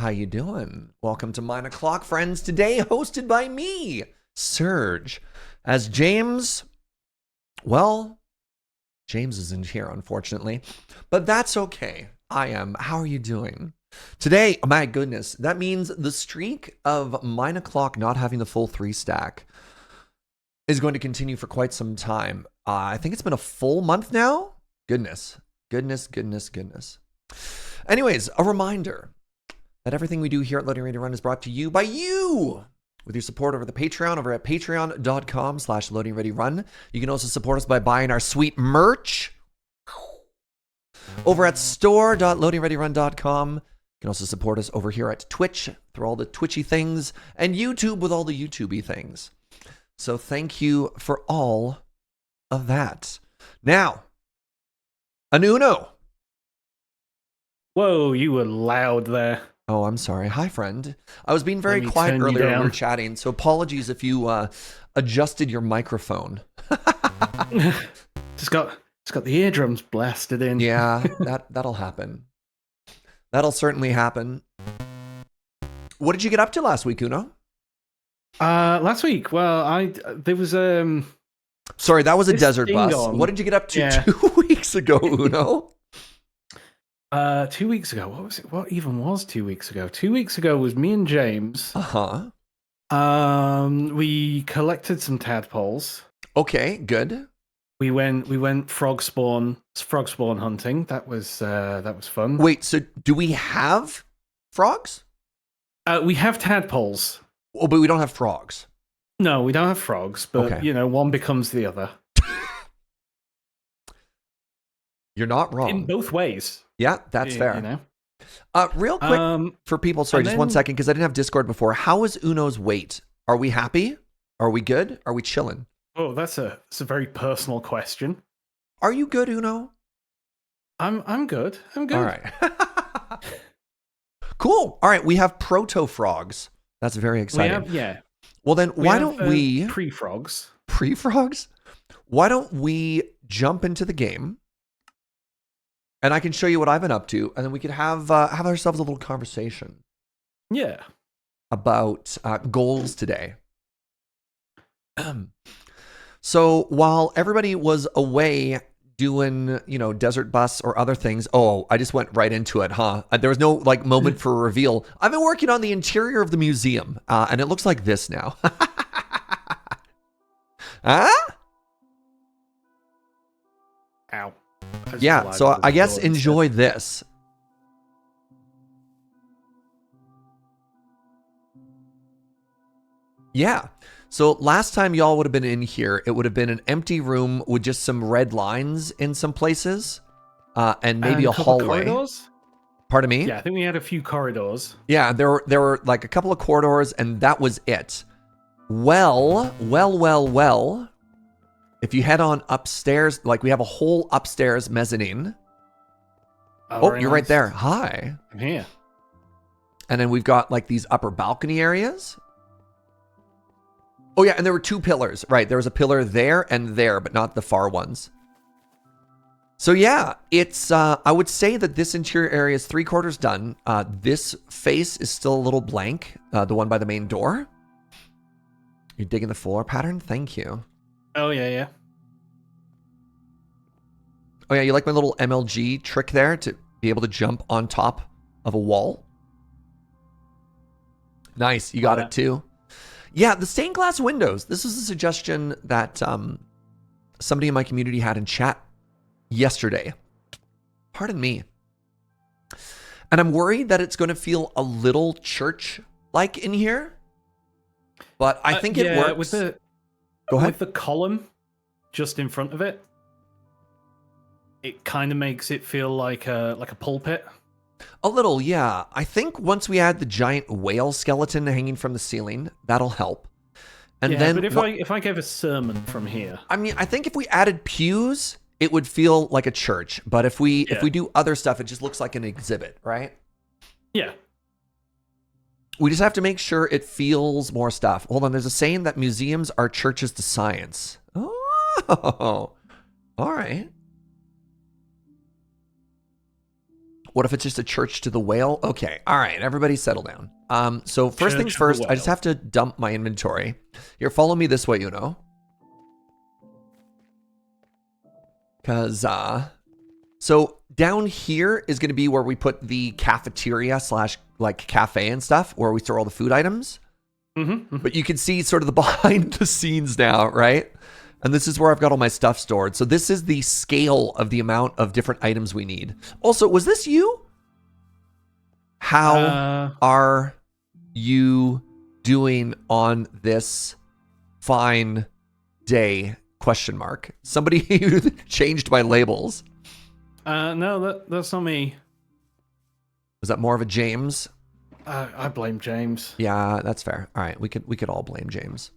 how you doing? Welcome to 9 o'clock, friends. Today, hosted by me, Serge. As James, well, James isn't here, unfortunately, but that's okay. I am. How are you doing? Today, my goodness, that means the streak of 9 o'clock not having the full 3 stack is going to continue for quite some time. I think it's been a full month now. Goodness. Anyways, a reminder that everything we do here at Loading Ready Run is brought to you by you with your support over the Patreon over at patreon.com/loadingreadyrun. You can also support us by buying our sweet merch over at store.loadingreadyrun.com. You can also support us over here at Twitch through all the Twitchy things and YouTube with all the YouTubey things. So thank you for all of that. Now, an Uno. Whoa, you were loud there. Oh, I'm sorry. Hi, friend. I was being very quiet earlier when we were chatting, so apologies if you adjusted your microphone. It's got the eardrums blasted in. Yeah, that'll happen. That'll certainly happen. What did you get up to last week, Uno? Last week, well, there was Sorry, that was a desert bus. on. What did you get up to 2 weeks ago, Uno? 2 weeks ago. What was it? What even was 2 weeks ago? 2 weeks ago was me and James. Uh-huh. We collected some tadpoles. Okay, good. We went frog spawn hunting. That was fun. Wait, so do we have frogs? We have tadpoles. Oh, but we don't have frogs. No, we don't have frogs, but Okay. one becomes the other. You're not wrong. In both ways. Yeah, that's fair. You know? Real quick for people, sorry, just 1 second, because I didn't have Discord before. How is Uno's weight? Are we happy? Are we good? Are we chilling? Oh, that's a very personal question. Are you good, Uno? I'm good. I'm good. All right. Cool. All right, we have proto frogs. That's very exciting. Well, then why don't we pre-frogs? Pre-frogs? Why don't we jump into the game? And I can show you what I've been up to, and then we could have ourselves a little conversation. Yeah. About goals today. So while everybody was away doing, desert bus or other things, I just went right into it, huh? There was no moment for a reveal. I've been working on the interior of the museum, and it looks like this now. Huh? Ow. Yeah, so I guess enjoy this. Yeah. So last time y'all would have been in here, it would have been an empty room with just some red lines in some places, and maybe a hallway. Corridors? Pardon me? Yeah, I think we had a few corridors. Yeah, there were like a couple of corridors, and that was it. Well. If you head on upstairs, we have a whole upstairs mezzanine. Oh, you're right there. Hi. I'm here. And then we've got these upper balcony areas. Oh yeah, and there were 2 pillars. Right, there was a pillar there and there, but not the far ones. So yeah, it's I would say that this interior area is 3/4 done. This face is still a little blank, the one by the main door. You're digging the floor pattern? Thank you. Oh yeah. Oh yeah, you like my little MLG trick there to be able to jump on top of a wall? Nice, you got it too. Yeah, the stained glass windows. This is a suggestion that somebody in my community had in chat yesterday. Pardon me. And I'm worried that it's going to feel a little church-like in here. But I think it works. Go ahead. With the column just in front of it, it kind of makes it feel like a pulpit. A little, yeah. I think once we add the giant whale skeleton hanging from the ceiling, that'll help. And then, but if I gave a sermon from here, I mean, I think if we added pews, it would feel like a church. But if we do other stuff, it just looks like an exhibit, right? Yeah. We just have to make sure it feels more stuff. Hold on, there's a saying that museums are churches to science. Oh, all right. What if it's just a church to the whale? Okay, all right, everybody settle down. So first Church things of the first, I just whale. have to dump my inventory. Here, follow me this way, Because, so down here is going to be where we put the cafeteria slash like cafe and stuff, where we store all the food items. But you can see sort of the behind the scenes now, right? And this is where I've got all my stuff stored. So this is the scale of the amount of different items we need. Also, was this you? How are you doing on this fine day? Question mark. Somebody changed my labels. No, that's not me. Was that more of a James? I blame James. Yeah, that's fair. All right, we could all blame James.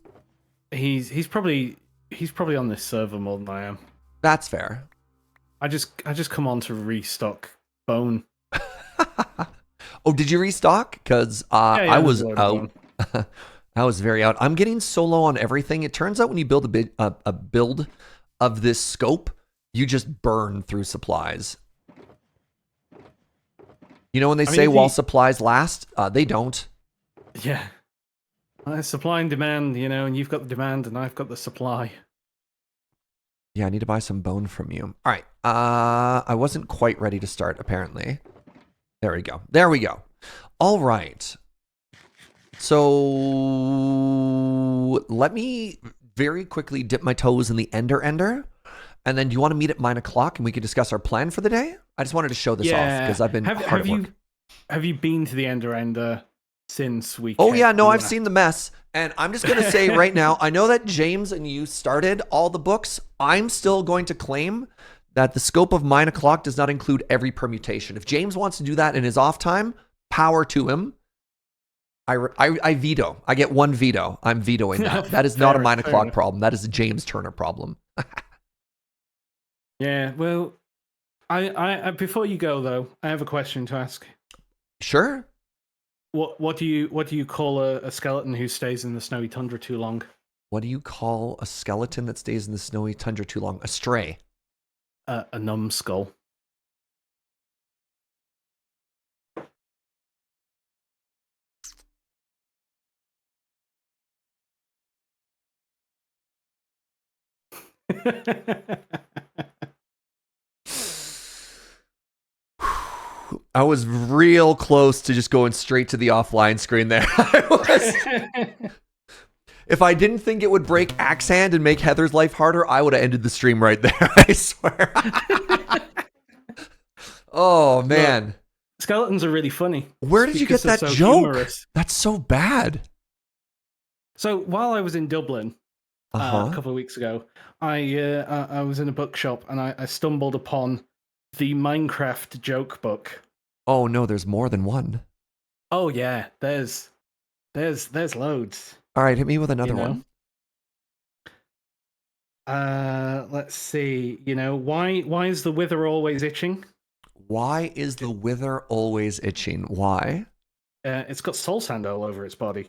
He's probably on this server more than I am. That's fair. I just come on to restock bone. Oh, did you restock? Because I was out. I was very out. I'm getting so low on everything. It turns out when you build a build of this scope, you just burn through supplies. You know when they say while supplies last, they don't. Yeah. Supply and demand, and you've got the demand and I've got the supply. Yeah, I need to buy some bone from you. All right. I wasn't quite ready to start, apparently. There we go. There we go. All right. So let me very quickly dip my toes in the ender. And then do you want to meet at 9 o'clock and we can discuss our plan for the day? I just wanted to show this off because I've been hard at work. Have you been to the ender since we... Oh, yeah. No, I've seen the mess. And I'm just going to say right now, I know that James and you started all the books. I'm still going to claim that the scope of 9 o'clock does not include every permutation. If James wants to do that in his off time, power to him. I veto. I get one veto. I'm vetoing that. That is not a 9 o'clock problem. That is a James Turner problem. Yeah, well, I before you go though, I have a question to ask. Sure. What do you call a skeleton who stays in the snowy tundra too long? What do you call a skeleton that stays in the snowy tundra too long? A stray. A numbskull. I was real close to just going straight to the offline screen there. If I didn't think it would break Axe Hand and make Heather's life harder, I would have ended the stream right there. I swear. Oh, man. Look, skeletons are really funny. Where did you get that joke? Humorous. That's so bad. So while I was in Dublin a couple of weeks ago, I was in a bookshop and I stumbled upon the Minecraft joke book. Oh no, there's more than one. Oh yeah, there's loads. All right, hit me with another one. Let's see. Why is the wither always itching? Why is the wither always itching? Why? It's got soul sand all over its body.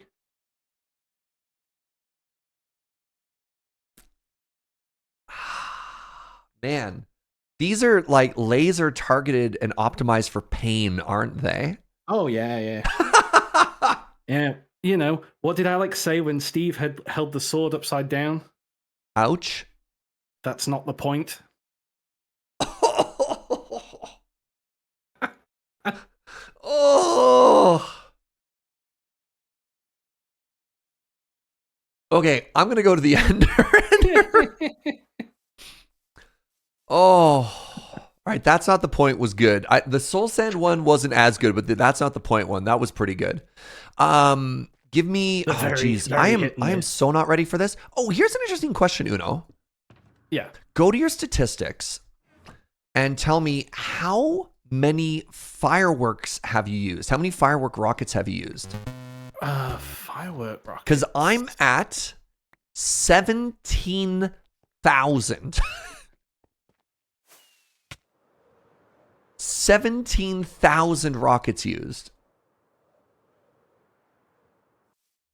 Man, these are like laser targeted and optimized for pain, aren't they? Oh yeah. Yeah. What did Alex say when Steve had held the sword upside down? Ouch. That's not the point. Oh. Okay, I'm going to go to the ender. Oh. All right, that's not the point was good. The soul sand one wasn't as good, but that's not the point one. That was pretty good. Give me I am so not ready for this. Oh, here's an interesting question, Uno. Yeah. Go to your statistics and tell me how many fireworks have you used? How many firework rockets have you used? Firework rockets. Because I'm at 17,000. 17,000 rockets used.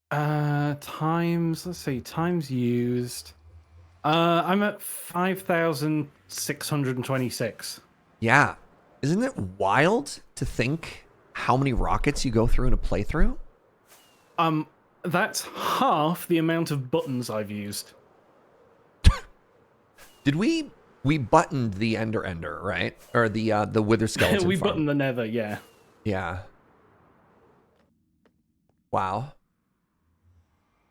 Times used. I'm at 5,626. Yeah. Isn't it wild to think how many rockets you go through in a playthrough? That's half the amount of buttons I've used. Did we buttoned the Ender, right? Or the Wither Skeleton We farm. buttoned the Nether, yeah. Yeah. Wow.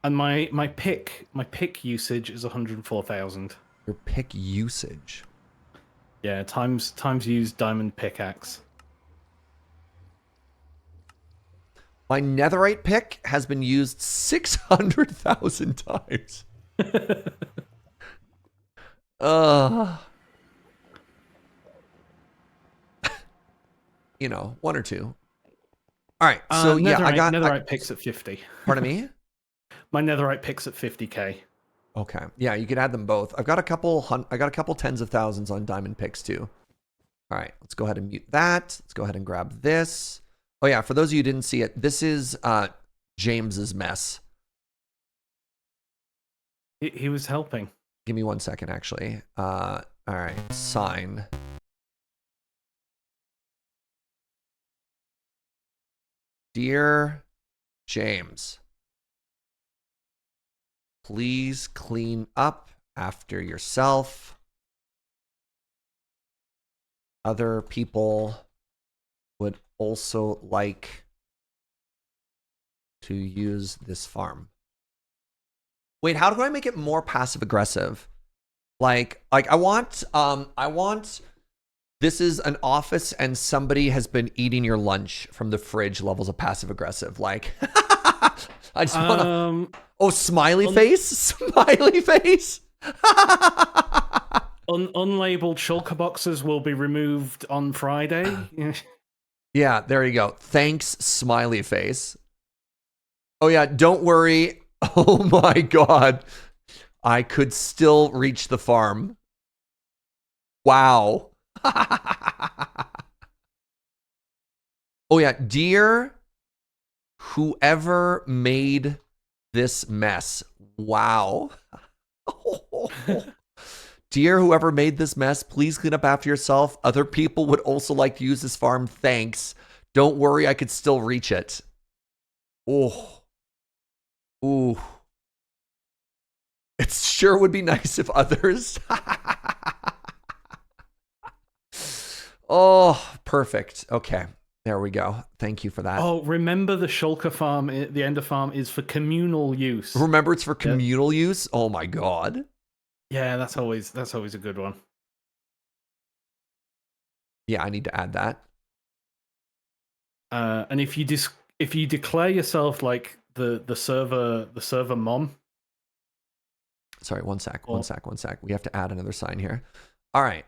And my pick usage is 104,000. Your pick usage. Yeah, times used diamond pickaxe. My netherite pick has been used 600,000 times. You know, one or two. All right, so yeah, netherite picks at 50. Pardon me? My netherite picks at 50k. Okay, yeah, you could add them both. I got a couple tens of thousands on diamond picks too. All right, let's go ahead and mute that. Let's go ahead and grab this. Oh yeah, for those of you who didn't see it, this is James's mess. He was helping. Give me 1 second, actually. All right, sign. Dear James, please clean up after yourself. Other people would also like to use this farm. Wait, how do I make it more passive aggressive? Like I want this is an office and somebody has been eating your lunch from the fridge levels of passive aggressive. Like I just want to smiley face? Smiley face. Unlabeled shulker boxes will be removed on Friday. Yeah, there you go. Thanks, smiley face. Oh yeah, don't worry. Oh my god. I could still reach the farm. Wow. Oh yeah, dear whoever made this mess. Wow. Dear whoever made this mess, please clean up after yourself. Other people would also like to use this farm. Thanks. Don't worry, I could still reach it. Oh. Ooh. It sure would be nice if others. Oh, perfect. Okay. There we go. Thank you for that. Oh, remember the shulker farm, the Ender farm is for communal use. Remember, it's for communal use? Oh my god. Yeah, that's always a good one. Yeah, I need to add that. And if you declare yourself like the server mom. Sorry, one sec. We have to add another sign here. All right.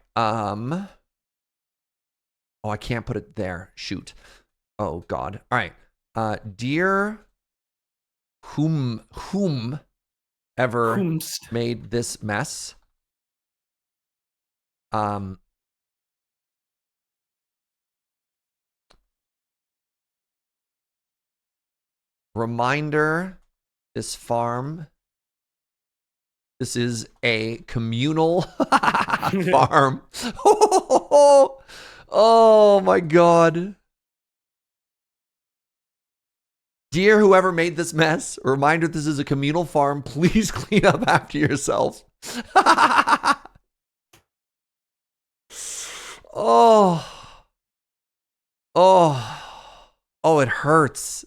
Oh, I can't put it there. Shoot. Oh god. All right. Dear whomever made this mess. Reminder, this farm. This is a communal farm. Oh my god. Dear whoever made this mess, a reminder this is a communal farm. Please clean up after yourself. Oh. Oh. Oh, it hurts.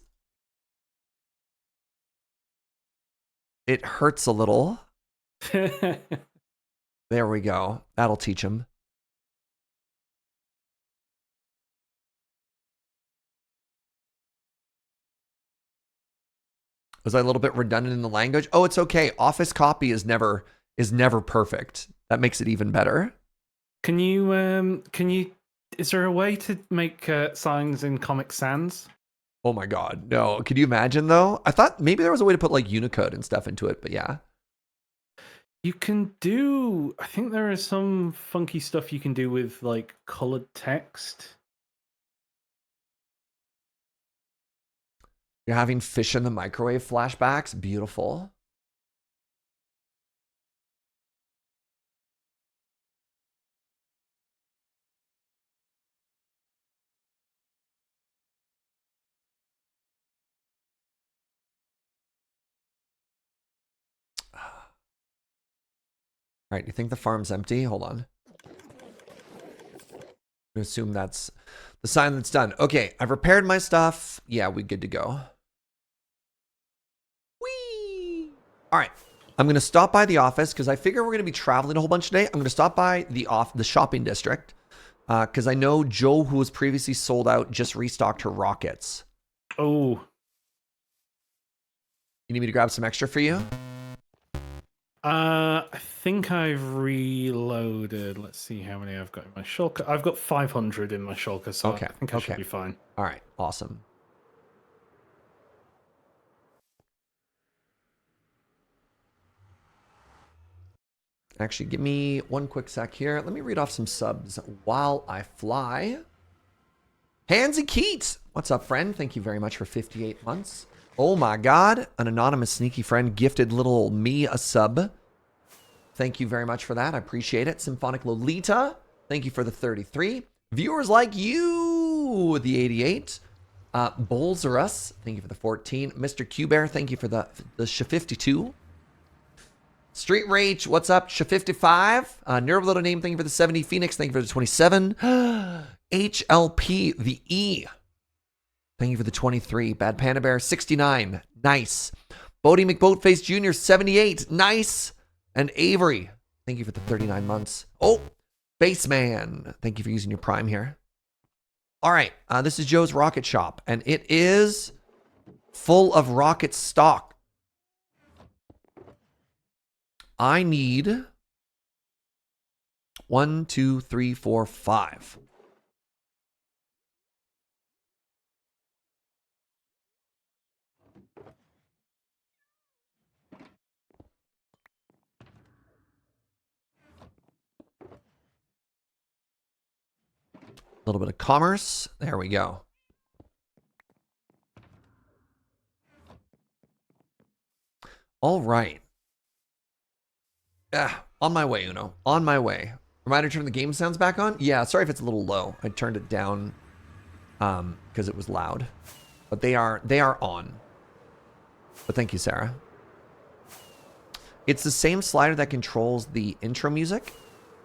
It hurts a little. There we go. That'll teach him. Was I a little bit redundant in the language? Oh, it's okay. Office copy is never perfect. That makes it even better. Can you is there a way to make signs in Comic Sans? Oh my god, no. Could you imagine though? I thought maybe there was a way to put like Unicode and stuff into it, but yeah. You can do, I think there is some funky stuff you can do with like colored text. You're having fish in the microwave flashbacks. Beautiful. right, you think the farm's empty? Hold on. I'm gonna assume that's the sign that's done. Okay, I've repaired my stuff. Yeah, we good to go. Whee! All right, I'm gonna stop by the office because I figure we're gonna be traveling a whole bunch today. I'm gonna stop by the shopping district because I know Joe, who was previously sold out, just restocked her rockets. Oh. You need me to grab some extra for you? I think I've reloaded. Let's see how many I've got in my shulker. I've got 500 in my shulker, so Okay. I think I should be fine. All right. Awesome. Actually, give me one quick sec here. Let me read off some subs while I fly. Hansy Keats. What's up, friend? Thank you very much for 58 months. Oh my God. An anonymous sneaky friend gifted little me a sub. Thank you very much for that. I appreciate it. Symphonic Lolita. Thank you for the 33. Viewers like you, the 88. Bowls are us. Thank you for the 14. Mr. Q Bear. Thank you for the Sh52. Street Rage, what's up? Sh55. Nerve Name, thank you for the 70. Phoenix, thank you for the 27. HLP, the E. Thank you for the 23. Bad Panda Bear, 69. Nice. Bodie McBoatface Jr., 78. Nice. And Avery, thank you for the 39 months. Oh, Baseman, thank you for using your Prime here. All right, this is Joe's Rocket Shop, and it is full of rocket stock. I need 1, 2, 3, 4, 5. A little bit of commerce. There we go. All right. On my way, Uno. On my way. Reminder to turn the game sounds back on? Yeah, sorry if it's a little low. I turned it down because it was loud. But they are on. But thank you, Sarah. It's the same slider that controls the intro music.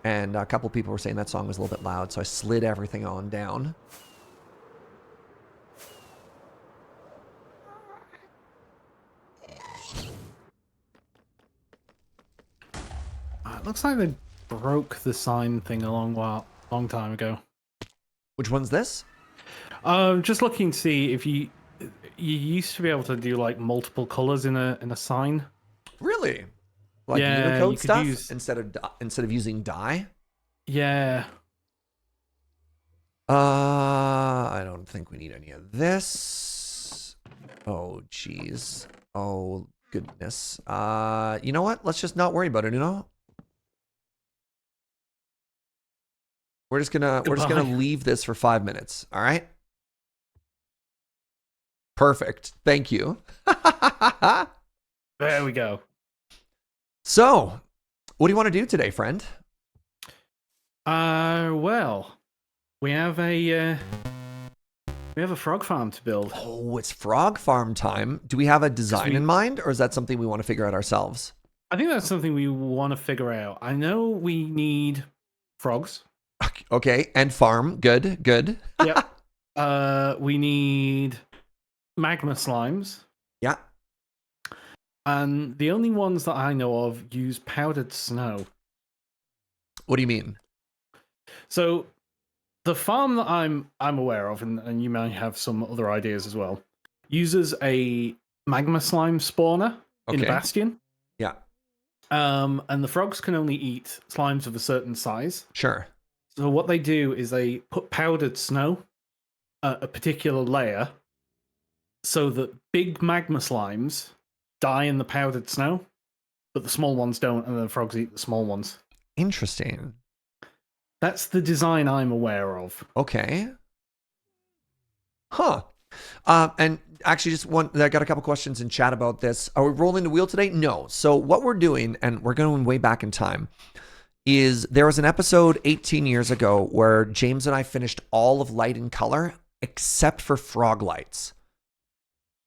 And a couple people were saying that song was a little bit loud, so I slid everything on down. It looks like they broke the sign thing a long time ago. Which one's this? Just looking to see if you used to be able to do like multiple colors in a sign. Really? Like yeah, Unicode stuff instead of using dye? Yeah. I don't think we need any of this. Oh, jeez. Oh, goodness. You know what? Let's just not worry about it, you know? We're just gonna leave this for 5 minutes, all right? Perfect. Thank you. There we go. So, what do you want to do today, friend? Well, we have a frog farm to build. Oh, it's frog farm time. Do we have a design in mind, or is that something we want to figure out ourselves? I think that's something we want to figure out. I know we need frogs. Okay, and farm. Good, good. Yep. We need magma slimes. Yeah. And the only ones that I know of use powdered snow. What do you mean? So the farm that I'm aware of, and you may have some other ideas as well, uses a magma slime spawner in a bastion. Yeah. And the frogs can only eat slimes of a certain size. Sure. So what they do is they put powdered snow at a particular layer so that big magma slimes die in the powdered snow, but the small ones don't, and the frogs eat the small ones. Interesting. That's the design I'm aware of. Okay. Huh. And actually, I got a couple questions in chat about this. Are we rolling the wheel today? No. So what we're doing, and we're going way back in time, is there was an episode 18 years ago where James and I finished all of Light and Color except for Frog Lights.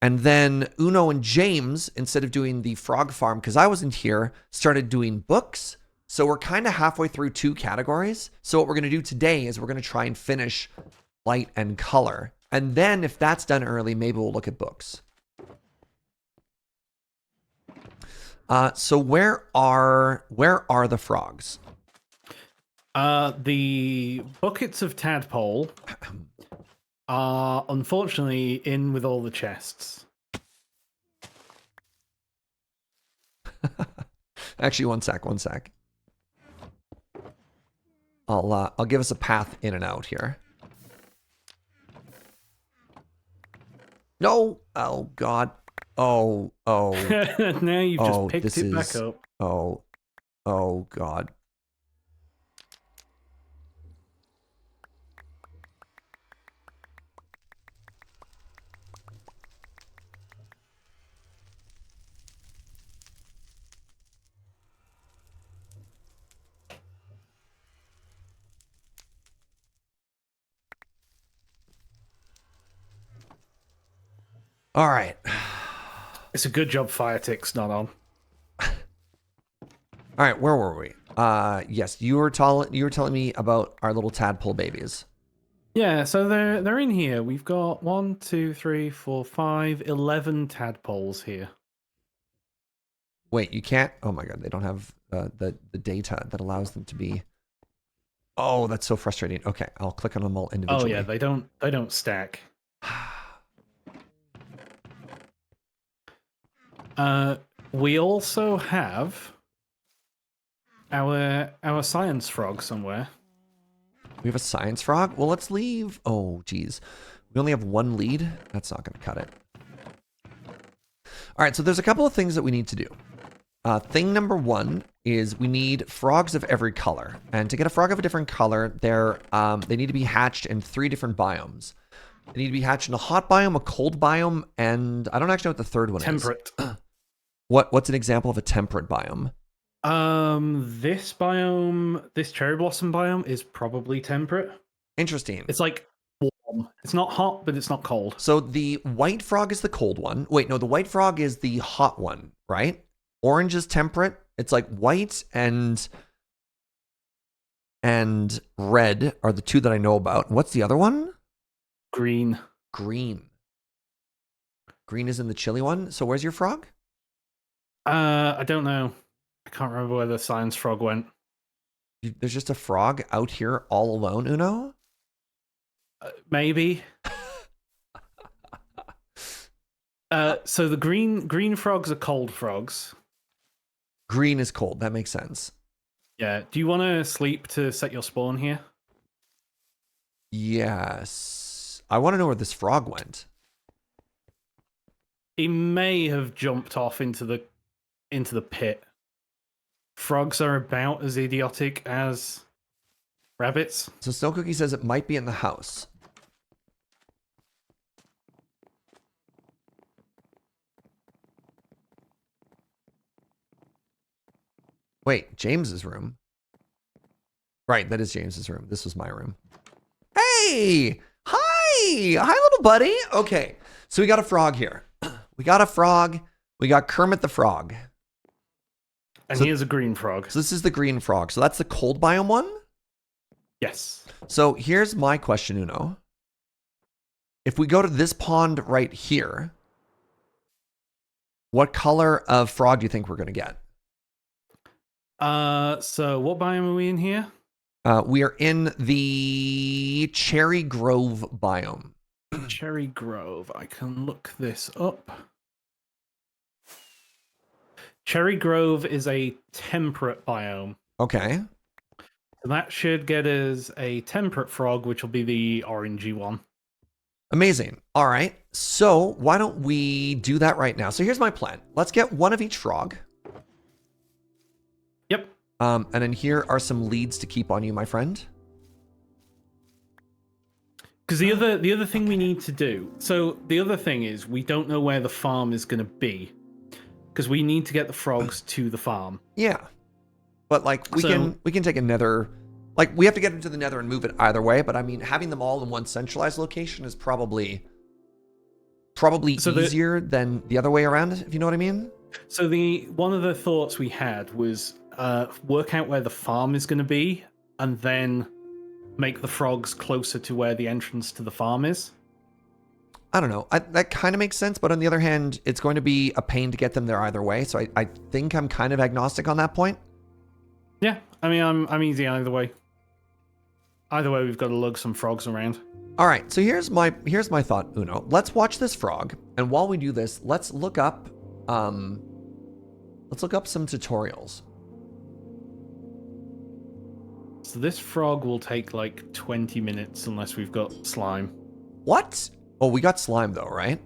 And then Uno and James, instead of doing the frog farm, because I wasn't here, started doing books. So we're kind of halfway through 2 categories. So what we're going to do today is we're going to try and finish light and color. And then if that's done early, maybe we'll look at books. So where are the frogs? The buckets of tadpole are unfortunately in with all the chests. Actually, one sec. I'll give us a path in and out here. No! Oh God! Oh! Now you've just picked it back up. Oh God! All right. It's a good job Fire Tick's not on. All right, where were we? Yes, you were telling me about our little tadpole babies. Yeah, so they're in here. We've got 1, 2, 3, 4, 5, 11 tadpoles here. Wait, you can't. Oh my God, they don't have the data that allows them to be. Oh, that's so frustrating. Okay, I'll click on them all individually. Oh yeah, they don't stack. We also have our science frog somewhere. We have a science frog? Well, let's leave. Oh, geez. We only have 1 lead. That's not going to cut it. All right, so there's a couple of things that we need to do. Thing number 1 is we need frogs of every color. And to get a frog of a different color, they need to be hatched in 3 different biomes. They need to be hatched in a hot biome, a cold biome, and I don't actually know what the third one Temperate. is. What's an example of a temperate biome? This biome, this cherry blossom biome, is probably temperate. Interesting. It's like warm. It's not hot, but it's not cold. So the white frog is the cold one. Wait, no, the white frog is the hot one, right? Orange is temperate. It's like white and red are the 2 that I know about. What's the other one? Green. Green. Green is in the chilly one. So where's your frog? I don't know. I can't remember where the science frog went. There's just a frog out here all alone, Uno? Maybe. So the green frogs are cold frogs. Green is cold. That makes sense. Yeah. Do you want to sleep to set your spawn here? Yes. I want to know where this frog went. He may have jumped off into the pit. Frogs are about as idiotic as rabbits. So Snow Cookie says it might be in the house. Wait, James's room? Right, that is James's room. This was my room. Hey! Hi! Hi, little buddy. Okay, so we got a frog here. We got a frog. We got Kermit the Frog. And So- here's a green frog. So this is the green frog. So that's the cold biome one? Yes. So here's my question, Uno. If we go to this pond right here, what color of frog do you think we're going to get? So what biome are we in here? We are in the Cherry Grove biome. Cherry Grove. I can look this up. Cherry Grove is a temperate biome. Okay. So that should get us a temperate frog, which will be the orangey one. Amazing. All right. So why don't we do that right now? So here's my plan. Let's get one of each frog. Yep. And then here are some leads to keep on you, my friend. Because the other thing we need to do. So the other thing is we don't know where the farm is going to be, because we need to get the frogs to the farm. Yeah. But like we can take a nether, like we have to get into the nether and move it either way. But I mean, having them all in one centralized location is probably easier than the other way around, if you know what I mean. So one of the thoughts we had was work out where the farm is going to be, and then make the frogs closer to where the entrance to the farm is. I don't know. That kind of makes sense, but on the other hand, it's going to be a pain to get them there either way. So I think I'm kind of agnostic on that point. Yeah, I mean, I'm easy either way. Either way, we've got to lug some frogs around. All right, so here's my thought, Uno. Let's watch this frog, and while we do this, let's look up some tutorials. So this frog will take like 20 minutes unless we've got slime. What? Oh, we got slime though, right?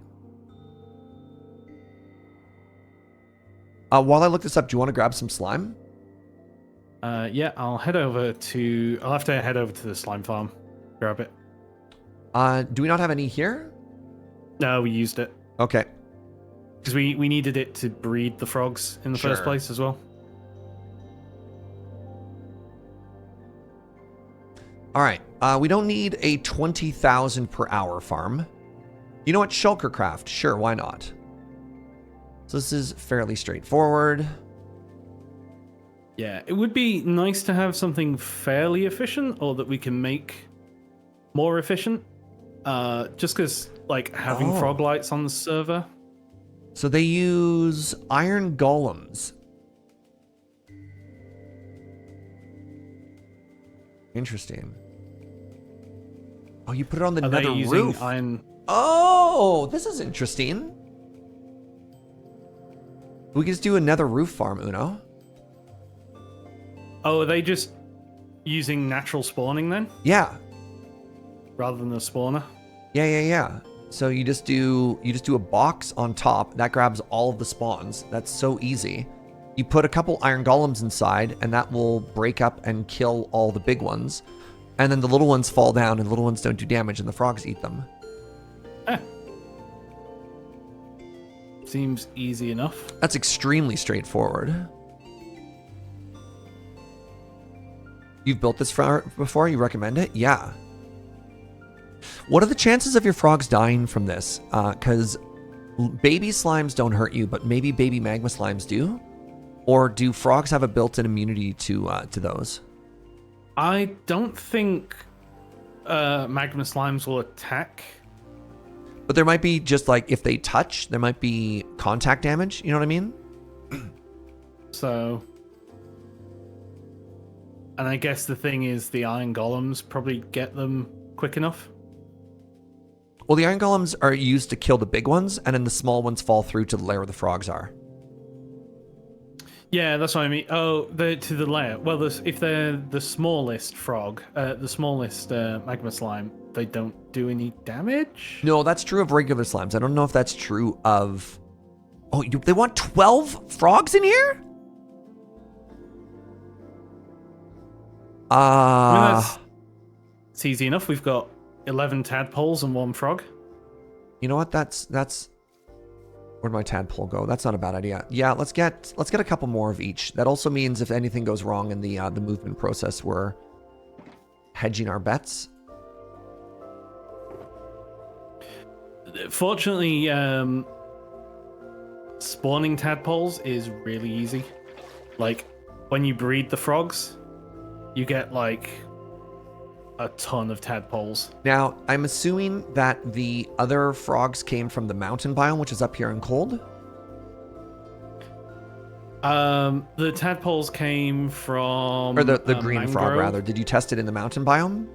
While I look this up, do you want to grab some slime? Yeah, I'll have to head over to the slime farm. Grab it. Do we not have any here? No, we used it. Okay. Because we needed it to breed the frogs in the first place as well. All right. We don't need a 20,000 per hour farm. You know what? Shulker craft. Sure, why not? So this is fairly straightforward. Yeah, it would be nice to have something fairly efficient or that we can make more efficient. Just because, like, having frog lights on the server. So they use iron golems. Interesting. Oh, you put it on the nether roof. Oh, this is interesting. We can just do a nether roof farm, Uno. Oh, are they just using natural spawning then? Yeah. Rather than a spawner? Yeah. So you just do a box on top that grabs all of the spawns. That's so easy. You put a couple iron golems inside, and that will break up and kill all the big ones. And then the little ones fall down, and the little ones don't do damage, and the frogs eat them. Seems easy enough. That's extremely straightforward. You've built this before? You recommend it? Yeah. What are the chances of your frogs dying from this? Because baby slimes don't hurt you, but maybe baby magma slimes do? Or do frogs have a built-in immunity to those? I don't think magma slimes will attack. But there might be just like, if they touch, there might be contact damage. You know what I mean? So... And I guess the thing is the iron golems probably get them quick enough. Well, the iron golems are used to kill the big ones, and then the small ones fall through to the lair where the frogs are. Yeah, that's what I mean. Oh, to the lair. Well, if they're the smallest frog, the smallest magma slime, they don't do any damage? No, that's true of regular slimes. I don't know if that's true of... Oh, they want 12 frogs in here? I mean, it's easy enough. We've got 11 tadpoles and 1 frog. You know what? That's where'd my tadpole go? That's not a bad idea. Yeah, let's get a couple more of each. That also means if anything goes wrong in the movement process, we're hedging our bets. Fortunately, spawning tadpoles is really easy. Like when you breed the frogs, you get like a ton of tadpoles. Now, I'm assuming that the other frogs came from the mountain biome, which is up here in cold? The tadpoles came from... Or the green frog, rather. Did you test it in the mountain biome?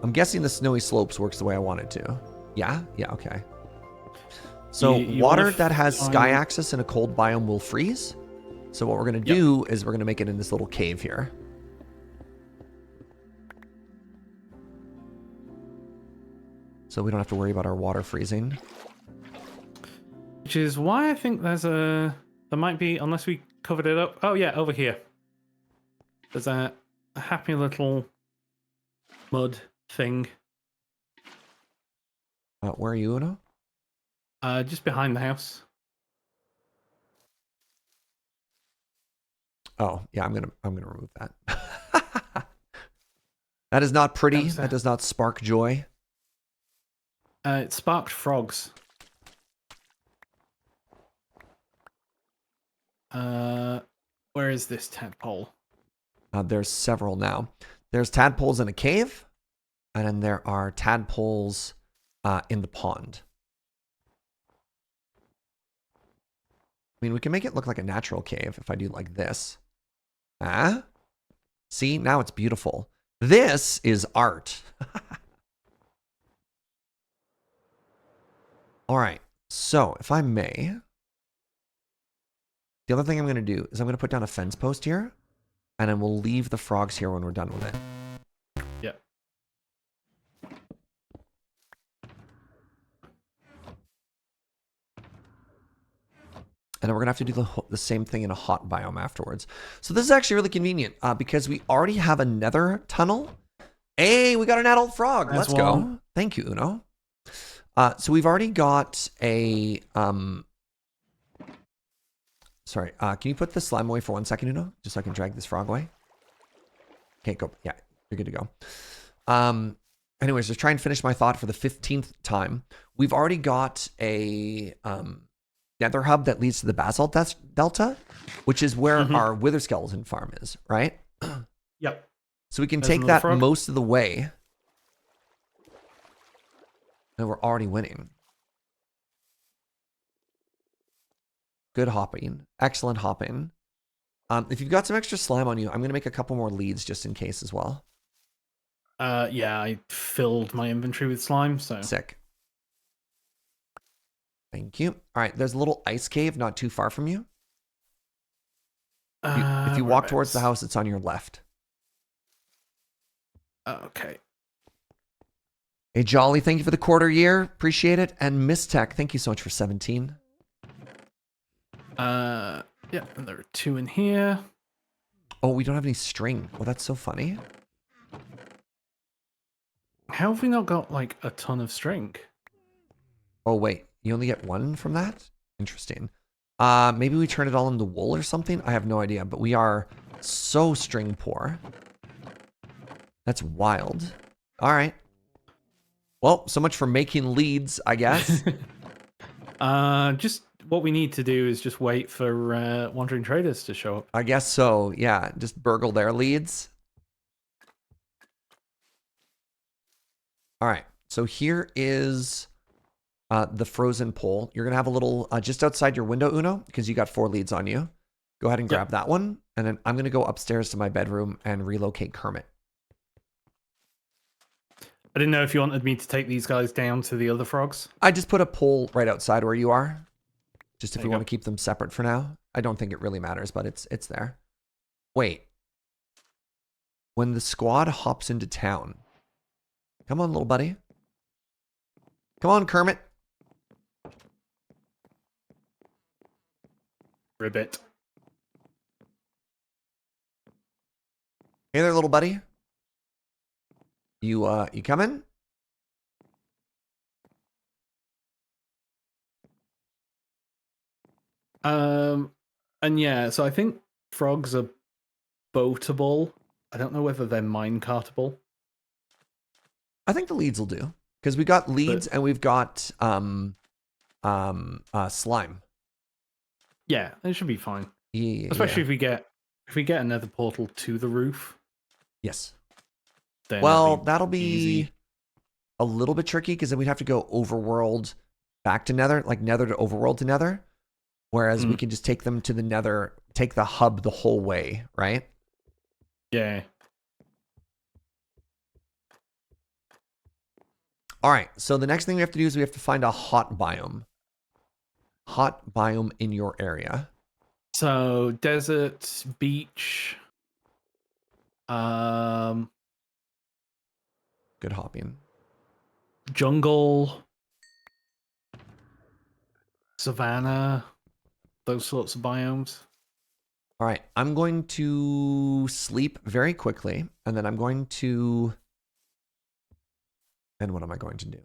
I'm guessing the snowy slopes works the way I want it to. Yeah? Yeah, okay. So You water that has sky access in a cold biome will freeze. So what we're going to do is we're going to make it in this little cave here. So we don't have to worry about our water freezing. Which is why I think there might be, unless we covered it up. Oh yeah, over here. There's a happy little mud thing. Where are you, Uno? Just behind the house. Oh, yeah, I'm gonna remove that. That is not pretty. That does not spark joy. It sparked frogs. Where is this tadpole? There's several now. There's tadpoles in a cave, and then there are tadpoles in the pond. I mean, we can make it look like a natural cave if I do like this. Ah? See, now it's beautiful. This is art. All right. So, if I may, the other thing I'm going to do is I'm going to put down a fence post here, and then we'll leave the frogs here when we're done with it. Yep. And then we're going to have to do the same thing in a hot biome afterwards. So this is actually really convenient because we already have a nether tunnel. Hey, we got an adult frog. That's Let's go. Thank you, Uno. So we've already got a... Sorry, can you put the slime away for 1 second, Uno? Just so I can drag this frog away. Okay, go. Yeah, you're good to go. Anyways, just try and finish my thought for the 15th time. We've already got a... nether hub that leads to the basalt delta, which is where our wither skeleton farm is, right? Yep. So we can take that most of the way. And we're already winning. Good hopping. Excellent hopping. If you've got some extra slime on you, I'm going to make a couple more leads just in case as well. Yeah, I filled my inventory with slime, so... Sick. Thank you. All right, there's a little ice cave not too far from you. If you walk towards the house, it's on your left. Okay. Hey, Jolly, thank you for the quarter year. Appreciate it. And Miss Tech, thank you so much for 17. Yeah, and there are 2 in here. Oh, we don't have any string. Well, that's so funny. How have we not got, like, a ton of string? Oh, wait. You only get 1 from that? Interesting. Maybe we turn it all into wool or something? I have no idea, but we are so string poor. That's wild. All right. Well, so much for making leads, I guess. Just what we need to do is just wait for wandering traders to show up. I guess so, yeah. Just burgle their leads. All right. So here is... the frozen pole. You're going to have a little just outside your window, Uno, because you got 4 leads on you. Go ahead and grab that one. And then I'm going to go upstairs to my bedroom and relocate Kermit. I didn't know if you wanted me to take these guys down to the other frogs. I just put a pole right outside where you are. Just if we want to go. keep them separate for now. I don't think it really matters, but it's there. Wait. When the squad hops into town. Come on, little buddy. Come on, Kermit. Ribbit. Hey there, little buddy. You coming? And yeah, so I think frogs are boatable. I don't know whether they're minecartable. I think the leads will do. Because we got leads and we've got slime. Yeah, it should be fine. Yeah, especially if we get another portal to the roof. Yes. Then well, that'll be easy. a little bit tricky because then we'd have to go overworld back to nether, like nether to overworld to nether. Whereas we can just take them to the nether, take the hub the whole way, right? Yeah. All right. So the next thing we have to do is we have to find a hot biome. Hot biome in your area. So desert, beach. Good hopping. Jungle. Savannah. Those sorts of biomes. All right. I'm going to sleep very quickly. And then I'm going to... Then what am I going to do?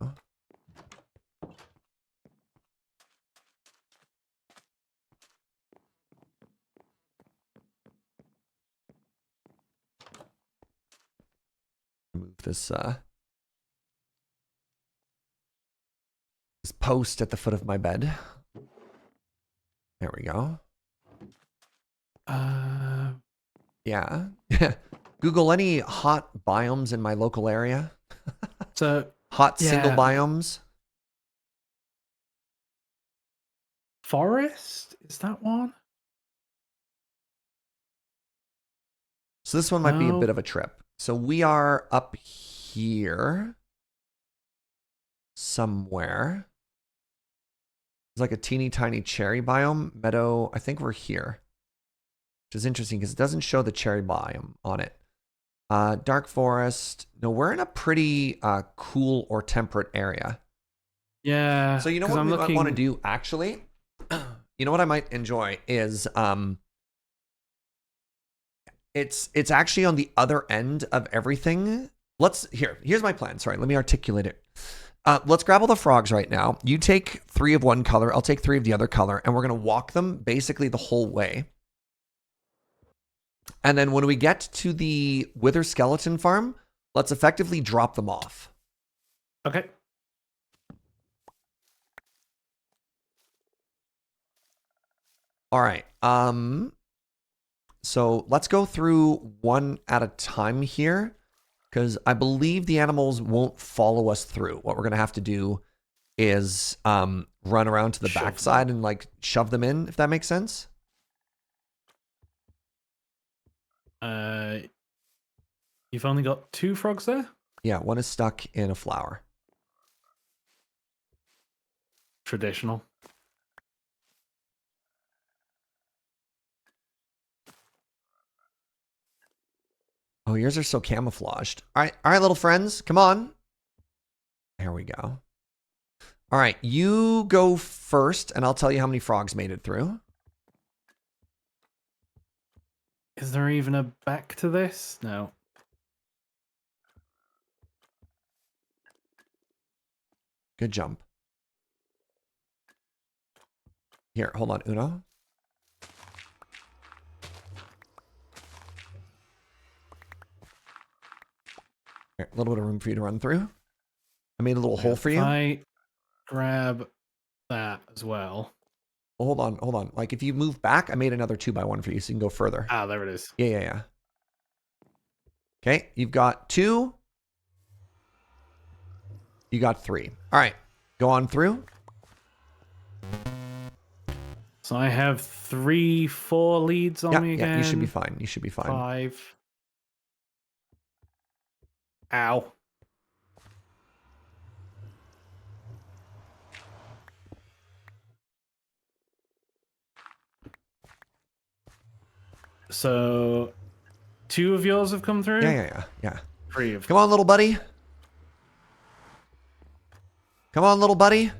Move this this post at the foot of my bed. There we go. Yeah. Google any hot biomes in my local area. So Hot single yeah, biomes. forest, is that one? So this one might be a bit No. of a trip. So we are up here somewhere. It's like a teeny tiny cherry biome. Meadow, I think we're here. Which is interesting because it doesn't show the cherry biome on it. Dark forest. No, we're in a pretty cool or temperate area. Yeah. So you know what we might want to do actually? You know what I might enjoy is it's actually on the other end of everything. Here's my plan. Sorry, let me articulate it. Let's grab all the frogs right now. You take 3 of one color, I'll take 3 of the other color, and we're gonna walk them basically the whole way. And then when we get to the Wither Skeleton Farm, let's effectively drop them off. Okay. All right. So let's go through one at a time here, because I believe the animals won't follow us through. What we're gonna have to do is run around to the backside and like shove them in, if that makes sense. You've only got 2 frogs there? Yeah, one is stuck in a flower. Traditional. Oh, yours are so camouflaged. All right, little friends, come on. There we go. All right, you go first, and I'll tell you how many frogs made it through. Is there even a back to this? No. Good jump. Here, hold on, Uno. Here, a little bit of room for you to run through. I made a little hole for you. If I grab that as well. Well, hold on. Like if you move back, I made another 2x1 for you so you can go further. Ah, there it is. Yeah. Okay, you've got 2. You got 3. All right, go on through. So I have 3, 4 leads on me again. Yeah, you should be fine. You should be fine. 5. Ow. So 2 of yours have come through? Yeah. 3 of. Come on, little buddy. Come on, little buddy.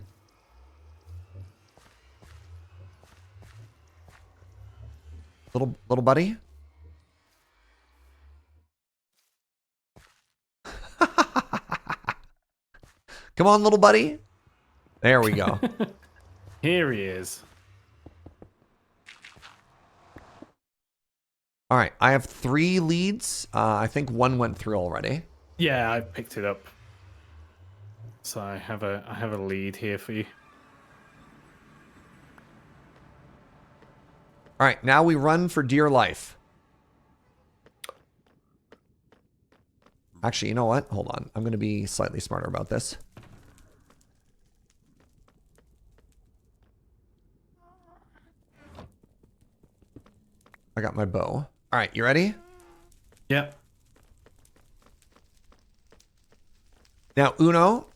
Little buddy. Come on, little buddy. There we go. Here he is. All right, I have 3 leads. I think 1 went through already. Yeah, I picked it up. So I have a lead here for you. All right, now we run for dear life. Actually, you know what? Hold on. I'm going to be slightly smarter about this. I got my bow. All right, you ready? Yep. Now, Uno,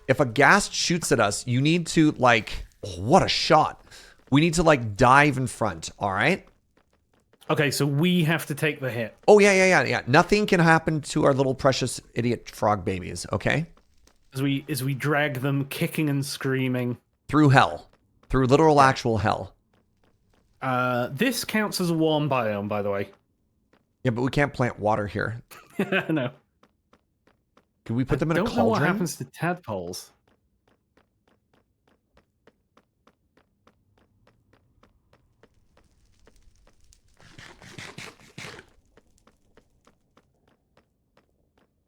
if a ghast shoots at us, you need to, like... Oh, what a shot. We need to, like, dive in front, all right? Okay, so we have to take the hit. Oh, yeah. Nothing can happen to our little precious idiot frog babies, okay? As we drag them kicking and screaming. Through hell. Through literal, actual hell. This counts as a warm biome, by the way. Yeah, but we can't plant water here. No. Can we put them in a I don't know what cauldron? happens to tadpoles.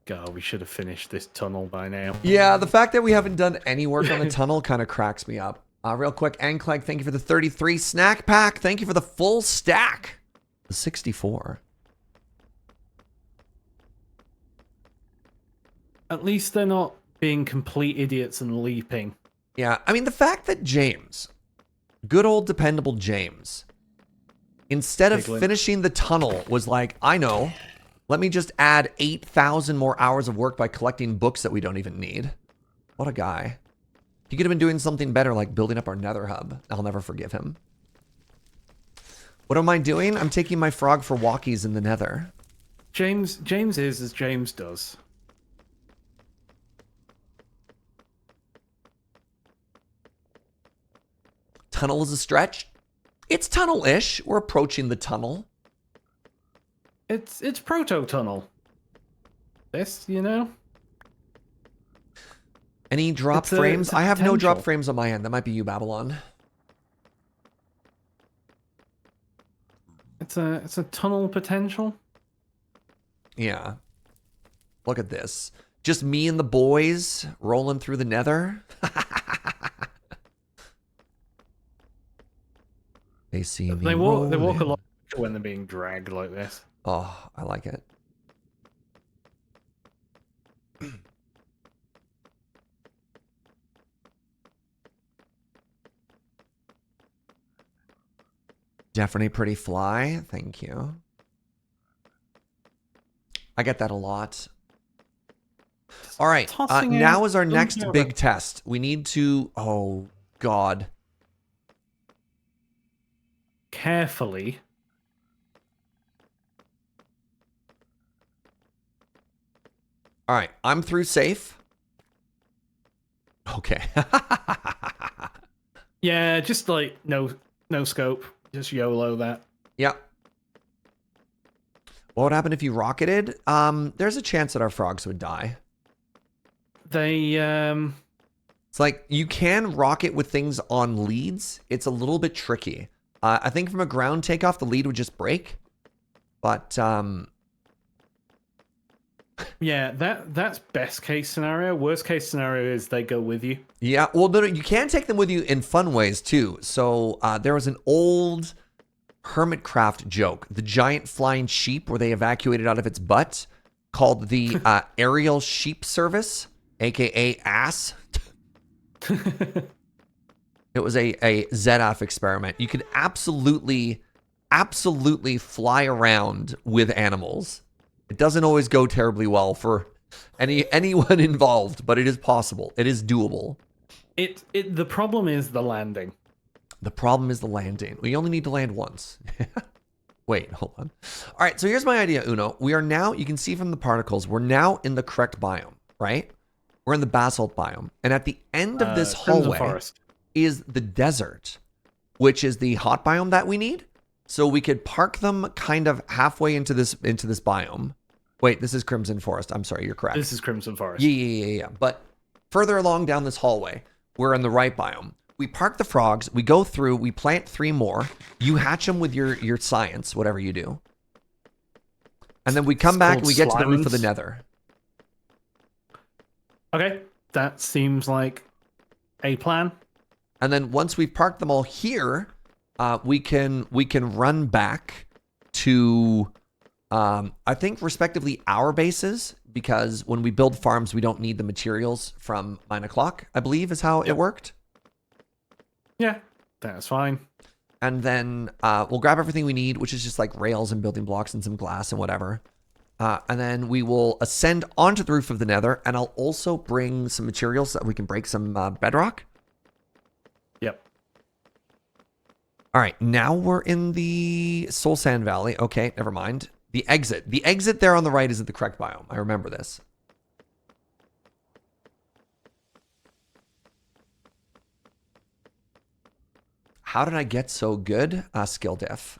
God, we should have finished this tunnel by now. Yeah, the fact that we haven't done any work on the tunnel kind of cracks me up. Real quick, Ankleg, thank you for the 33 snack pack. Thank you for the full stack. The 64. At least they're not being complete idiots and leaping. Yeah, I mean, the fact that James, good old dependable James, instead of Piglin. finishing the tunnel, was like, I know, let me just add 8,000 more hours of work by collecting books that we don't even need. What a guy. He could have been doing something better, like building up our nether hub. I'll never forgive him. What am I doing? I'm taking my frog for walkies in the nether. James is as James does. Tunnel is a stretch. It's tunnel-ish. We're approaching the tunnel. It's proto tunnel. This, you know. Any drop It's a- frames? it's a I have no drop potential. frames on my end. That might be you, Babylon. It's a tunnel potential. Yeah. Look at this. Just me and the boys rolling through the nether. They see me They walk a rolling. lot when they're being dragged like this. Oh, I like it. Definitely pretty fly. Thank you. I get that a lot. All right. Tossing Now out is our some next powder. big test. We need to... Oh, God. Carefully. All right. I'm through safe. Okay. Yeah, just like no scope. Just YOLO that. Yep. What would happen if you rocketed? There's a chance that our frogs would die. They It's like you can rocket with things on leads. It's a little bit tricky. I think from a ground takeoff, the lead would just break. But yeah, that's best case scenario. Worst case scenario is they go with you. yeah, well, no, you can take them with you in fun ways too. So there was an old Hermitcraft joke, the giant flying sheep where they evacuated out of its butt, called the aerial sheep service, aka ass. It was a ZF experiment. You could absolutely fly around with animals. It doesn't always go terribly well for anyone involved, but it is possible. It is doable. The problem is the landing. The problem is the landing. We only need to land once. Wait, hold on. All right, so here's my idea, Uno. We are now, you can see from the particles, we're now in the correct biome, right? We're in the basalt biome. And at the end of this Crimson hallway Forest. is the desert, which is the hot biome that we need. So we could park them kind of halfway into this biome. Wait, this is Crimson Forest. I'm sorry, you're correct. This is Crimson Forest. Yeah. But further along down this hallway, we're in the right biome. We park the frogs. We go through. We plant 3 more. You hatch them with your science, whatever you do. And then we come It's back called and we get to the roof of the Slimens. nether. Okay, that seems like a plan. And then once we've parked them all here, we can run back to, I think, respectively, our bases. Because when we build farms, we don't need the materials from 9 o'clock, I believe is how it worked. Yeah, that's fine. And then we'll grab everything we need, which is just like rails and building blocks and some glass and whatever. And then we will ascend onto the roof of the nether. And I'll also bring some materials so that we can break some bedrock. Yep. All right, now we're in the Soul Sand Valley. Okay, never mind. The exit. The exit there on the right is at the correct biome. I remember this. How did I get so good? Skill diff.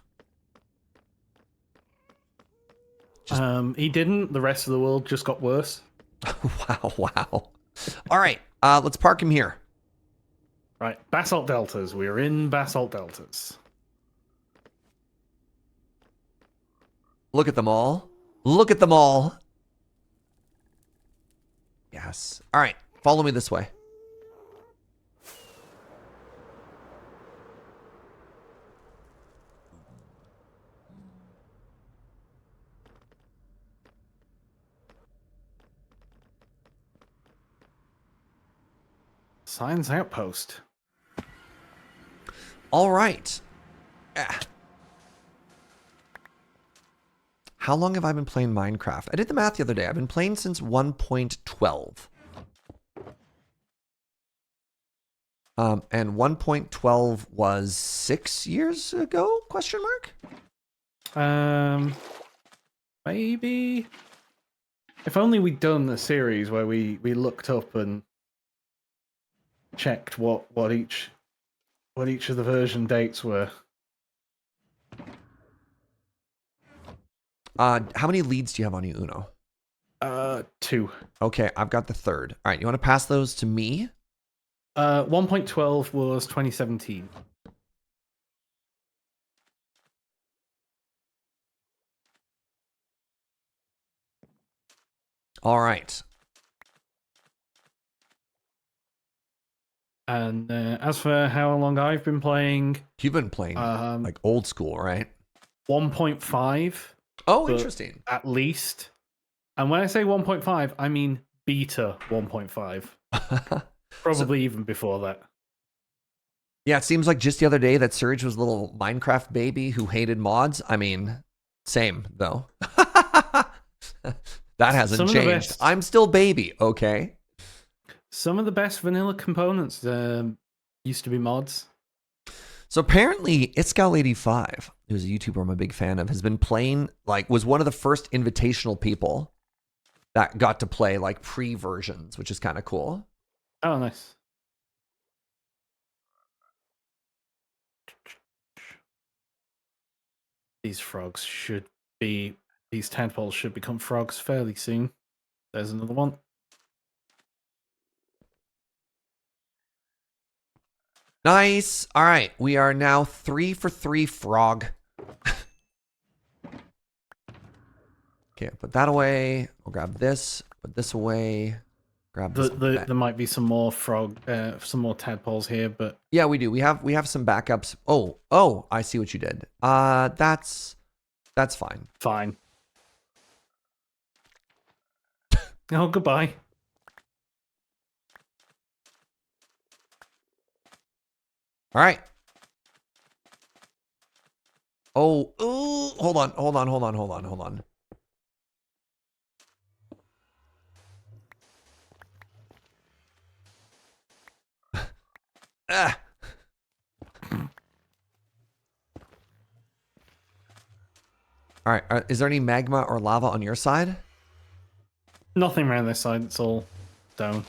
He didn't. The rest of the world just got worse. Wow. All right, let's park him here. Right, basalt deltas. We're in basalt deltas. Look at them all. Look at them all. Yes. All right, follow me this way. Science Outpost. All right. Ah. How long have I been playing Minecraft? I did the math the other day. I've been playing since 1.12. And 1.12 was 6 years ago? Question mark? Maybe. If only we'd done the series where we looked up and checked what each of the version dates were. How many leads do you have on you, Uno? 2. Okay, I've got the third. All right, you want to pass those to me? 1.12 was 2017. All right. And as for how long I've been playing, You've been playing like old school, right? 1.5. Oh, interesting. At least. And when I say 1.5, I mean beta 1.5. Probably even before that. Yeah, it seems like just the other day that Surge was a little Minecraft baby who hated mods. I mean, same though. That hasn't changed. I'm still baby, okay? Some of the best vanilla components used to be mods. So apparently, Itscal85, who's a YouTuber I'm a big fan of, has been playing, like, was one of the first invitational people that got to play, like, pre-versions, which is kind of cool. Oh, nice. These frogs should be... These tadpoles should become frogs fairly soon. There's another one. Nice. All right. We are now 3 for 3 frog. Okay, put that away. We'll grab this. Put this away. Grab this. There might be some more some more tadpoles here, but yeah, we do. We have some backups. Oh, I see what you did. That's fine. Fine. Oh, goodbye. All right. Oh, hold on. Ah. All right. Is there any magma or lava on your side? Nothing around this side. It's all stone.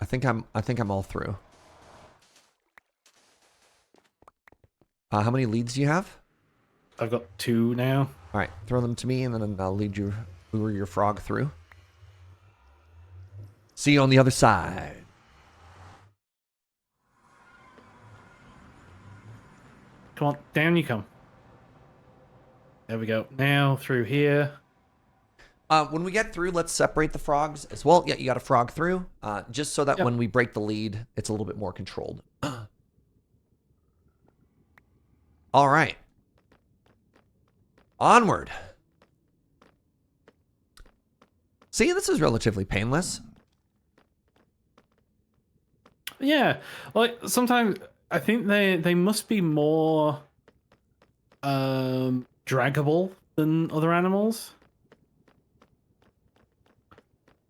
I think I'm all through. How many leads do you have? I've got 2 now. All right, throw them to me, and then I'll lure your frog through. See you on the other side. Come on, down you come. There we go. Now through here. When we get through, let's separate the frogs as well. Yeah, you got a frog through, just so that when we break the lead, it's a little bit more controlled. All right. Onward. See, this is relatively painless. Yeah, like sometimes I think they must be more draggable than other animals.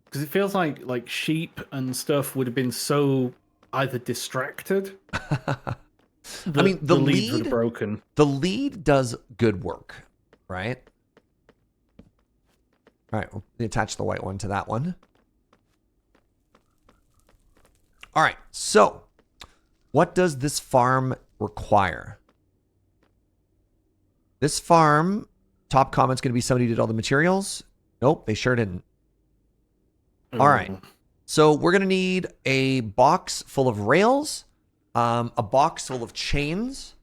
Because it feels like sheep and stuff would have been so either distracted. I mean, the leads would have broken. The lead does good work, right? All right, we'll attach the white one to that one. All right, so what does this farm require? This farm, top comment's going to be somebody did all the materials. Nope, they sure didn't. All right. So we're going to need a box full of rails, a box full of chains,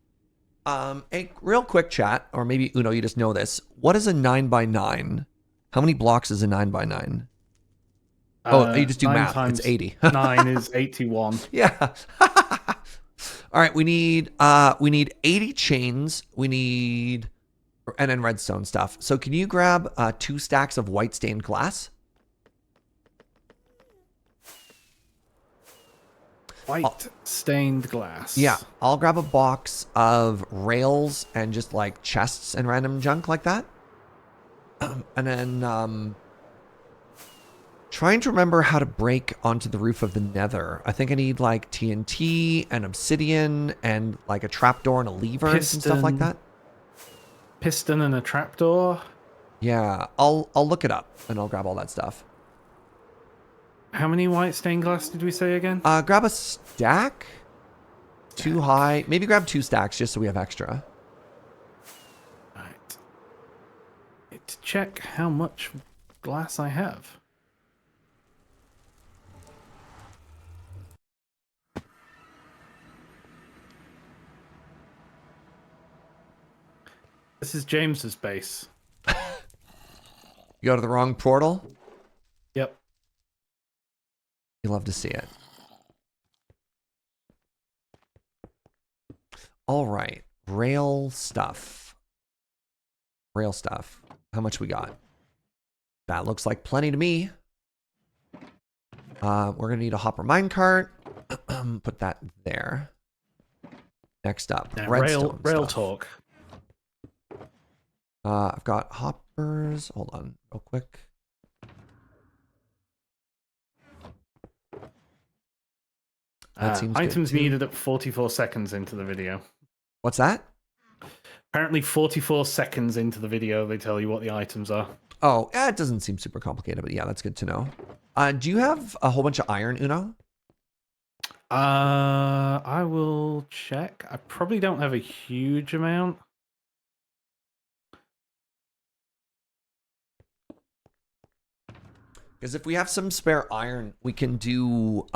a real quick chat, or maybe Uno, you just know this. What is a 9x9? How many blocks is a 9x9? Oh, you just do math. It's 80. 9 is 81. Yeah. All right, we need 80 chains. We need And then redstone stuff. So can you grab 2 stacks of white stained glass? White stained glass. Yeah, I'll grab a box of rails and just like chests and random junk like that. And then trying to remember how to break onto the roof of the nether. I think I need like TNT and obsidian and like a trapdoor and a lever and some stuff like that. Piston and a trapdoor. Yeah, I'll look it up and I'll grab all that stuff. How many white stained glass did we say again? Grab a stack. Too high. Maybe grab 2 stacks just so we have extra. Right. Need to check how much glass I have. This is James's base. You go to the wrong portal? Yep. You love to see it. All right. Rail stuff. Rail stuff. How much we got? That looks like plenty to me. We're going to need a hopper minecart. Put that there. Next up, Now, redstone rail stuff. talk. I've got hoppers. Hold on real quick. That seems items good too. needed at 44 seconds into the video. What's that? Apparently 44 seconds into the video, they tell you what the items are. Oh, it doesn't seem super complicated, but yeah, that's good to know. Do you have a whole bunch of iron, Uno? I will check. I probably don't have a huge amount. Because if we have some spare iron, we can do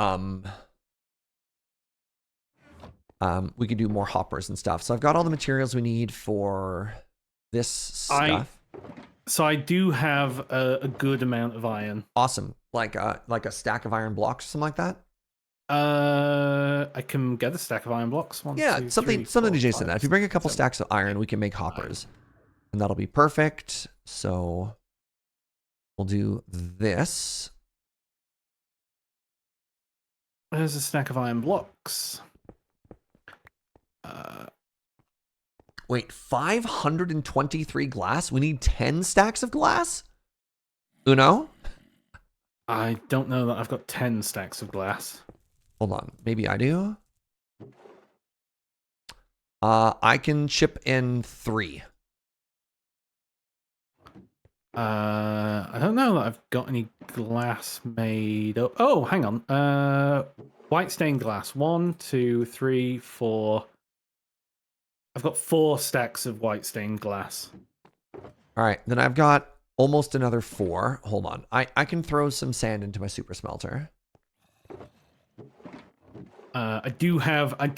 more hoppers and stuff. So I've got all the materials we need for this stuff. So I do have a good amount of iron. Awesome. Like a stack of iron blocks or something like that? I can get a stack of iron blocks. One, Yeah, two, something three, four, adjacent to that. If you bring a couple 7, stacks of iron, we can make hoppers. And that'll be perfect. So we'll do this. There's a stack of iron blocks. Wait, 523 glass? We need 10 stacks of glass? Uno? I don't know that I've got 10 stacks of glass. Hold on. Maybe I do? I can ship in 3. I don't know that I've got any glass made up. Oh, hang on. White stained glass. 1, 2, 3, 4. I've got 4 stacks of white stained glass. All right, then I've got almost another 4. Hold on. I can throw some sand into my super smelter. I do have like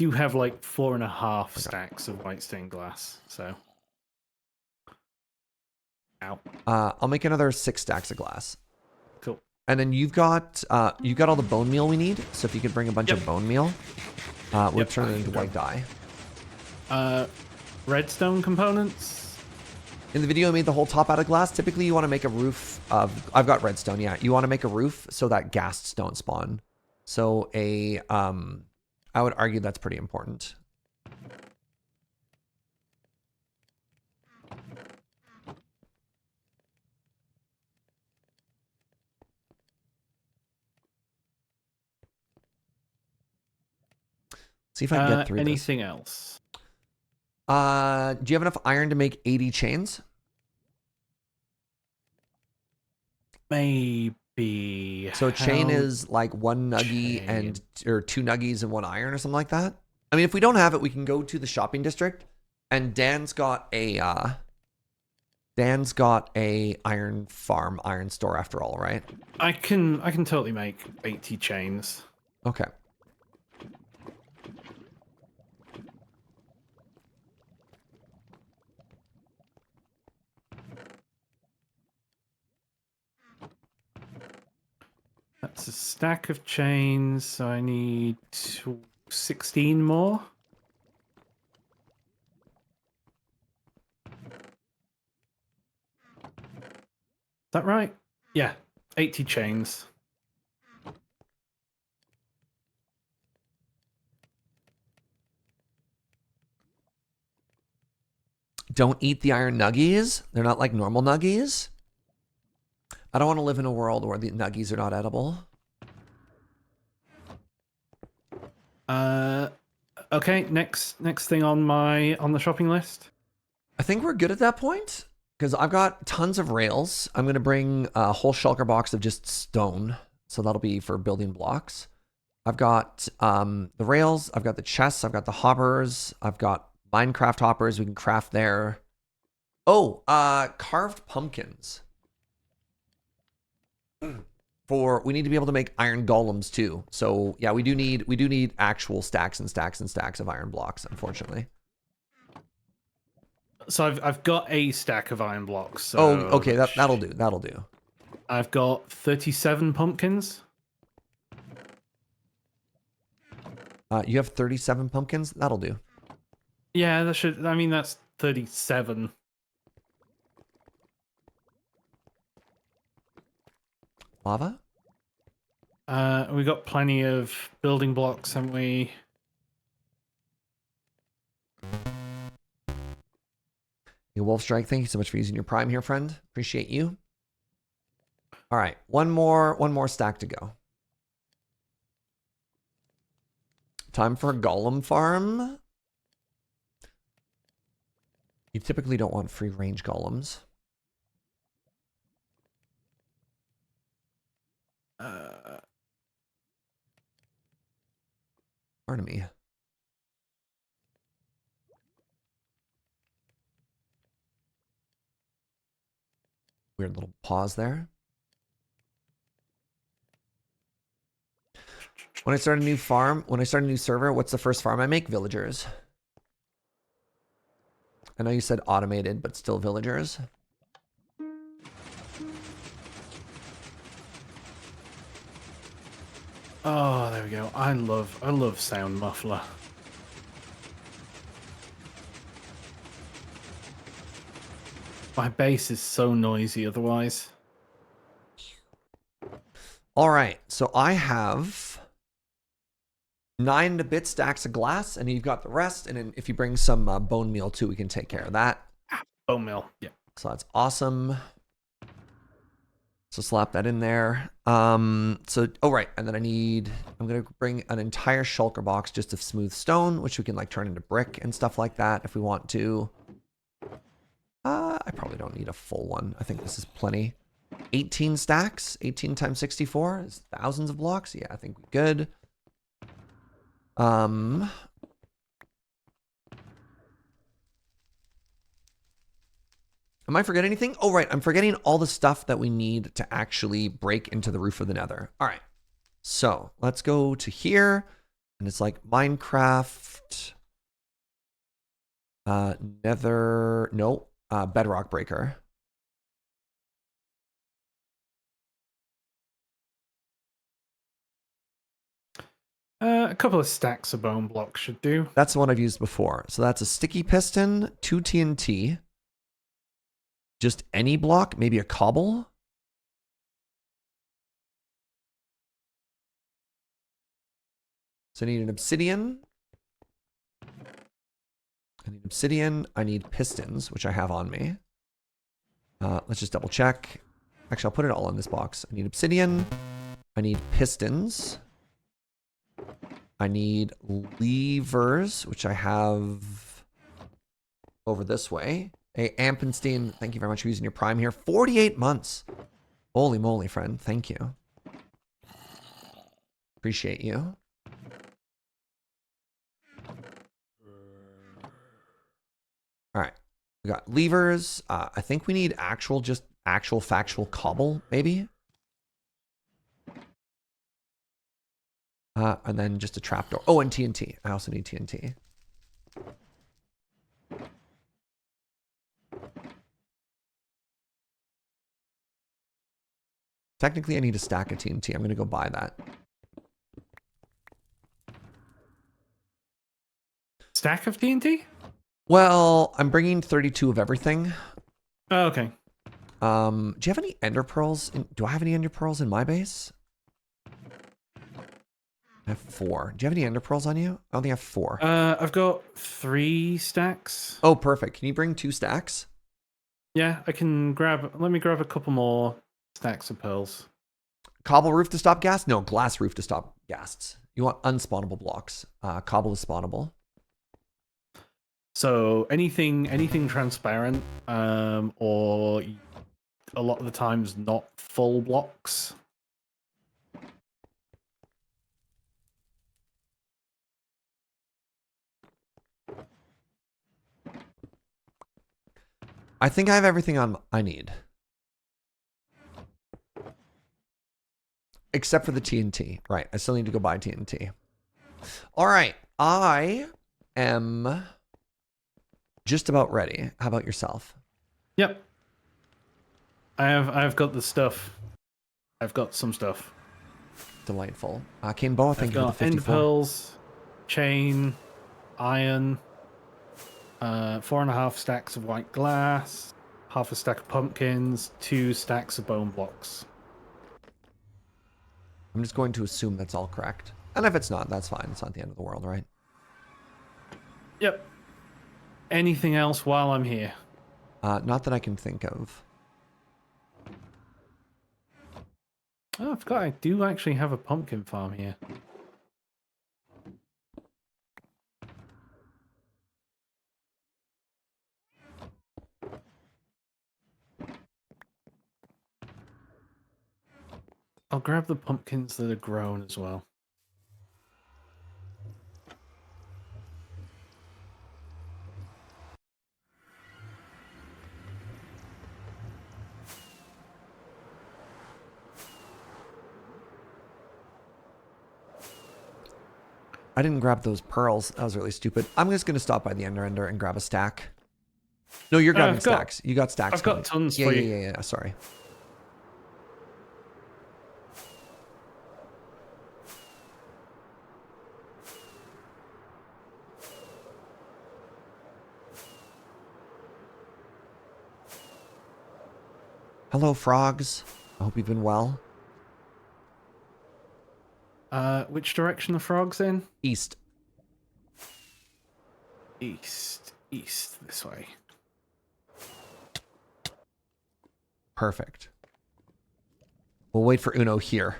4.5 stacks of white stained glass. So, ow. I'll make another 6 stacks of glass. Cool. And then you've got all the bone meal we need. So if you could bring a bunch of bone meal, we'll turn it into white dye. Redstone components. In the video, I made the whole top out of glass. Typically, you want to make a roof of... I've got redstone, yeah. You want to make a roof so that ghasts don't spawn. So I would argue that's pretty important. See if I can get through anything else? Do you have enough iron to make 80 chains? Maybe. So a chain is like 1 nuggy or 2 nuggies and 1 iron or something like that. I mean, if we don't have it, we can go to the shopping district, and Dan's got a iron farm, iron store after all, right? I can totally make 80 chains. Okay. That's a stack of chains, so I need 16 more. that right? Yeah, 80 chains. Don't eat the iron nuggies. They're not like normal nuggies. I don't want to live in a world where the nuggies are not edible. Okay, next thing on the shopping list. I think we're good at that point because I've got tons of rails. I'm going to bring a whole shulker box of just stone. So that'll be for building blocks. I've got the rails. I've got the chests. I've got the hoppers. I've got Minecraft hoppers. We can craft there. Oh, carved pumpkins. We need to be able to make iron golems too. So yeah, we do need actual stacks and stacks and stacks of iron blocks, unfortunately. So I've got a stack of iron blocks. So oh, okay, that'll do. That'll do. I've got 37 pumpkins. You have 37 pumpkins. That'll do. Yeah, that should. I mean, that's 37. Lava. We got plenty of building blocks, haven't we? Hey, Wolfstrike, thank you so much for using your prime here, friend. Appreciate you. All right, one more stack to go. Time for a golem farm. You typically don't want free range golems. Pardon me. Weird little pause there. When I start a new farm, when I start a new server, what's the first farm I make? Villagers. I know you said automated, but still villagers. Oh, there we go. I love sound muffler. My base is so noisy otherwise. All right, so I have 9 bit stacks of glass, and you've got the rest. And then if you bring some bone meal too, we can take care of that. Bone meal, yeah. So that's awesome. So slap that in there. Oh right, and then I'm gonna bring an entire shulker box just of smooth stone, which we can like turn into brick and stuff like that if we want to. I probably don't need a full one. I think this is plenty. 18 stacks, 18 times 64 is thousands of blocks. Yeah, I think we're good. Am I forgetting anything? Oh, right. I'm forgetting all the stuff that we need to actually break into the roof of the nether. All right. So let's go to here. And it's like Minecraft. Nether. No. Bedrock breaker. A couple of stacks of bone blocks should do. That's the one I've used before. So that's a sticky piston, 2 TNT. Just any block, maybe a cobble. So I need an obsidian. I need obsidian. I need pistons, which I have on me. Let's just double check. Actually, I'll put it all in this box. I need obsidian. I need pistons. I need levers, which I have over this way. Hey, Ampenstein, thank you very much for using your prime here. 48 months. Holy moly, friend. Thank you. Appreciate you. All right. We got levers. I think we need actual factual cobble, maybe. And then just a trapdoor. Oh, and TNT. I also need TNT. Technically, I need a stack of TNT. I'm going to go buy that. Stack of TNT? Well, I'm bringing 32 of everything. Oh, okay. Do you have any ender pearls? Do I have any ender pearls in my base? I have 4. Do you have any ender pearls on you? I only have 4. I've got 3 stacks. Oh, perfect. Can you bring 2 stacks? Yeah, I can grab. Let me grab a couple more stacks of pearls. Cobble roof to stop ghast? No, glass roof to stop ghasts. You want unspawnable blocks. Cobble is spawnable. So anything transparent, or a lot of the times not full blocks. I think I have everything I need. Except for the TNT. Right, I still need to go buy TNT. All right, I am just about ready. How about yourself? Yep. I've got the stuff. I've got some stuff. Delightful. Kimbo, thank you for the 54. End pearls, chain, iron, 4.5 stacks of white glass, half a stack of pumpkins, 2 stacks of bone blocks. I'm just going to assume that's all correct. And if it's not, that's fine. It's not the end of the world, right? Yep. Anything else while I'm here? Not that I can think of. Oh, I forgot I do actually have a pumpkin farm here. I'll grab the pumpkins that are grown as well. I didn't grab those pearls. That was really stupid. I'm just going to stop by the ender and grab a stack. No, you're grabbing stacks. You got stacks. I've got tons yeah, for yeah, you. Yeah. Sorry. Hello, frogs. I hope you've been well. Which direction the frog's in? East. East, this way. Perfect. We'll wait for Uno here.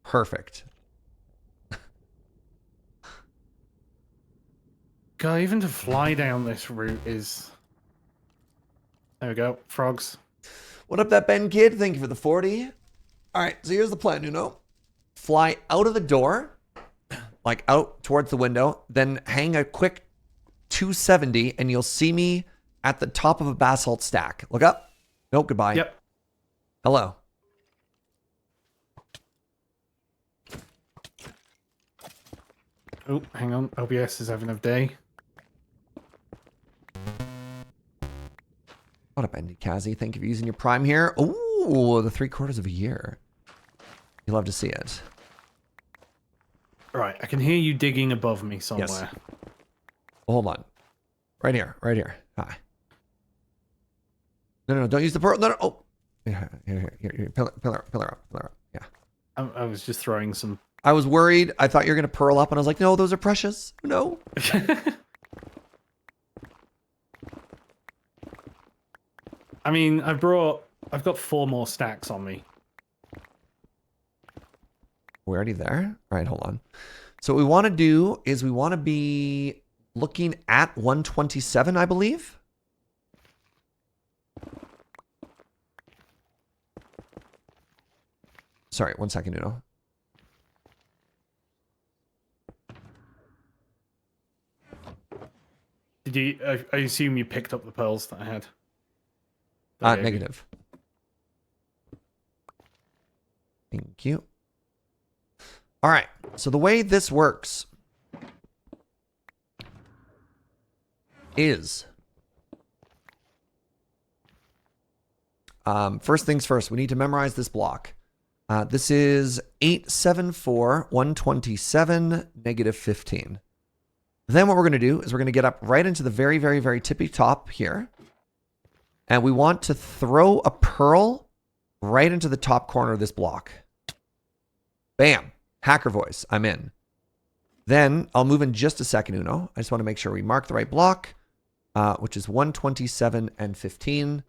Perfect. God, even to fly down this route is... There we go, frogs. What up, that Ben kid? Thank you for the 40. All right, so here's the plan, Uno. Fly out of the door, like out towards the window, then hang a quick 270, and you'll see me at the top of a basalt stack. Look up. Nope, goodbye. Yep. Hello. Oh, hang on. OBS is having a day. What up, Andy Kazi? Thank you for using your Prime here. Ooh, the 3/4 of a year. You love to see it. All right, I can hear you digging above me somewhere. Yes. Well, hold on. Right here. Right here. Hi. No, don't use the pearl. No. Oh. Here. Pillar up. Yeah. I was just throwing some... I was worried. I thought you were going to pearl up, and I was like, no, those are precious. No. I mean, I've got 4 more stacks on me. We're already there? All right, hold on. So what we want to do is we want to be looking at 127, I believe. Sorry, 1 second, Uno. Did you? I assume you picked up the pearls that I had. Negative. Thank you. All right. So the way this works is first things first, we need to memorize this block. This is 874, 127, negative 15. Then what we're going to do is we're going to get up right into the very, very, very tippy top here. And we want to throw a pearl right into the top corner of this block. Bam. Hacker voice. I'm in. Then I'll move in just a second, Uno. I just want to make sure we mark the right block, which is 127 and 15,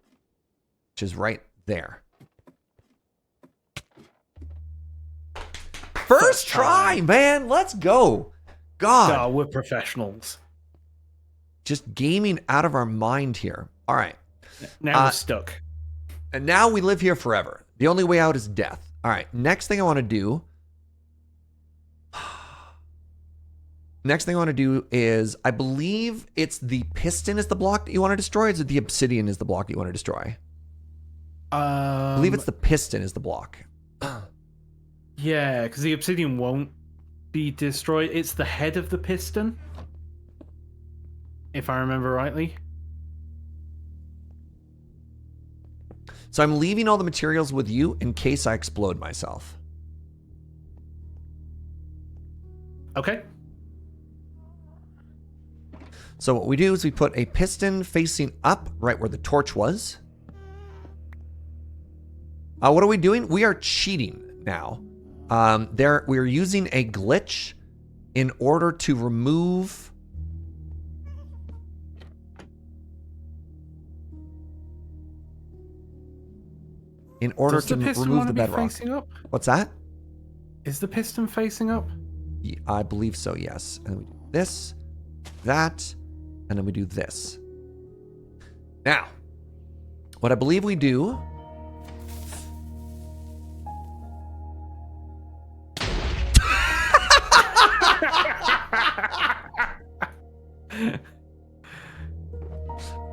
which is right there. First try, man. Let's go. God. Oh, we're professionals. Just gaming out of our mind here. All right. Now we're stuck. And now we live here forever. The only way out is death. All right. Next thing I want to do. Is, I believe it's the piston is the block that you want to destroy. Or is it the obsidian is the block that you want to destroy? I believe it's the piston is the block. Yeah, because the obsidian won't be destroyed. It's the head of the piston, if I remember rightly. So I'm leaving all the materials with you in case I explode myself. Okay. So what we do is we put a piston facing up right where the torch was. What are we doing? We are cheating now. We're using a glitch in order to remove... Does the piston remove the be bedrock. facing up? What's that? Is the piston facing up? Yeah, I believe so, yes. And we do this, that, and then we do this. Now, what I believe we do...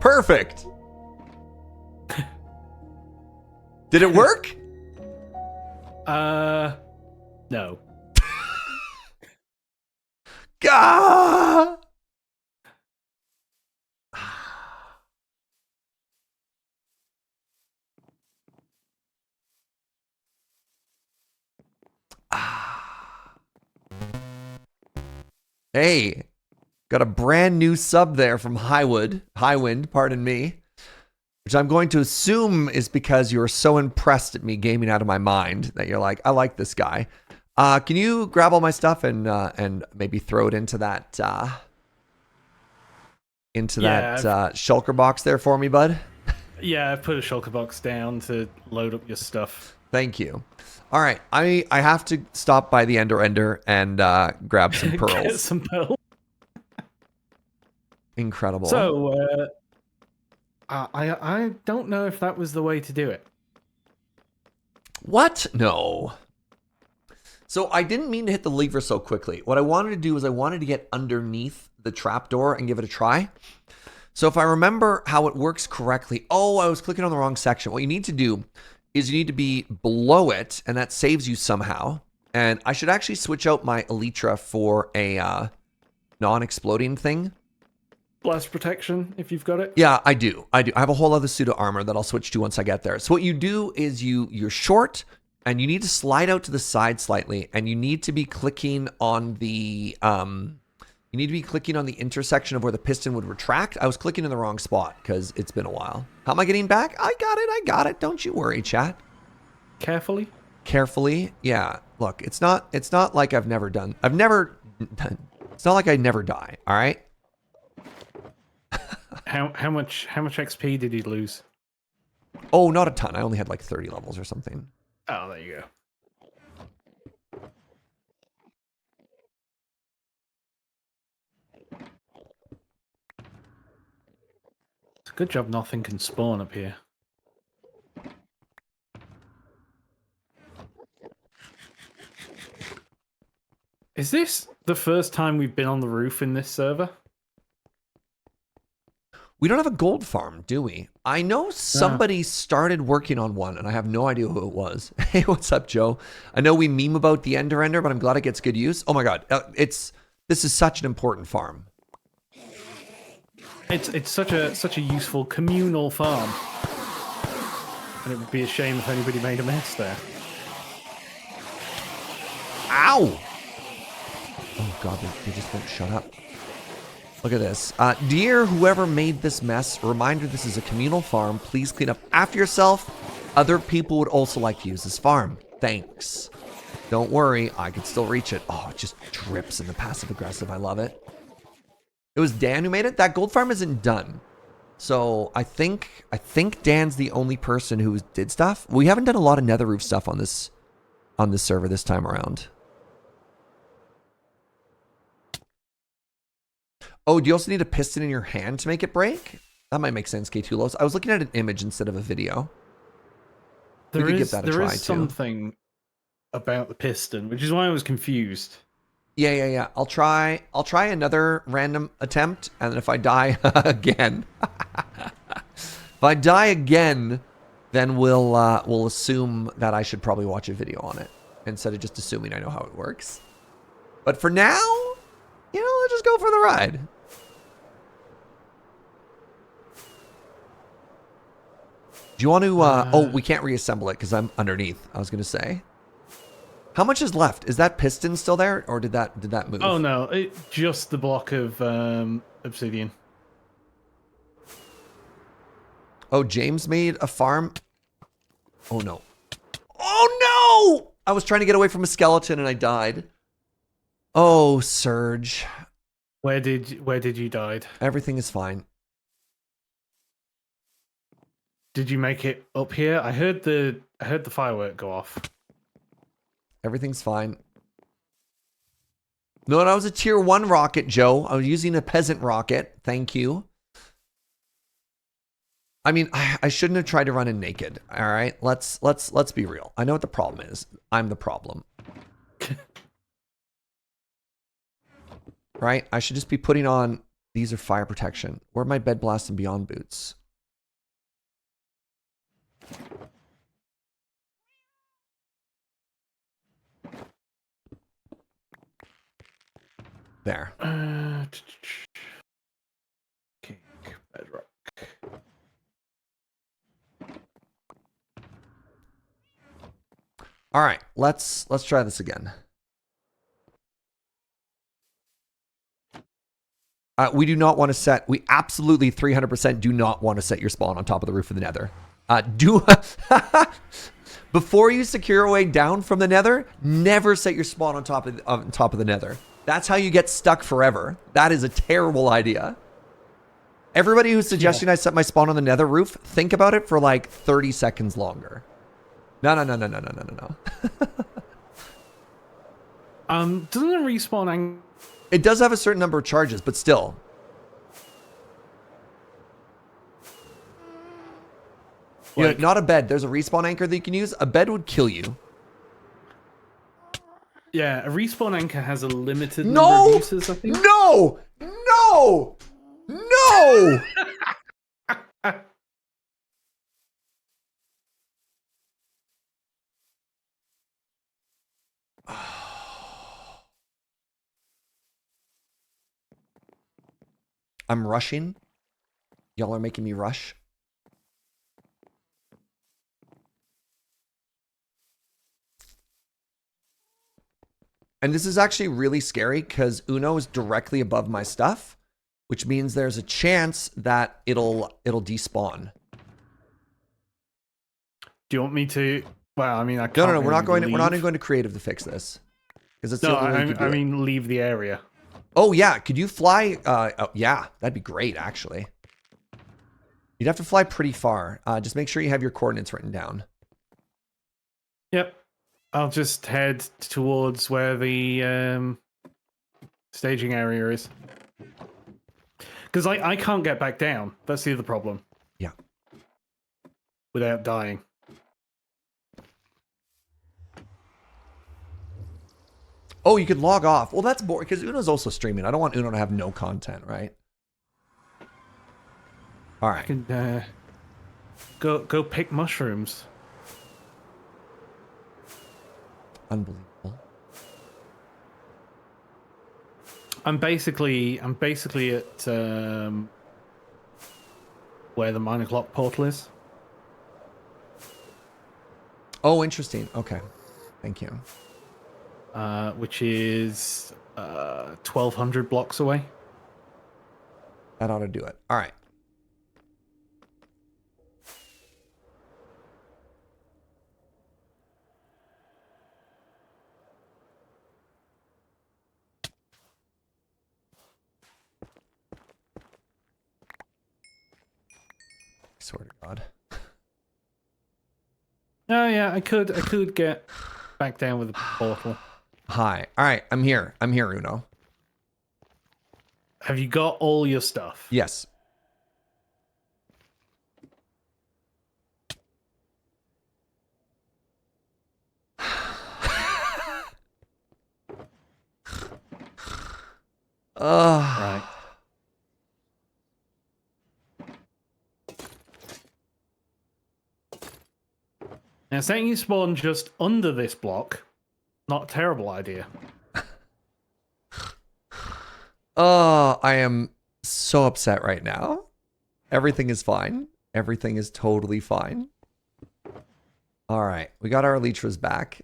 Perfect. Did it work? No. Gah! Hey, got a brand new sub there from Highwind, pardon me, which I'm going to assume is because you were so impressed at me gaming out of my mind that you're like, I like this guy. Can you grab all my stuff and maybe throw it into that shulker box there for me, bud? Yeah, I've put a shulker box down to load up your stuff. Thank you. All right, I have to stop by the Ender and grab some pearls. Get some pearls. Incredible. So, I don't know if that was the way to do it. What? No. So I didn't mean to hit the lever so quickly. What I wanted to do is I wanted to get underneath the trapdoor and give it a try. So if I remember how it works correctly, I was clicking on the wrong section. What you need to do is you need to be below it, and that saves you somehow. And I should actually switch out my Elytra for a non-exploding thing. Blast protection, if you've got it. Yeah, I do. I have a whole other suit of armor that I'll switch to once I get there. So what you do is you're short, and you need to slide out to the side slightly, and you need to be clicking on the intersection of where the piston would retract. I was clicking in the wrong spot because it's been a while. How am I getting back? I got it. Don't you worry, chat. Carefully. Yeah. Look, it's not like it's not like I never die. All right. How much XP did he lose? Oh, not a ton. I only had like 30 levels or something. Oh, there you go. It's a good job nothing can spawn up here. Is this the first time we've been on the roof in this server? We don't have a gold farm, do we? I know somebody started working on one, and I have no idea who it was. Hey, what's up, Joe? I know we meme about the Ender, but I'm glad it gets good use. Oh my god, this is such an important farm. It's such a useful communal farm, and it would be a shame if anybody made a mess there. Ow! Oh god, they just won't shut up. Look at this. Dear whoever made this mess, reminder this is a communal farm. Please clean up after yourself. Other people would also like to use this farm. Thanks. Don't worry, I can still reach it. Oh, it just drips in the passive aggressive. I love it. It was Dan who made it. That gold farm isn't done. So I think Dan's the only person who did stuff. We haven't done a lot of nether roof stuff on this server this time around. Oh, do you also need a piston in your hand to make it break? That might make sense, K2Los. I was looking at an image instead of a video. There is something about the piston, which is why I was confused. Yeah. I'll try another random attempt, and then if I die again, if I die again, then we'll assume that I should probably watch a video on it instead of just assuming I know how it works. But for now, let's just go for the ride. Do you want to? Oh, we can't reassemble it because I'm underneath. I was gonna say. How much is left? Is that piston still there, or did that move? Oh no, just the block of obsidian. Oh, James made a farm. Oh no! Oh no! I was trying to get away from a skeleton and I died. Oh, Surge. Where did you die? Everything is fine. Did you make it up here? I heard the firework go off. Everything's fine. No, that was a tier 1 rocket, Joe. I was using a peasant rocket. Thank you. I mean, I shouldn't have tried to run in naked. All right, let's be real. I know what the problem is. I'm the problem. Right? I should just be putting on. These are fire protection. Where are my bed blast and beyond boots? There. King bedrock. All right, let's try this again. We do not want to set. We absolutely 300% do not want to set your spawn on top of the roof of the Nether. Before you secure a way down from the Nether, never set your spawn on top of the Nether. That's how you get stuck forever. That is a terrible idea. Everybody who's suggesting I set my spawn on the Nether roof, think about it for like 30 seconds longer. No. Doesn't it respawn? It does have a certain number of charges, but still. Like, not a bed. There's a respawn anchor that you can use. A bed would kill you. Yeah, a respawn anchor has a limited number of uses, I think. No! I'm rushing. Y'all are making me rush. And this is actually really scary because Uno is directly above my stuff, which means there's a chance that it'll despawn. Do you want me to? Well, I mean, I can't. No. We're not going to creative to fix this because it's the only way you can do it. I mean, leave the area. Oh yeah, could you fly? Oh, yeah, that'd be great actually. You'd have to fly pretty far. Just make sure you have your coordinates written down. Yep. I'll just head towards where the staging area is. Because I can't get back down. That's the other problem. Yeah. Without dying. Oh, you could log off. Well, that's boring because Uno's also streaming. I don't want Uno to have no content, right? All right. You can go pick mushrooms. Unbelievable. I'm basically at where the 9 o'clock portal is. Oh, interesting. Okay. Thank you. which is 1,200 blocks away. That ought to do it. All right. Swear to God. Oh yeah, I could get back down with the portal. Hi. All right. I'm here. I'm here, Uno. Have you got all your stuff? Yes. Right. Now, saying you spawn just under this block, not a terrible idea. Oh, I am so upset right now. Everything is fine. Everything is totally fine. All right. We got our Elytras back.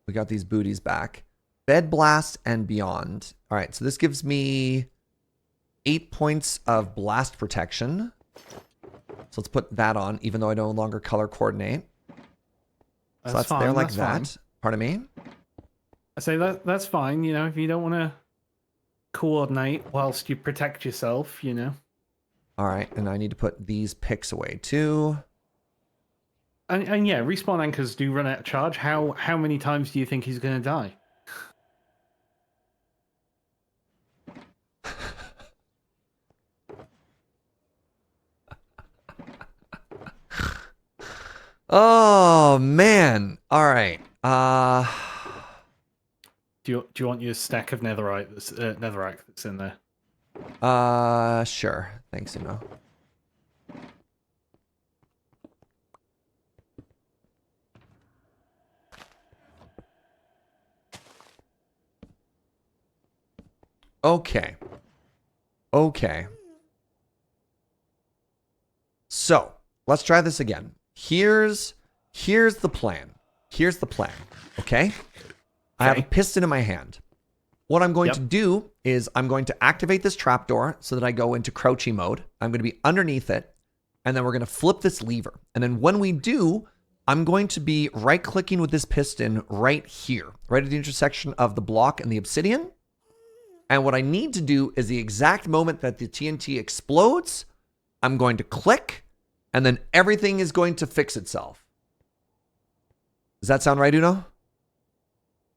We got these booties back. Bed Blast and Beyond. All right. So this gives me 8 points of blast protection. So let's put that on, even though I no longer color coordinate. So that's fine, there like that's that. fine. Pardon me? I say that's fine, you know, if you don't want to coordinate whilst you protect yourself, you know. All right. And I need to put these picks away too. And yeah, respawn anchors do run out of charge. How many times do you think he's going to die? Oh, man. All right. Do you want your stack of netherite netherrack that's in there? Sure. Thanks, Uno. Okay. Okay. So, let's try this again. Here's the plan. Here's the plan. Okay? I have a piston in my hand. What I'm going to do is I'm going to activate this trapdoor so that I go into crouchy mode. I'm going to be underneath it, and then we're going to flip this lever. And then when we do, I'm going to be right-clicking with this piston right here, right at the intersection of the block and the obsidian. And what I need to do is the exact moment that the TNT explodes, I'm going to click, and then everything is going to fix itself. Does that sound right, Uno?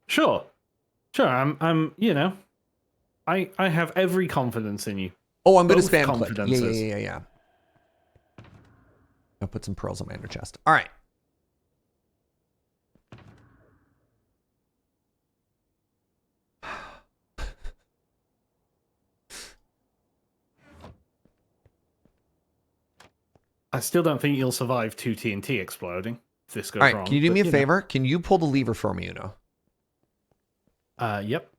Sure. I'm you know, I have every confidence in you. Oh, I'm going to Both spam click. confidences. Yeah. I'll put some pearls on my inner chest. All right. I still don't think you'll survive 2 TNT exploding if this goes wrong. All right, can you do me a favor? Can you pull the lever for me, Uno? Yep.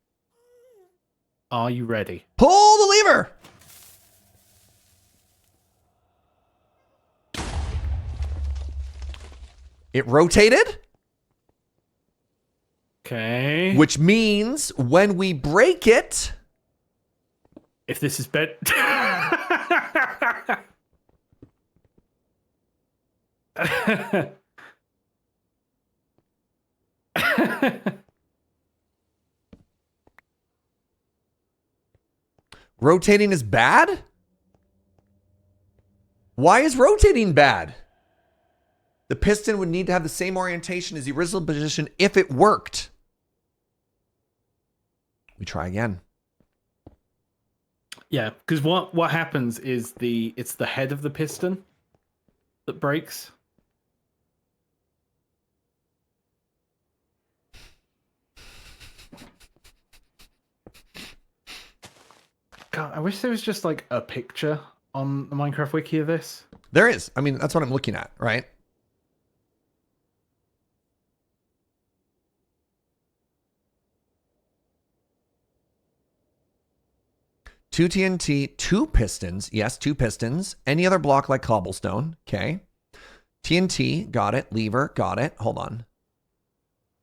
Are you ready? Pull the lever! It rotated. Okay. Which means when we break it... If this is bed... Rotating is bad? Why is rotating bad? The piston would need to have the same orientation as the original position if it worked. We try again. Yeah, because what happens is it's the head of the piston that breaks. God, I wish there was just like a picture on the Minecraft wiki of this. There is. I mean, that's what I'm looking at, right? Two TNT, 2 pistons. Yes, 2 pistons. Any other block like cobblestone. Okay. TNT, got it. Lever, got it. Hold on.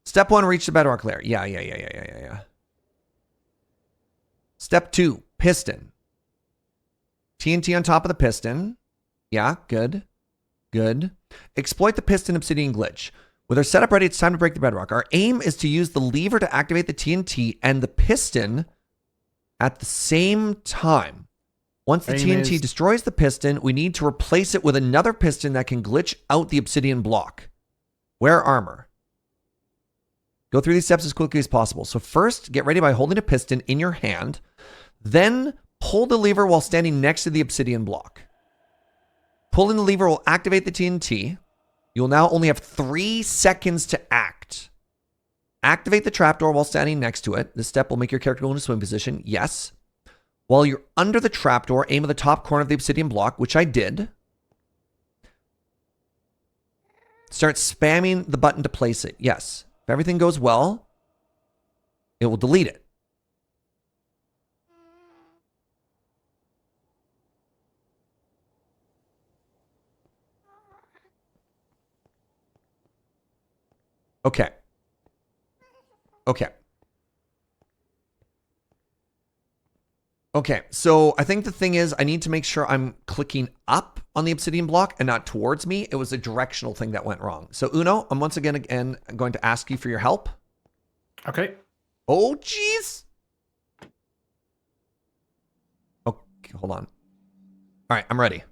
Step 1, reach the bedrock layer. Yeah. Step 2, piston. TNT on top of the piston. Yeah, good. Exploit the piston obsidian glitch. With our setup ready, it's time to break the bedrock. Our aim is to use the lever to activate the TNT and the piston at the same time. Once the TNT destroys the piston, we need to replace it with another piston that can glitch out the obsidian block. Wear armor. Go through these steps as quickly as possible. So first, get ready by holding a piston in your hand. Then pull the lever while standing next to the obsidian block. Pulling the lever will activate the TNT. You will now only have 3 seconds to act. Activate the trapdoor while standing next to it. This step will make your character go into swim position. Yes. While you're under the trapdoor, aim at the top corner of the obsidian block, which I did. Start spamming the button to place it. Yes. If everything goes well, it will delete it. Okay. Okay, so I think the thing is I need to make sure I'm clicking up on the obsidian block and not towards me. It was a directional thing that went wrong. So Uno, I'm once again going to ask you for your help. Okay. Oh, jeez. Okay, hold on. All right, I'm ready.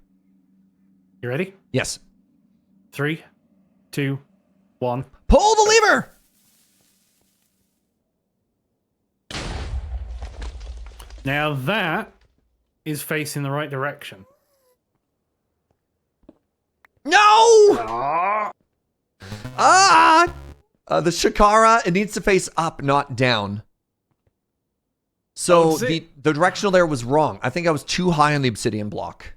You ready? Yes. 3, 2, 1. Pull the lever! Now that is facing the right direction. No! The Shakara, it needs to face up, not down. So the directional there was wrong. I think I was too high on the obsidian block.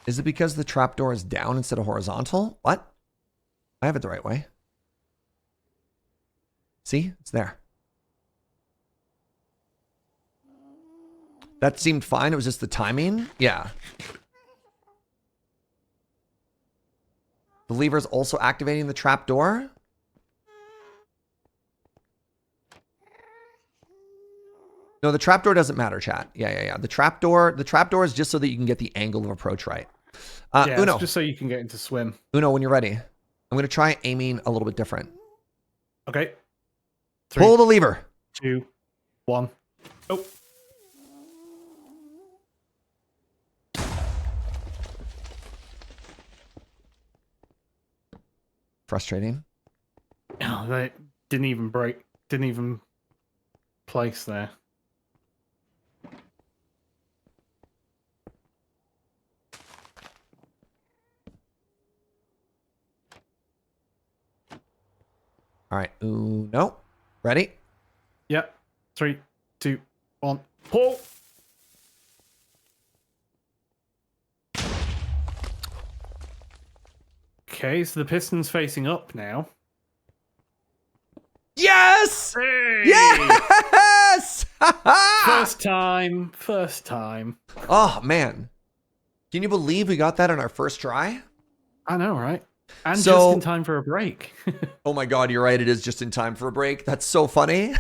Is it because the trapdoor is down instead of horizontal? What? I have it the right way. See? It's there. That seemed fine. It was just the timing. Yeah. The lever is also activating the trapdoor. No, the trapdoor doesn't matter, chat. Yeah. The trapdoor is just so that you can get the angle of approach right. Yeah, Uno. it's just so you can get into swim. Uno, when you're ready, I'm going to try aiming a little bit different. Okay. 3, Pull the lever. 2, 1. Oh. Frustrating. Oh, they didn't even break. Didn't even place there. All right. Uno. Ready? Yep. 3, 2, 1. Pull. Okay, so the piston's facing up now. Yes! Hey! Yes! First time. Oh, man. Can you believe we got that on our first try? I know, right? And So- just in time for a break. Oh my God, you're right. It is just in time for a break. That's so funny.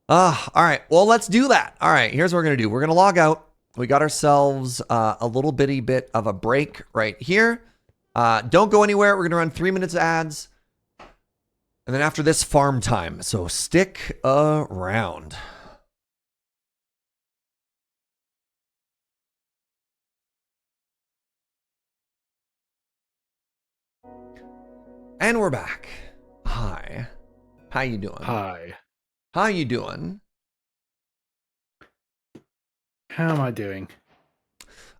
All right. Well, let's do that. All right. Here's what we're going to do. We're going to log out. We got ourselves a little bitty bit of a break right here. Don't go anywhere. We're going to run 3 minutes of ads. And then after this, farm time. So stick around. And we're back. Hi. How you doing? Hi. How you doing? How am I doing?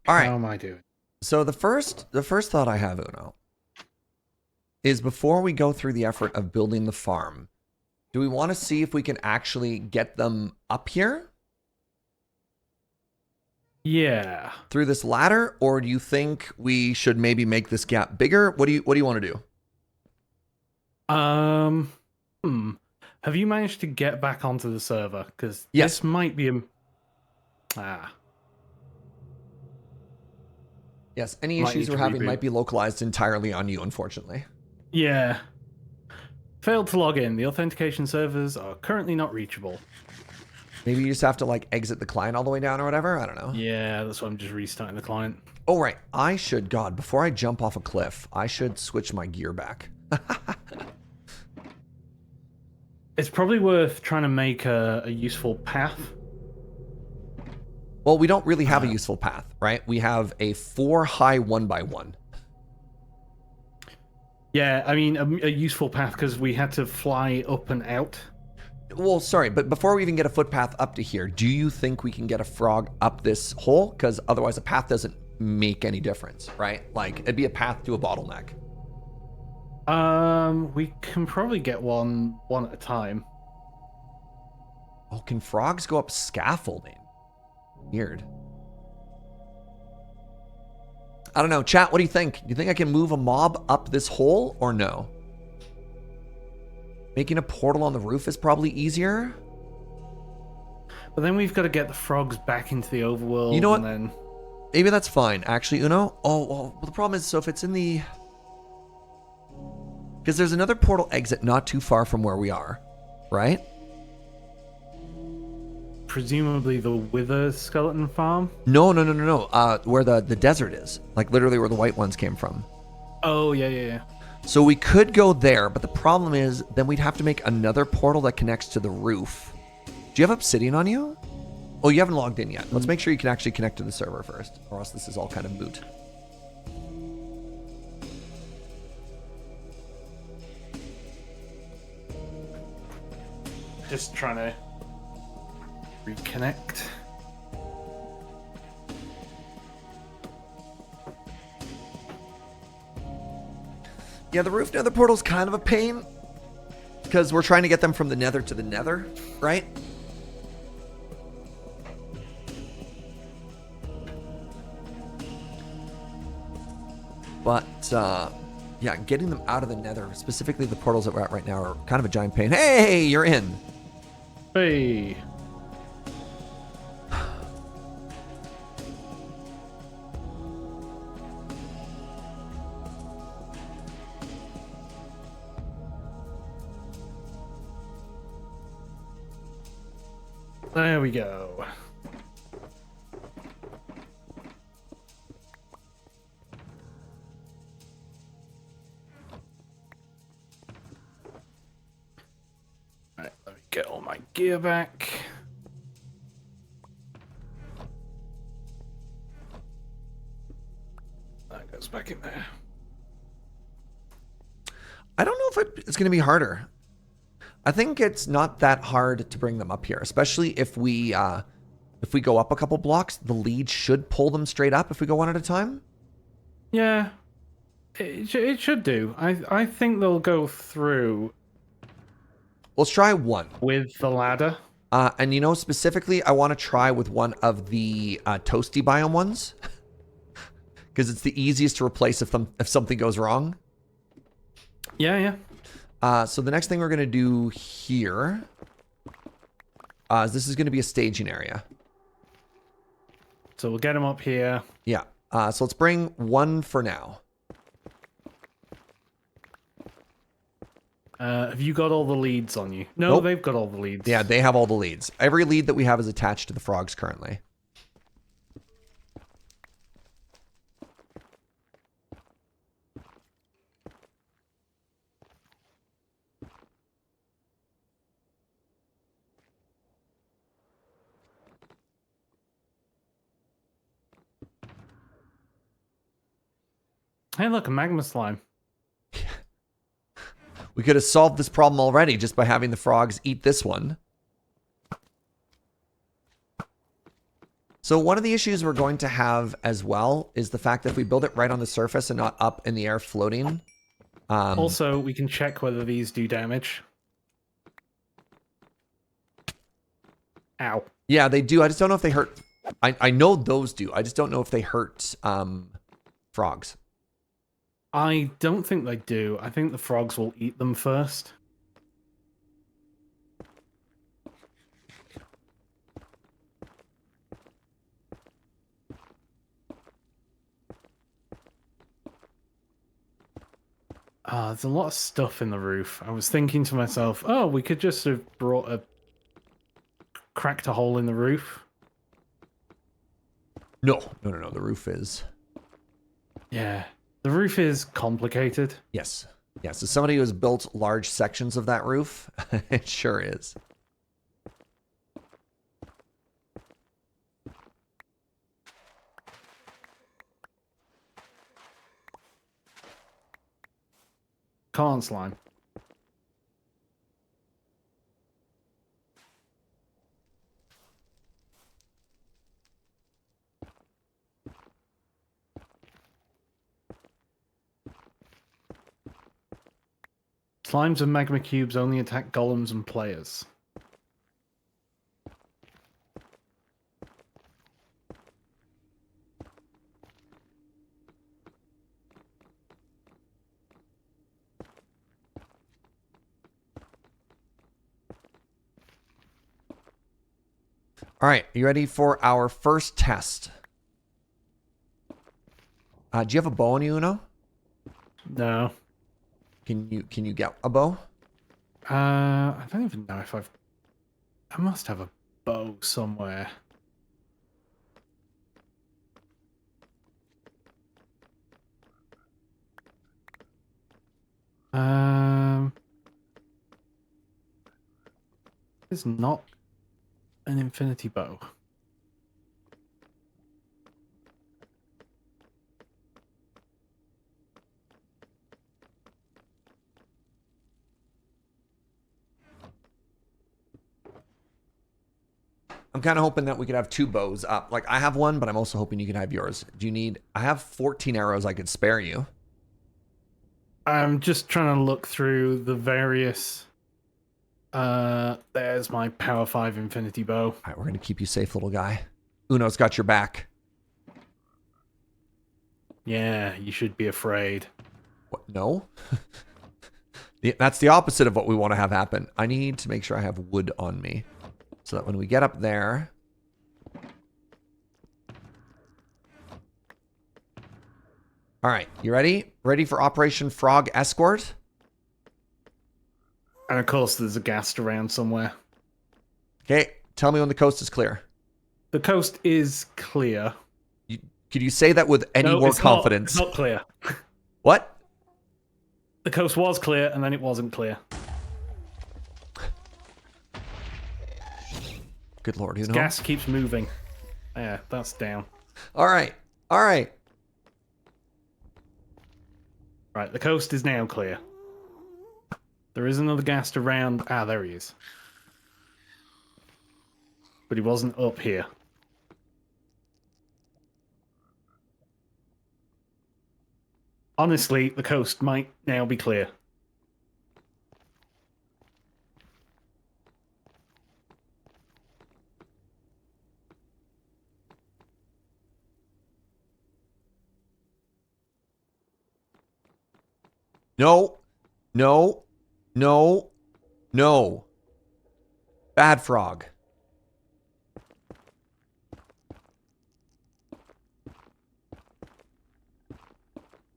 All right. How am I doing? So the first thought I have, Uno, is before we go through the effort of building the farm, do we want to see if we can actually get them up here? Yeah. through this ladder, or do you think we should maybe make this gap bigger? What do you want to do? Have you managed to get back onto the server? Because Yes. this might be a... Ah. Yes, any Might issues need we're to having reboot. might be localized entirely on you, unfortunately. Yeah. Failed to log in. The authentication servers are currently not reachable. Maybe you just have to like exit the client all the way down or whatever. I don't know. Yeah, that's why I'm just restarting the client. Oh, right. I should, God, before I jump off a cliff, I should switch my gear back. It's probably worth trying to make a useful path. Well, we don't really have a useful path, right? We have a 4-high 1x1. Yeah, I mean, a useful path because we had to fly up and out. Well, sorry, but before we even get a footpath up to here, do you think we can get a frog up this hole? Because otherwise a path doesn't make any difference, right? Like, it'd be a path to a bottleneck. We can probably get one at a time. Oh, can frogs go up scaffolding? Weird. I don't know. Chat, what do you think? Do you think I can move a mob up this hole or no? Making a portal on the roof is probably easier. But then we've got to get the frogs back into the overworld. You know what? And then... Maybe that's fine. Actually, Uno. Oh, well, the problem is, so if it's in the... Because there's another portal exit not too far from where we are, right? Presumably the Wither skeleton farm? No. Where the desert is. Like, literally where the white ones came from. Oh, yeah. So we could go there, but the problem is, then we'd have to make another portal that connects to the roof. Do you have obsidian on you? Oh, you haven't logged in yet. Let's make sure you can actually connect to the server first, or else this is all kind of moot. Just trying to reconnect. Yeah, the roof nether portal's kind of a pain, because we're trying to get them from the nether to the nether, right? But, yeah, getting them out of the nether, specifically the portals that we're at right now, are kind of a giant pain. Hey, you're in. Hey. There we go. Right, let me get all my gear back. That goes back in there. I don't know if it's going to be harder. I think it's not that hard to bring them up here, especially if we go up a couple blocks. The lead should pull them straight up if we go one at a time. Yeah, it should do. I think they'll go through. Let's try one With the ladder. And you know, specifically, I want to try with one of the toasty biome ones because it's the easiest to replace if something goes wrong. Yeah. So the next thing we're going to do here is this is going to be a staging area. So we'll get them up here. Yeah. So let's bring one for now. Have you got all the leads on you? No, Nope. they've got all the leads. Yeah, they have all the leads. Every lead that we have is attached to the frogs currently. Hey, look, a magma slime. We could have solved this problem already just by having the frogs eat this one. So one of the issues we're going to have as well is the fact that if we build it right on the surface and not up in the air floating. Also, we can check whether these do damage. Ow. Yeah, they do. I just don't know if they hurt I know those do. I just don't know if they hurt frogs. I don't think they do. I think the frogs will eat them first. There's a lot of stuff in the roof. I was thinking to myself, oh, we could just have cracked a hole in the roof. No. The roof is. Yeah. The roof is complicated. Yes. Yes. As somebody who has built large sections of that roof, it sure is. Corn slime. Slimes and magma cubes only attack golems and players. All right, you ready for our first test? Do you have a bow on you, Uno? No. Can you get a bow? I don't even know if I've... I must have a bow somewhere. It's not an infinity bow. I'm kind of hoping that we could have two bows up. Like, I have one, but I'm also hoping you can have yours. Do you need... I have 14 arrows I could spare you. I'm just trying to look through the various... there's my Power 5 Infinity Bow. All right, we're going to keep you safe, little guy. Uno's got your back. Yeah, you should be afraid. What? No? That's the opposite of what we want to have happen. I need to make sure I have wood on me, so that when we get up there... All right, you ready? Ready for Operation Frog Escort? And of course, there's a ghast around somewhere. Okay, tell me when the coast is clear. The coast is clear. Could you say that with any more confidence? It's not clear. What? The coast was clear, and then it wasn't clear. Good Lord, you know? Gas keeps moving. Yeah, that's down. All right, all right. Right, the coast is now clear. There is another ghast around. Ah, there he is. But he wasn't up here. Honestly, the coast might now be clear. No, no, no, no. Bad frog.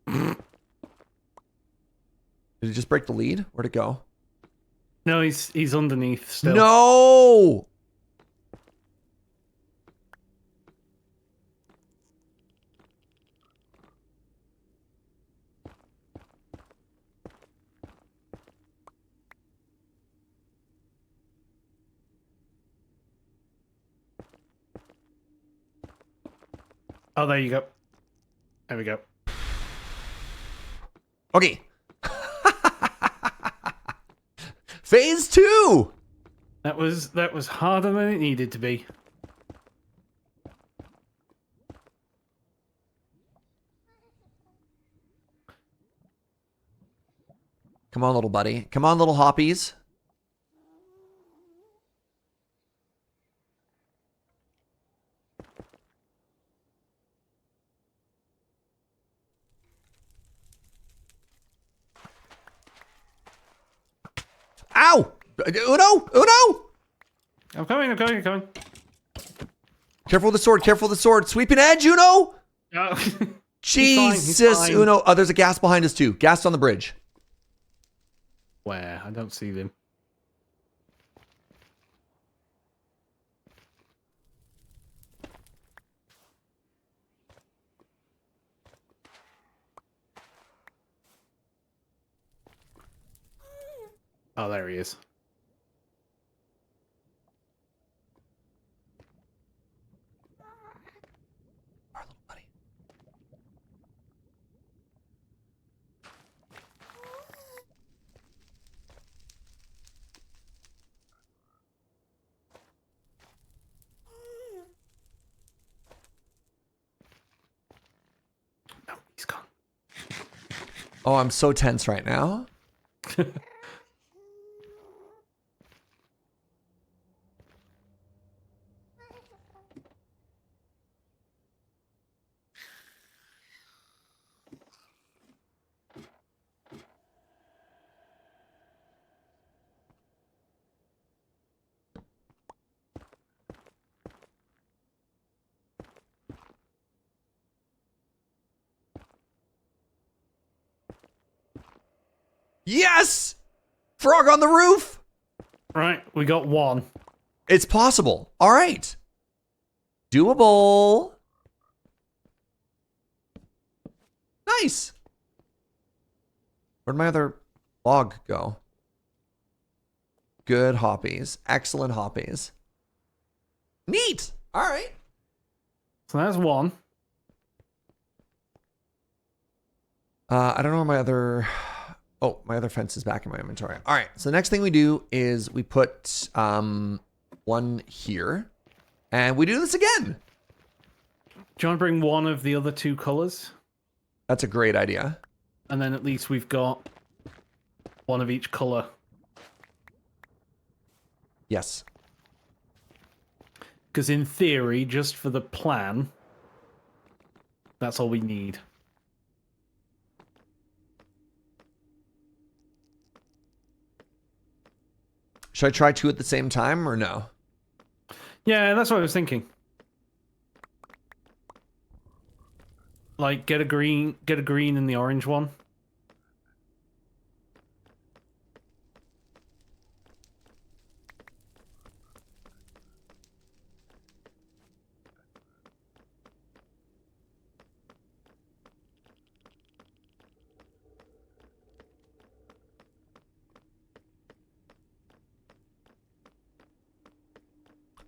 Did he just break the lead? Where'd it go? No, he's underneath still. No! Oh, there you go. There we go. Okay. Phase 2! That was harder than it needed to be. Come on, little buddy. Come on, little hoppies. Uno! Uno! I'm coming, I'm coming, I'm coming. Careful with the sword, careful with the sword. Sweeping edge, Uno! Oh. Jesus, he's fine. Uno. Oh, there's a gas behind us too. Gas on the bridge. Where? I don't see them. Oh, there he is. Our little buddy. No, he's gone. Oh, I'm so tense right now. Yes! Frog on the roof! Right, we got one. It's possible. All right. Doable. Nice. Where'd my other log go? Good hoppies. Excellent hoppies. Neat. All right. So that's one. I don't know where my other... Oh, my other fence is back in my inventory. All right. So the next thing we do is we put one here. And we do this again. Do you want to bring one of the other two colors? That's a great idea. And then at least we've got one of each color. Yes. Because in theory, just for the plan, that's all we need. Should I try two at the same time or no? Yeah, that's what I was thinking. Like, get a green and the orange one.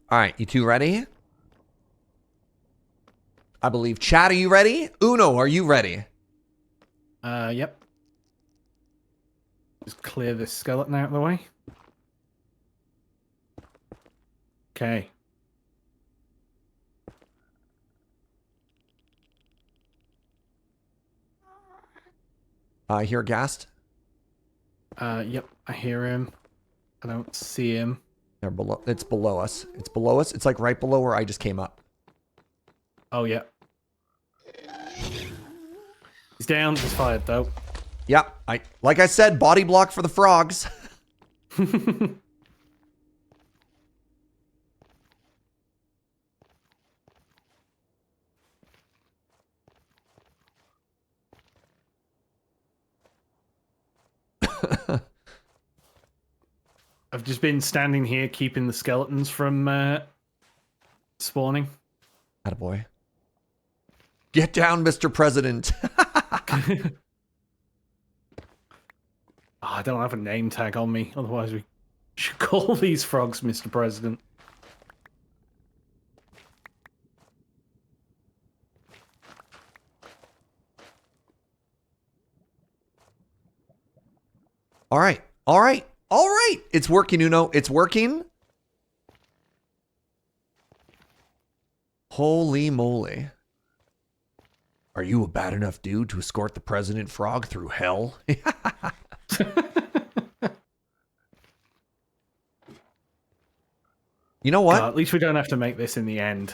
All right, you two ready? I believe. Chat, are you ready? Uno, are you ready? Yep. Just clear this skeleton out of the way. Okay. I hear Gast. Yep, I hear him. I don't see him. They're below. It's below us. It's below us. It's like right below where I just came up. Oh, yeah. He's down. He's fired, though. Yep. Like I said, body block for the frogs. I've just been standing here keeping the skeletons from spawning. Attaboy. Get down, Mr. President. Oh, I don't have a name tag on me. Otherwise, we should call these frogs Mr. President. All right. All right. All right. It's working, Uno. It's working. Holy moly. Are you a bad enough dude to escort the President Frog through hell? You know what? At least we don't have to make this in the end.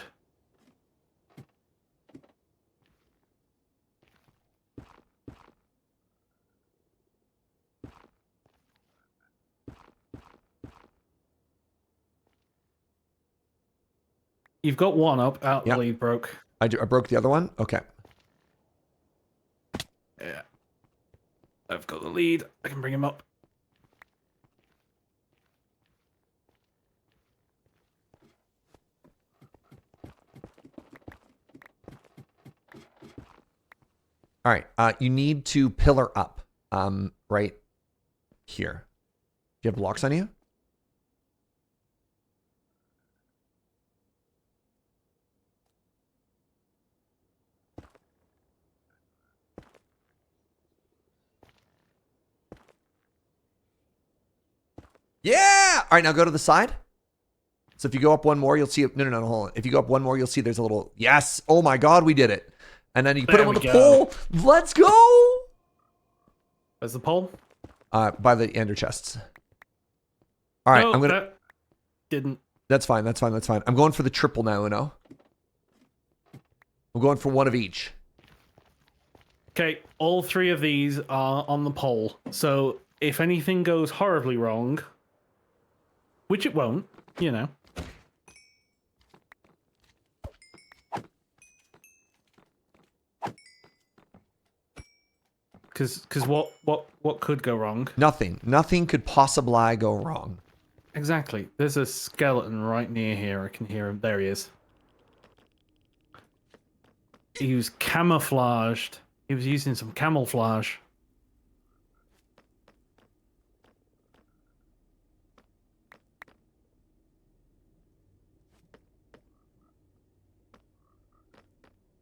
You've got one up. Out Yep. the lead broke. I broke the other one? Okay. Yeah. I've got the lead. I can bring him up. All right. You need to pillar up right here. Do you have blocks on you? Yeah! All right, now go to the side. So if you go up one more, you'll see... No, hold on. If you go up one more, you'll see there's a little... Yes! Oh my God, we did it. And then you put There him on we the go. pole. Let's go! Where's the pole? By the ender chests. All right, No, I'm gonna... that didn't. That's fine. I'm going for the triple now, Uno. I'm going for one of each. Okay, all three of these are on the pole. So if anything goes horribly wrong, which it won't, you know. Because what could go wrong? Nothing could possibly go wrong. Exactly. There's a skeleton right near here. I can hear him. There he is. He was camouflaged. He was using some camouflage.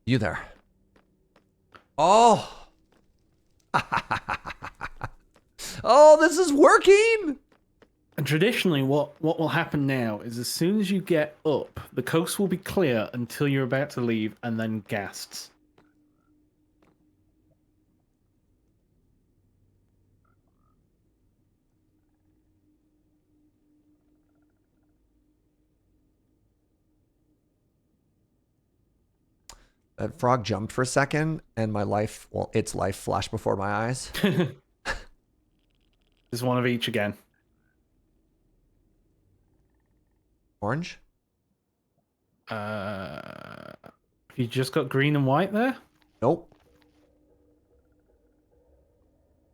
You there. Oh. Oh, this is working. And traditionally, what will happen now is as soon as you get up, the coast will be clear until you're about to leave, and then ghasts. That frog jumped for a second, and my life, well, its life flashed before my eyes. There's one of each again. Orange? Have you just got green and white there? Nope.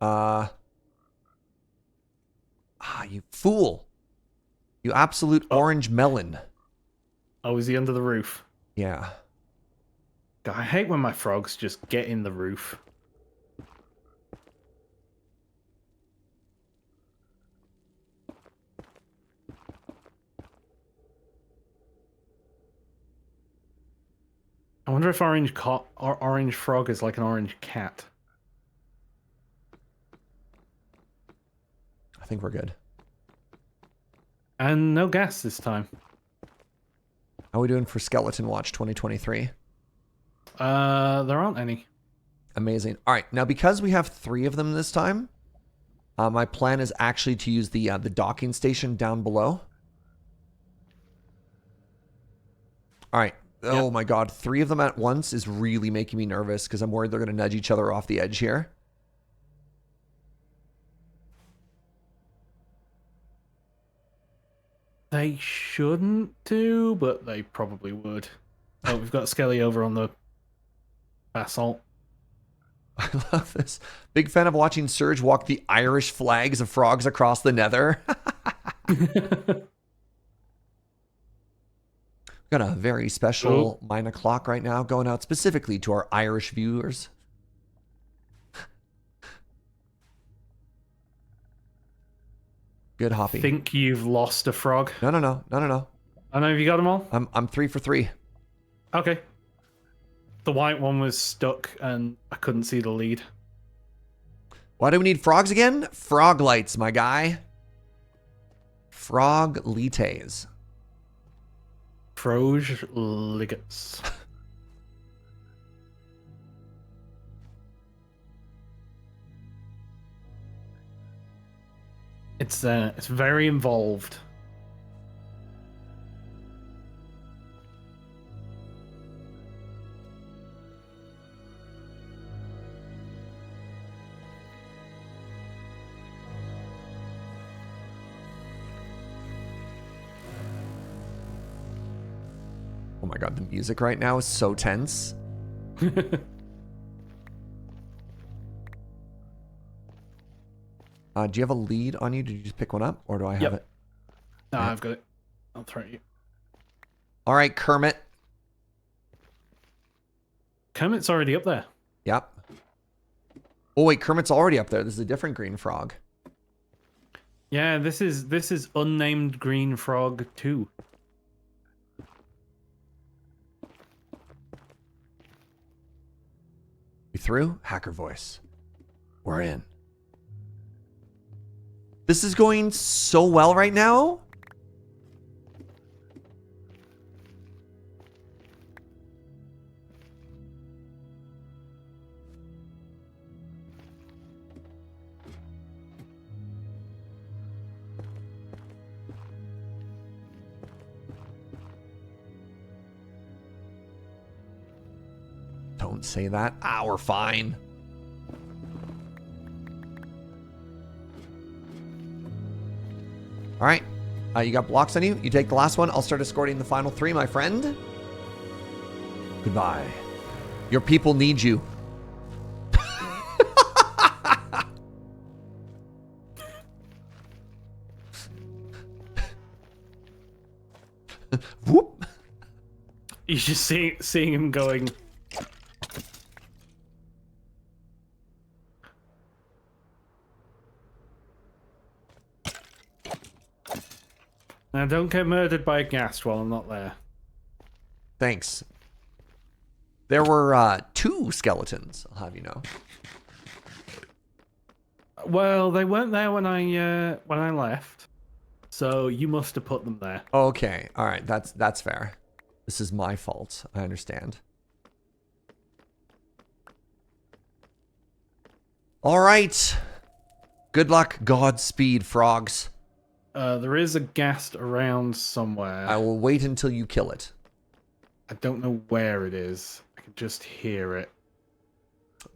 You fool. You absolute orange melon. Oh, is he under the roof? Yeah. God, I hate when my frogs just get in the roof. I wonder if orange frog is like an orange cat. I think we're good. And no gas this time. How are we doing for Skeleton Watch 2023? There aren't any. Amazing. All right, now because we have 3 of them this time, my plan is actually to use the docking station down below. All right. Oh my God, 3 of them at once is really making me nervous because I'm worried they're going to nudge each other off the edge here. They shouldn't do, but they probably would. Oh, we've got Skelly over on the basalt. I love this. Big fan of watching Surge walk the Irish flags of frogs across the nether. Got a very special mine o'clock right now going out specifically to our Irish viewers. Good Hoppy. Think you've lost a frog? No. I know. Have you got them all? I'm 3 for 3. Okay. The white one was stuck, and I couldn't see the lead. Why do we need frogs again? Frog lights, my guy. Frog lites. Froge ligates. It's very involved. Oh my god, the music right now is so tense. Do you have a lead on you? Did you just pick one up, or do I have it? No, Yeah. I've got it. I'll throw it at you. All right, Kermit. Kermit's already up there. Yep. Oh wait, Kermit's already up there. This is a different green frog. Yeah, this is unnamed green frog 2. You through? Hacker voice. We're in. This is going so well right now. Don't say that. Ah, we're fine. All right. You got blocks on you? You take the last one. I'll start escorting the final 3, my friend. Goodbye. Your people need you. Whoop. You just seeing him going. Now don't get murdered by a ghast while I'm not there. Thanks. There were 2 skeletons, I'll have you know. Well, they weren't there when I left, so you must have put them there. Okay. All right. That's fair. This is my fault. I understand. All right. Good luck. Godspeed, frogs. There is a ghast around somewhere. I will wait until you kill it. I don't know where it is. I can just hear it.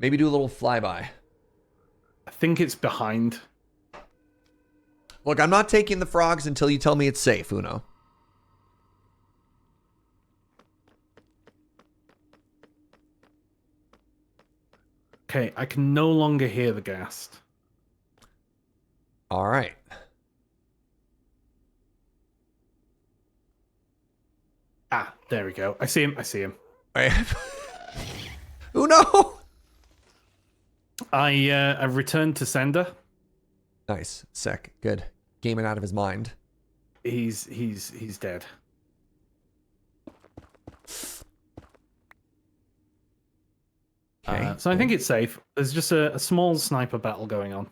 Maybe do a little flyby. I think it's behind. Look, I'm not taking the frogs until you tell me it's safe, Uno. Okay, I can no longer hear the ghast. All right. Ah, there we go. I see him. I see him. Uno! I've returned to sender. Nice. Sick. Good. Gaming out of his mind. He's dead. Okay. So I think it's safe. There's just a small sniper battle going on,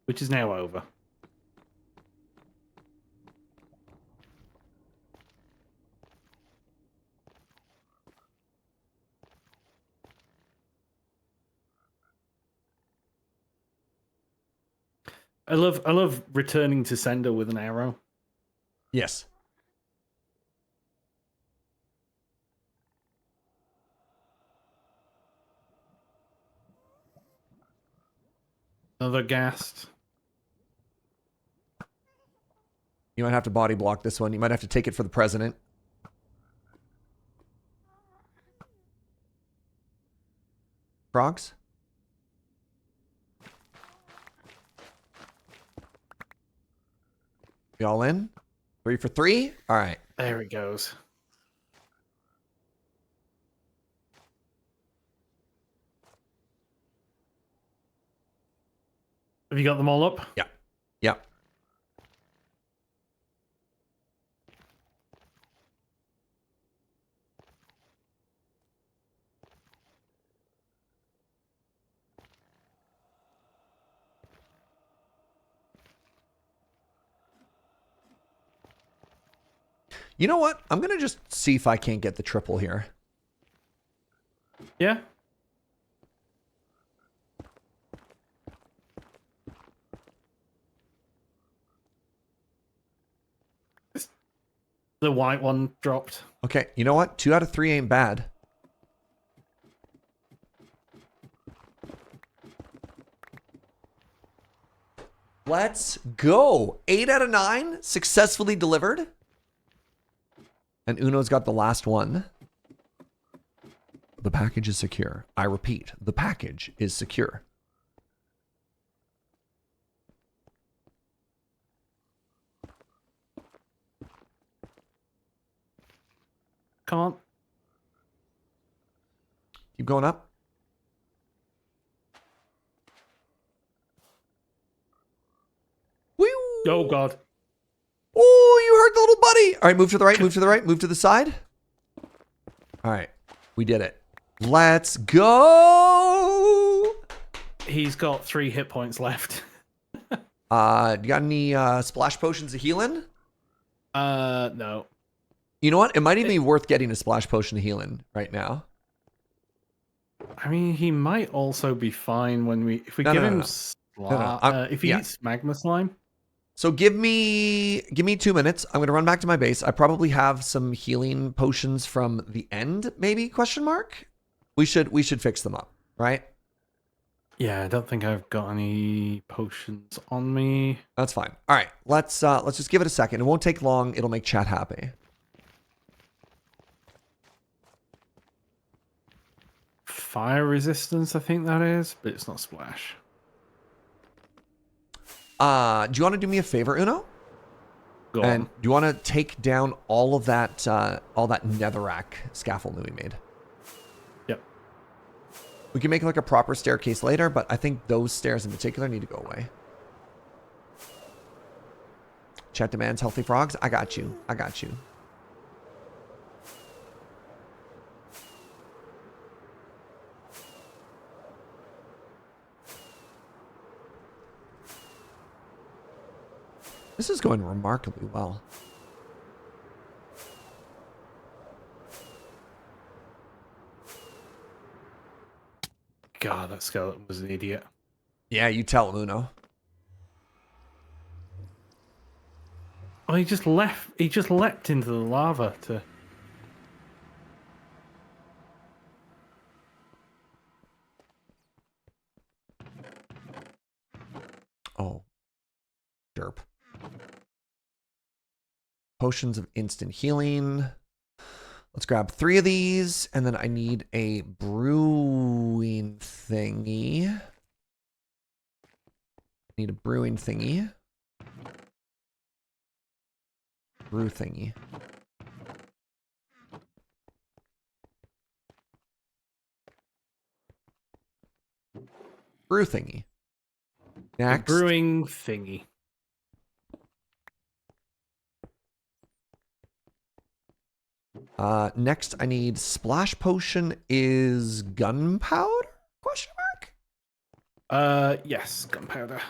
which is now over. I love returning to sender with an arrow. Yes. Another ghast. You might have to body block this one. You might have to take it for the president. Frogs? You all in? 3 for 3? All right. There it goes. Have you got them all up? Yeah. Yeah. You know what? I'm going to just see if I can't get the triple here. Yeah. The white one dropped. Okay, you know what? 2 out of 3 ain't bad. Let's go. 8 out of 9 successfully delivered. And Uno's got the last one. The package is secure. I repeat, the package is secure. Come on. Keep going up. Woo! Oh, God. Oh, you hurt the little buddy. All right, move to the right, move to the right, move to the side. All right, we did it. Let's go. He's got 3 hit points left. You got any splash potions of healing? No. You know what? It might even be worth getting a splash potion of healing right now. I mean, he might also be fine when if we No, give no, no, him no. if he eats magma slime. So give me 2 minutes. I'm gonna run back to my base. I probably have some healing potions from the end, maybe? Question mark. We should fix them up, right? Yeah, I don't think I've got any potions on me. That's fine. All right, let's just give it a second. It won't take long. It'll make chat happy. Fire resistance, I think that is, but it's not splash. Do you want to do me a favor, Uno? Go And on. do you want to take down all that netherrack scaffold that we made? Yep. We can make like a proper staircase later, but I think those stairs in particular need to go away. Chat demands healthy frogs. I got you. I got you. This is going remarkably well. God, that skeleton was an idiot. Yeah, you tell Uno. Oh, he just left. He just leapt into the lava to. Oh, derp. Potions of instant healing. Let's grab 3 of these, and then I need a brewing thingy. Need a brewing thingy. Brew thingy. Brew thingy. Next. The brewing thingy. Next, I need splash potion is gunpowder? Question mark? Yes, gunpowder.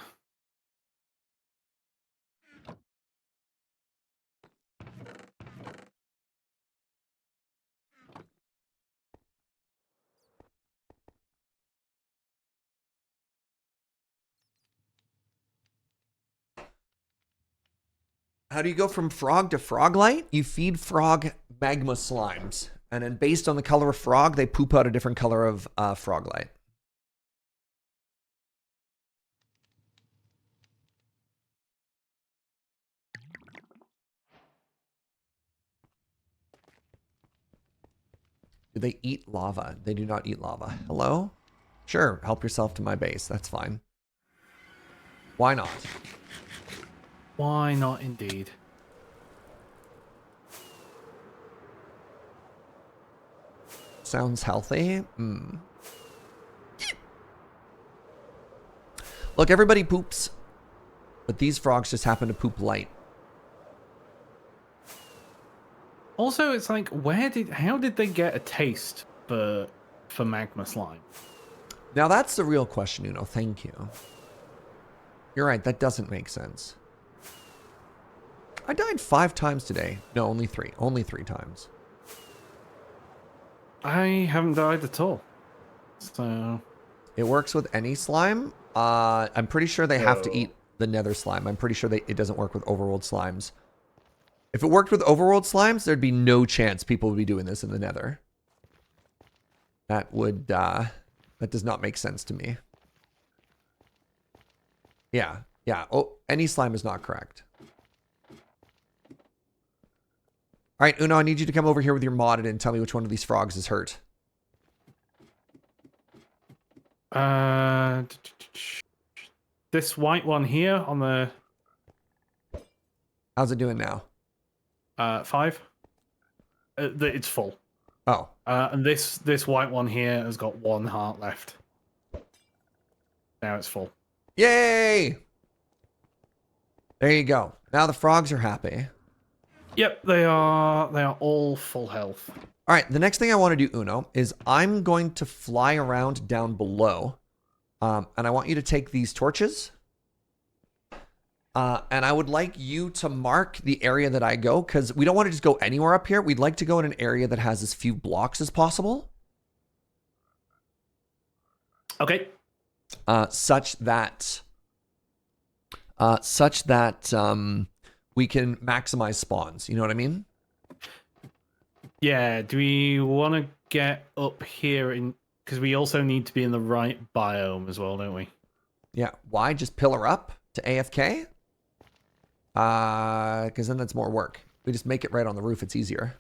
How do you go from frog to froglight? You feed frog magma slimes. And then based on the color of frog, they poop out a different color of froglight. Do they eat lava? They do not eat lava. Hello? Sure, help yourself to my base. That's fine. Why not? Why not, indeed? Sounds healthy. Look, everybody poops. But these frogs just happen to poop light. Also, it's like, how did they get a taste for magma slime? Now that's the real question, Uno. Thank you. You're right, that doesn't make sense. I died 5 times today. No, only 3. Only 3 times. I haven't died at all. So It works with any slime. I'm pretty sure they have to Oh. eat the nether slime. I'm pretty sure it doesn't work with overworld slimes. If it worked with overworld slimes, there'd be no chance people would be doing this in the nether. That does not make sense to me. Yeah. Oh, any slime is not correct. All right, Uno, I need you to come over here with your modded and tell me which one of these frogs is hurt. This white one here on the How's it doing now? 5. It's full. Oh. And this white one here has got 1 heart left. Now it's full. Yay! There you go. Now the frogs are happy. Yep, they are all full health. All right, the next thing I want to do, Uno, is I'm going to fly around down below. And I want you to take these torches. And I would like you to mark the area that I go, because we don't want to just go anywhere up here. We'd like to go in an area that has as few blocks as possible. Okay. Such that we can maximize spawns. You know what I mean? Yeah. Do we want to get up here in? Because we also need to be in the right biome as well, don't we? Yeah. Why? Just pillar up to AFK? Because then that's more work. We just make it right on the roof. It's easier.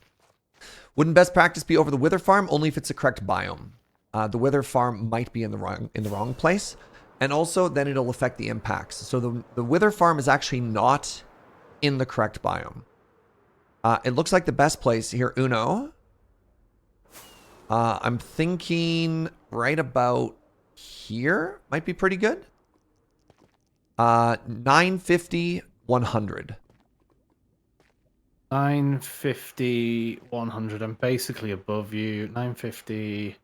Wouldn't best practice be over the wither farm? Only if it's the correct biome. The wither farm might be in the wrong place. And also, then it'll affect the impacts. So the wither farm is actually not in the correct biome. It looks like the best place here, Uno. I'm thinking right about here might be pretty good. 950, 100. 950, 100. I'm basically above you. 950,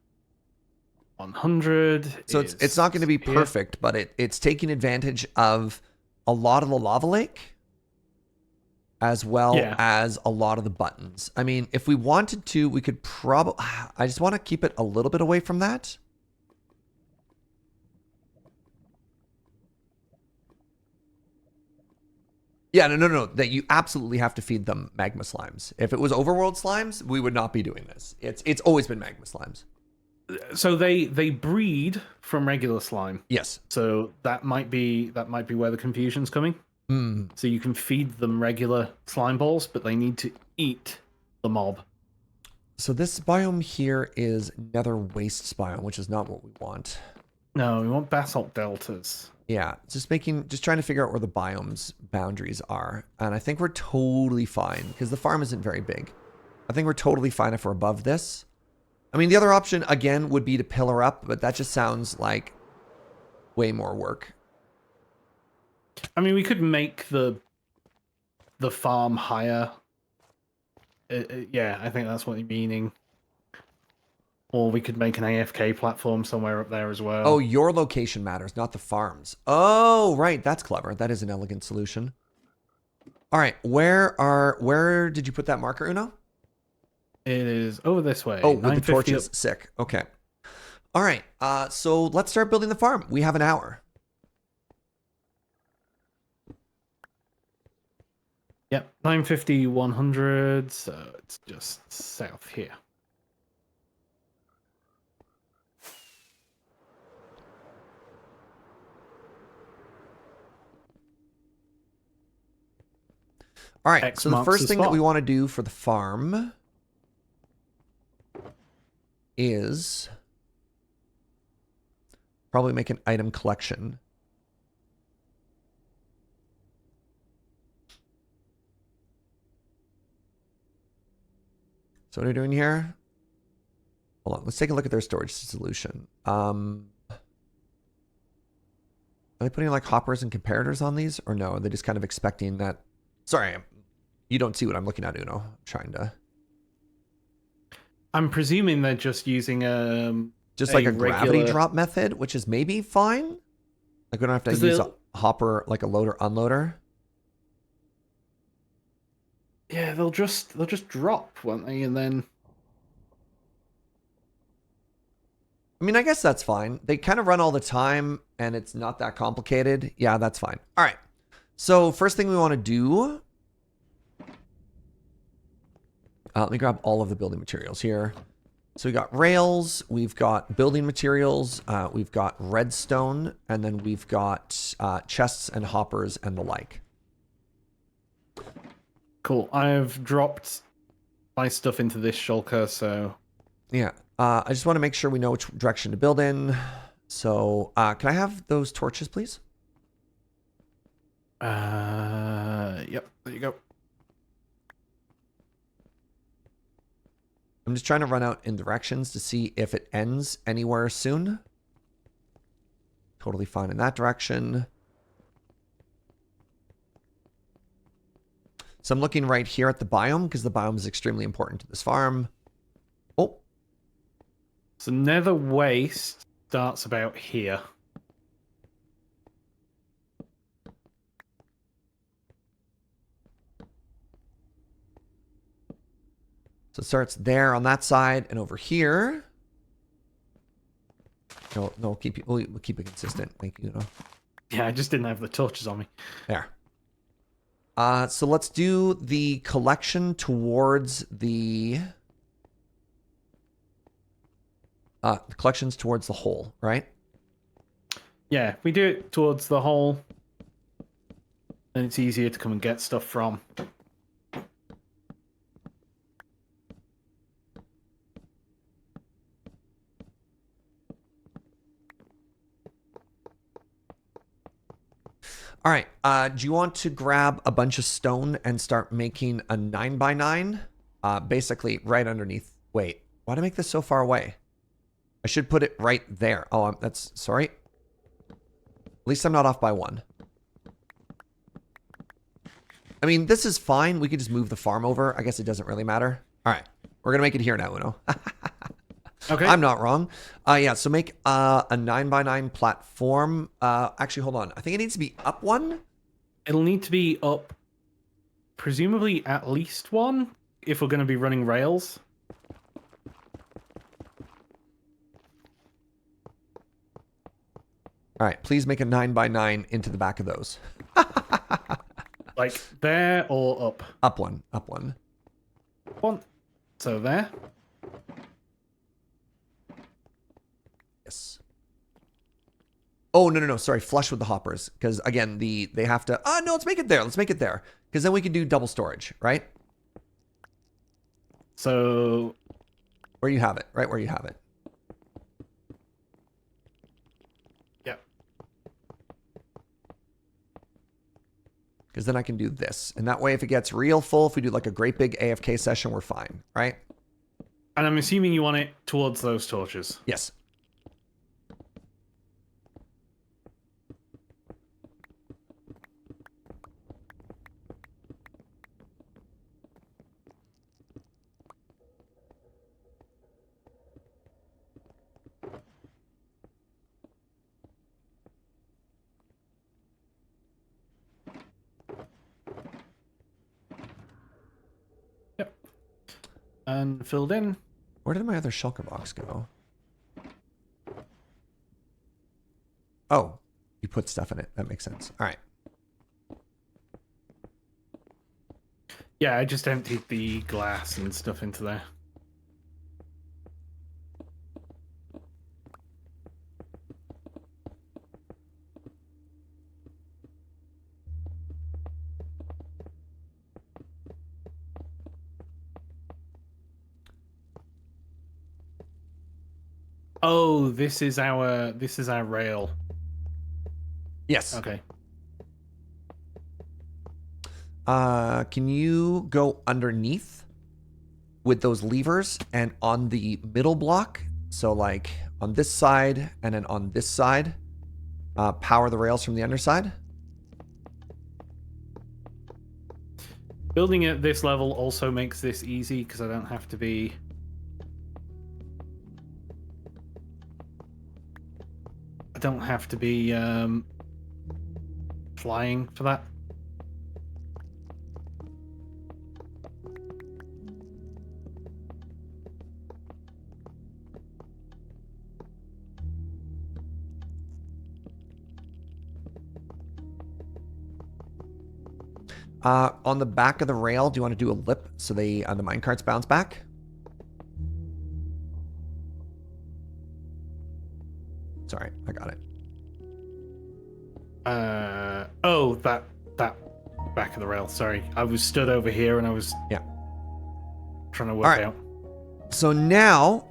100. So it's not going to be perfect, but it's taking advantage of a lot of the lava lake as well as a lot of the buttons. I mean, if we wanted to, we could probably... I just want to keep it a little bit away from that. Yeah, no. That you absolutely have to feed them magma slimes. If it was overworld slimes, we would not be doing this. It's always been magma slimes. So they breed from regular slime. Yes. So that might be where the confusion's coming. So you can feed them regular slime balls, but they need to eat the mob. So this biome here is Nether Wastes biome, which is not what we want. No, we want basalt deltas. Yeah, just trying to figure out where the biome's boundaries are. And I think we're totally fine because the farm isn't very big. I think we're totally fine if we're above this. I mean, the other option, again, would be to pillar up, but that just sounds like way more work. I mean, we could make the farm higher. Yeah, I think that's what you're meaning. Or we could make an AFK platform somewhere up there as well. Oh, your location matters, not the farms. Oh, right. That's clever. That is an elegant solution. All right. Where did you put that marker, Uno? It is over this way. Oh, with the torches. Sick. Okay. All right. So let's start building the farm. We have an hour. Yep. 950, 100. So it's just south here. All right. So the first thing that we want to do for the farm is probably make an item collection. So what are we doing here? Hold on. Let's take a look at their storage solution. Are they putting like hoppers and comparators on these or no? Are they just kind of expecting that? Sorry, you don't see what I'm looking at, Uno. I'm trying to... I'm presuming they're just using just like a gravity drop method, which is maybe fine. Like we don't have to use a hopper, like a loader unloader. Yeah, they'll just drop, won't they? And then I mean, I guess that's fine. They kind of run all the time and it's not that complicated. Yeah, that's fine. All right. So first thing we want to do, let me grab all of the building materials here. So we got rails, we've got building materials, we've got redstone, and then we've got chests and hoppers and the like. Cool. I've dropped buy stuff into this shulker, so... Yeah. I just want to make sure we know which direction to build in. So, can I have those torches, please? Yep, there you go. I'm just trying to run out in directions to see if it ends anywhere soon. Totally fine in that direction. So I'm looking right here at the biome because the biome is extremely important to this farm. Oh. So Nether Waste starts about here. So it starts there on that side and over here. No, we'll keep it consistent. Like, you know. Yeah, I just didn't have the torches on me. There. So let's do the collection towards the collections towards the hole, right? Yeah, if we do it towards the hole, then it's easier to come and get stuff from. All right. Do you want to grab a bunch of stone and start making a 9x9? Basically right underneath. Wait, why did I make this so far away? I should put it right there. Oh, that's sorry. At least I'm not off by 1. I mean, this is fine. We could just move the farm over. I guess it doesn't really matter. All right. We're going to make it here now, Uno. Okay. I'm not wrong. Yeah, so make a 9x9 platform. Actually, hold on. I think it needs to be up 1. It'll need to be up, presumably at least 1, if we're going to be running rails. All right, please make a 9x9 into the back of those. Like there or up? Up 1, up 1. 1. So there. Yes. Oh, no. Sorry, flush with the hoppers. Because, again, they have to... no, let's make it there. Let's make it there. Because then we can do double storage, right? So... Where you have it. Right where you have it. Yep. Because then I can do this. And that way, if it gets real full, if we do like a great big AFK session, we're fine, right? And I'm assuming you want it towards those torches. Yes. Yep. And filled in. Where did my other shulker box go? Oh, you put stuff in it. That makes sense. All right. Yeah, I just emptied the glass and stuff into there. Oh, this is our rail. Yes. Okay. Can you go underneath with those levers and on the middle block? So like on this side and then on this side, power the rails from the underside. Building at this level also makes this easy because I don't have to be... flying for that. On the back of the rail, do you want to do a lip so the minecarts bounce back? Sorry, I got it. Oh, that back of the rail. Sorry, I was stood over here and I was... Yeah. trying to work right. out. So now,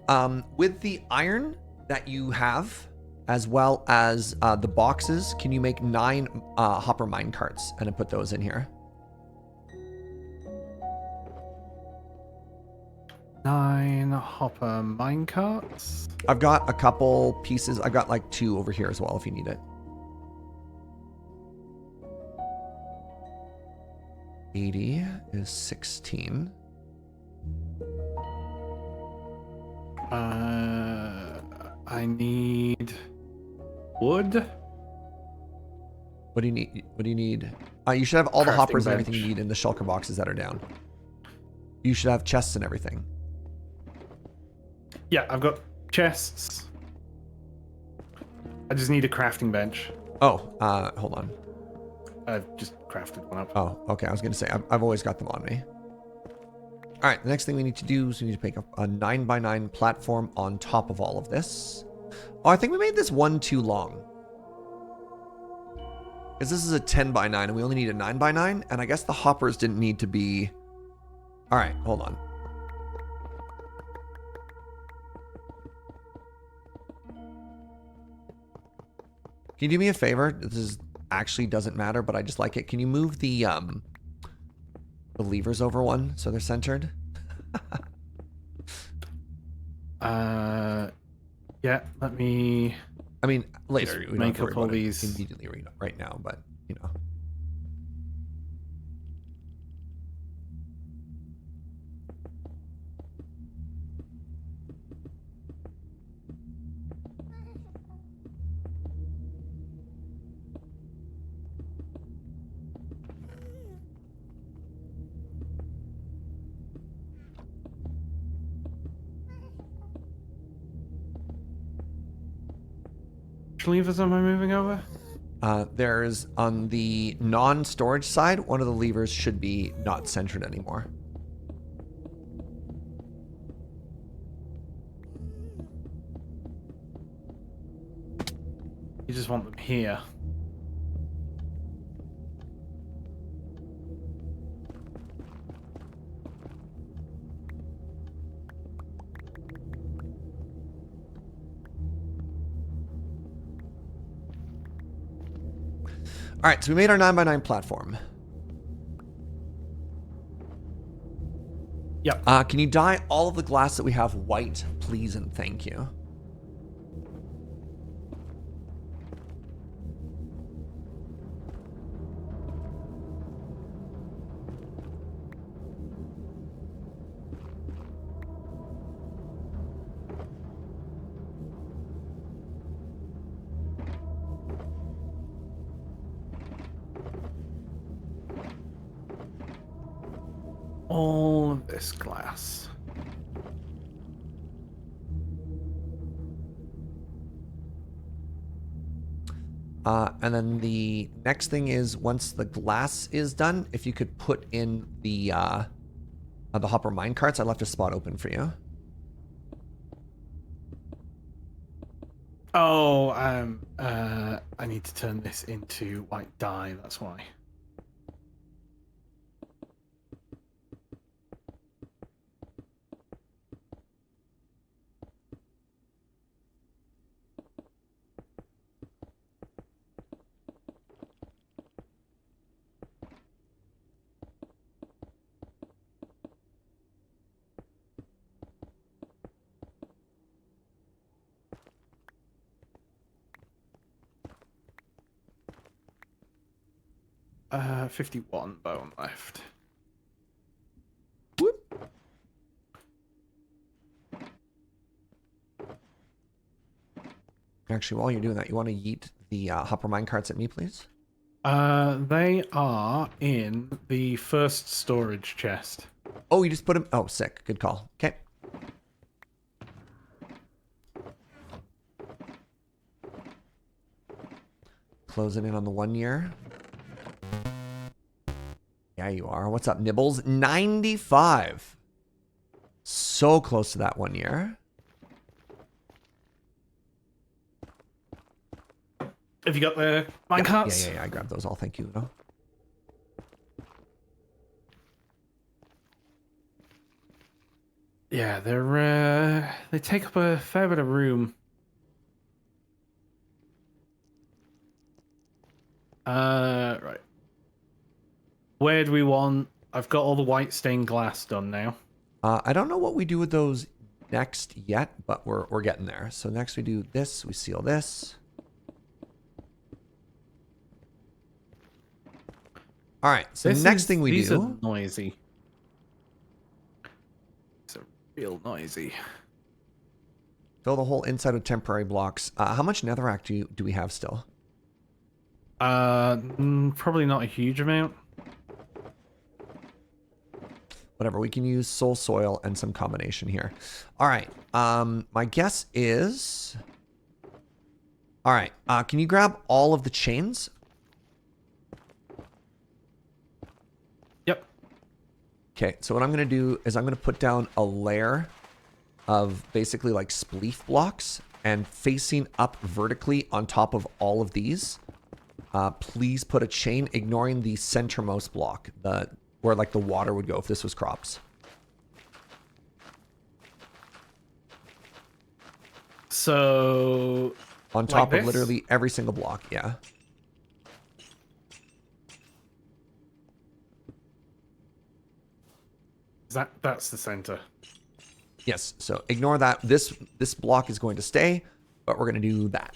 with the iron that you have, as well as the boxes, can you make 9 hopper mine carts and then put those in here? 9 hopper minecarts. I've got a couple pieces. I got like 2 over here as well if you need it. 80 is 16. I need wood. What do you need? What do you need? You should have all the Crafting hoppers and everything you bench. need in the shulker boxes that are down. You should have chests and everything. Yeah, I've got chests. I just need a crafting bench. Oh, hold on. I've just crafted one up. Oh, okay. I was going to say, I've always got them on me. All right, the next thing we need to do is we need to make a 9x9 platform on top of all of this. Oh, I think we made this one too long. Because this is a 10x9 and we only need a 9x9. And I guess the hoppers didn't need to be... All right, hold on. Can you do me a favor? This actually doesn't matter, but I just like it. Can you move the levers over one so they're centered? Yeah, let me... I mean, later. We don't make have to up worry all about it these. immediately right now, but, you know. Which levers am I moving over? There's, on the non-storage side, one of the levers should be not centered anymore. You just want them here. All right, so we made our 9x9 platform. Yep. Can you dye all of the glass that we have white, please and thank you? All of this glass. And then the next thing is, once the glass is done, if you could put in the hopper mine carts. I left a spot open for you. Oh, I need to turn this into white dye, that's why. Uh, 51 bone left. Whoop. Actually, while you're doing that, you want to yeet the hopper mine carts at me, please? They are in the first storage chest. Oh, you just put them... Oh, sick. Good call. Okay. Closing in on the 1 year. Yeah, you are. What's up, Nibbles? 95. So close to that 1 year. Have you got the mine carts? Yeah. I grabbed those all. Thank you. No? Yeah, they take up a fair bit of room. Right. Where do we want? I've got all the white stained glass done now. I don't know what we do with those next yet, but we're getting there. So next we do this. We seal this. All right. So next thing we these do. are noisy. These are real noisy. Fill the whole inside with temporary blocks. How much netherrack do we have still? Probably not a huge amount. Whatever, we can use soul soil and some combination here. All right. My guess is. All right. Can you grab all of the chains? Yep. Okay. So what I'm gonna do is I'm gonna put down a layer of basically like spleef blocks and facing up vertically on top of all of these. Please put a chain, ignoring the centermost block, where like the water would go if this was crops. So On top like of literally every single block, yeah. That's the center. Yes, so ignore that. This block is going to stay, but we're going to do that.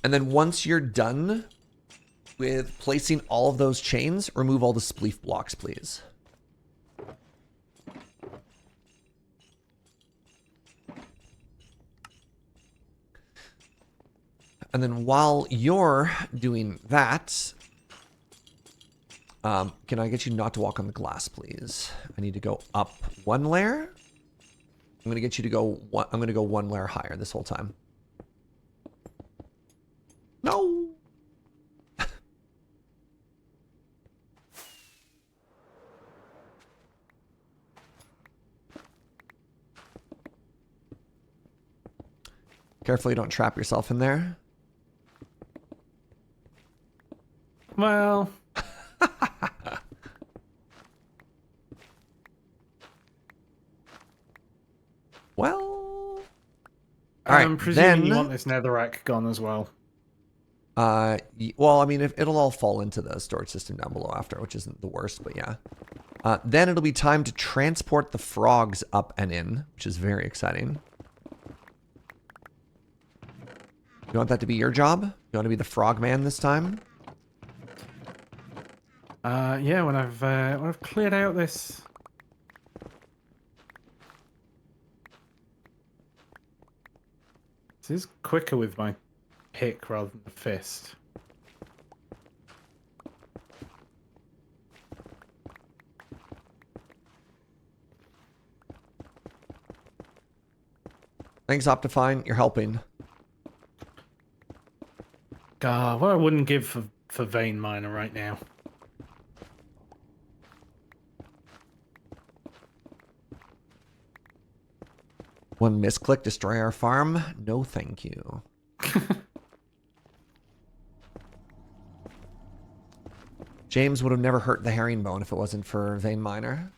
And then once you're done with placing all of those chains, remove all the spleef blocks, please. And then while you're doing that, can I get you not to walk on the glass, please? I need to go up one layer. I'm going to get you to go I'm going to go one layer higher this whole time. No. Carefully, don't trap yourself in there. Well, well. I'm presuming you want this netherrack gone as well. Well, I mean, it'll all fall into the storage system down below after, which isn't the worst, but yeah. Then it'll be time to transport the frogs up and in, which is very exciting. You want that to be your job? You want to be the frog man this time? Yeah, when I've cleared out this. This is quicker with my pick rather than the fist. Thanks, Optifine. You're helping. God, what I wouldn't give for Vein Miner right now. One misclick, destroy our farm? No, thank you. James would have never hurt the herringbone if it wasn't for Vein Miner.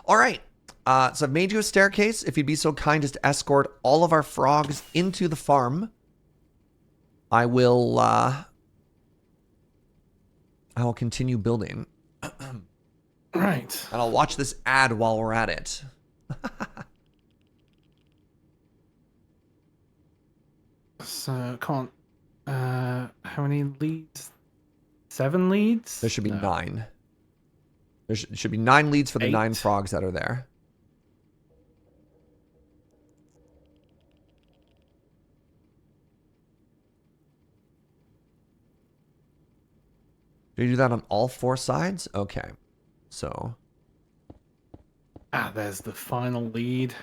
All right. So I've made you a staircase. If you'd be so kind as to escort all of our frogs into the farm, I will continue building. Right. And I'll watch this ad while we're at it. So, come on. How many leads? 7 leads? There should be 9. There should be 9 leads for the 9 frogs that are there. Do you do that on all 4 sides? Okay. So. There's the final lead.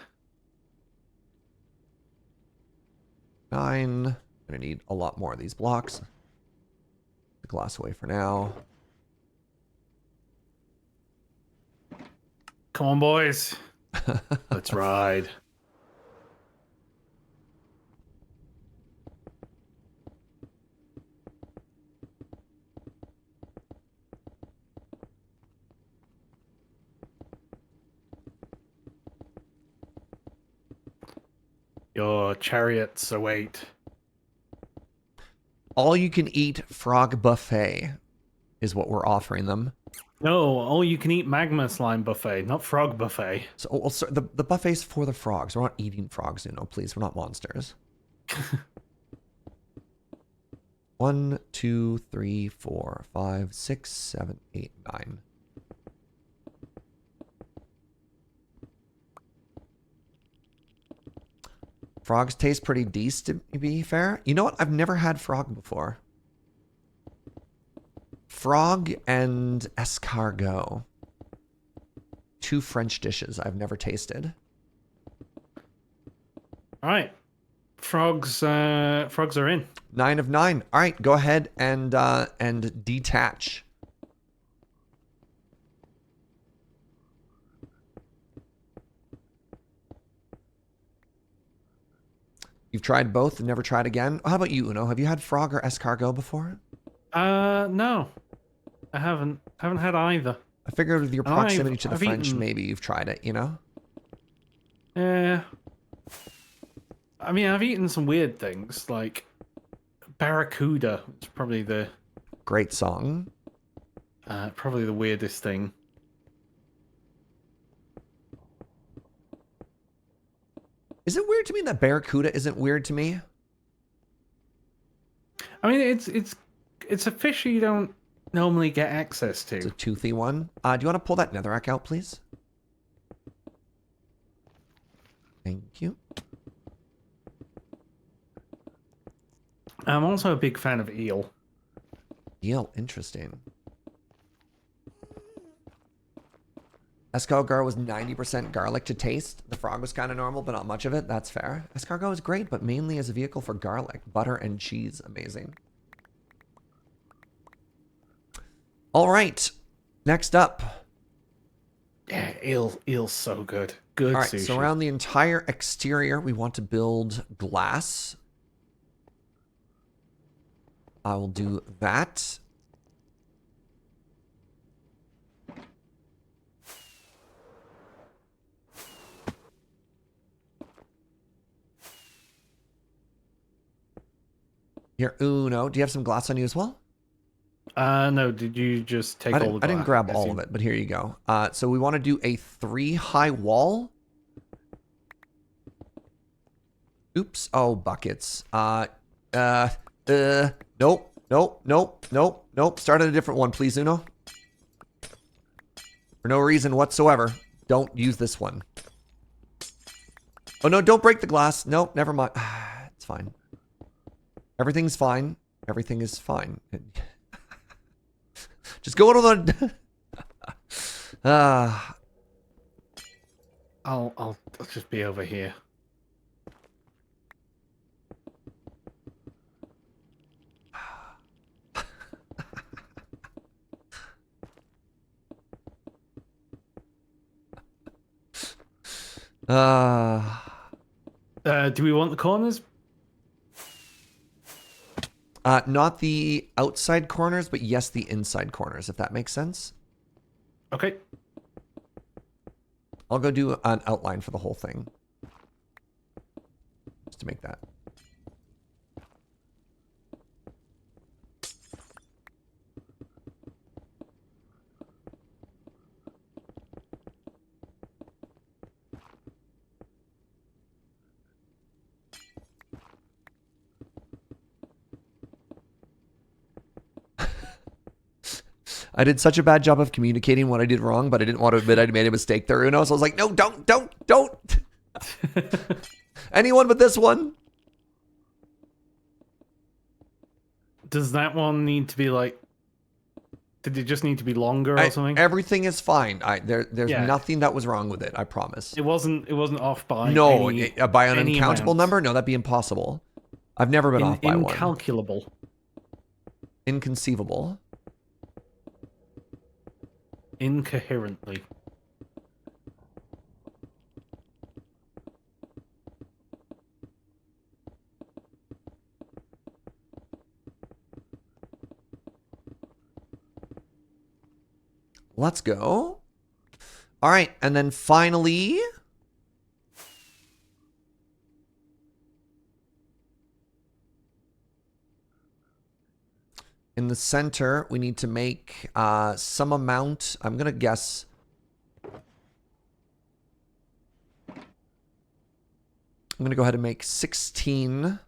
9. I'm gonna need a lot more of these blocks. The glass away for now. Come on, boys. Let's ride. Your chariots await. All you can eat frog buffet is what we're offering them. No, all you can eat magma slime buffet, not frog buffet. So, the buffet's for the frogs. We're not eating frogs, please. We're not monsters. 1, 2, 3, 4, 5, 6, 7, 8, 9. Frogs taste pretty decent, to be fair. You know what? I've never had frog before. Frog and escargot. 2 French dishes I've never tasted. All right, frogs are in. 9 of 9. All right, go ahead and detach. You've tried both and never tried again? How about you, Uno? Have you had frog or escargot before? No, I haven't. Haven't had either. I figured with your proximity to the I've French, eaten... maybe you've tried it, you know? Yeah. I mean, I've eaten some weird things, like barracuda. It's probably the Great song. probably the weirdest thing. Is it weird to me that barracuda isn't weird to me? I mean, it's a fish you don't normally get access to. It's a toothy one. Do you want to pull that netherrack out, please? Thank you. I'm also a big fan of eel. Eel, interesting. Escargot was 90% garlic to taste. The frog was kind of normal, but not much of it. That's fair. Escargot is great, but mainly as a vehicle for garlic. Butter and cheese, amazing. All right, next up. Yeah, eel's so good. Good All right, sushi. so around the entire exterior, we want to build glass. I will do that. Here, Uno, do you have some glass on you as well? No, did you just take all the glass? I didn't grab all of it, but here you go. So we want to do a 3-high wall. Oops. Oh, buckets. Nope. Start at a different one, please, Uno. For no reason whatsoever, don't use this one. Oh, no, don't break the glass. Nope, never mind. It's fine. Everything's fine. Everything is fine. Just go to the... I'll just be over here. Do we want the corners? Not the outside corners, but yes, the inside corners, if that makes sense. Okay. I'll go do an outline for the whole thing. Just to make that. I did such a bad job of communicating what I did wrong, but I didn't want to admit I'd made a mistake there, Uno. So I was like, no, don't. Anyone but this one. Does that one need to be like... Did it just need to be longer or something? Everything is fine. There's Yeah. nothing that was wrong with it, I promise. It wasn't off by No, any, by an any uncountable amount. number? No, that'd be impossible. I've never been off by one. Incalculable. Inconceivable. Incoherently. Let's go. All right, and then finally, In the center, we need to make some amount. I'm going to guess. I'm going to go ahead and make 16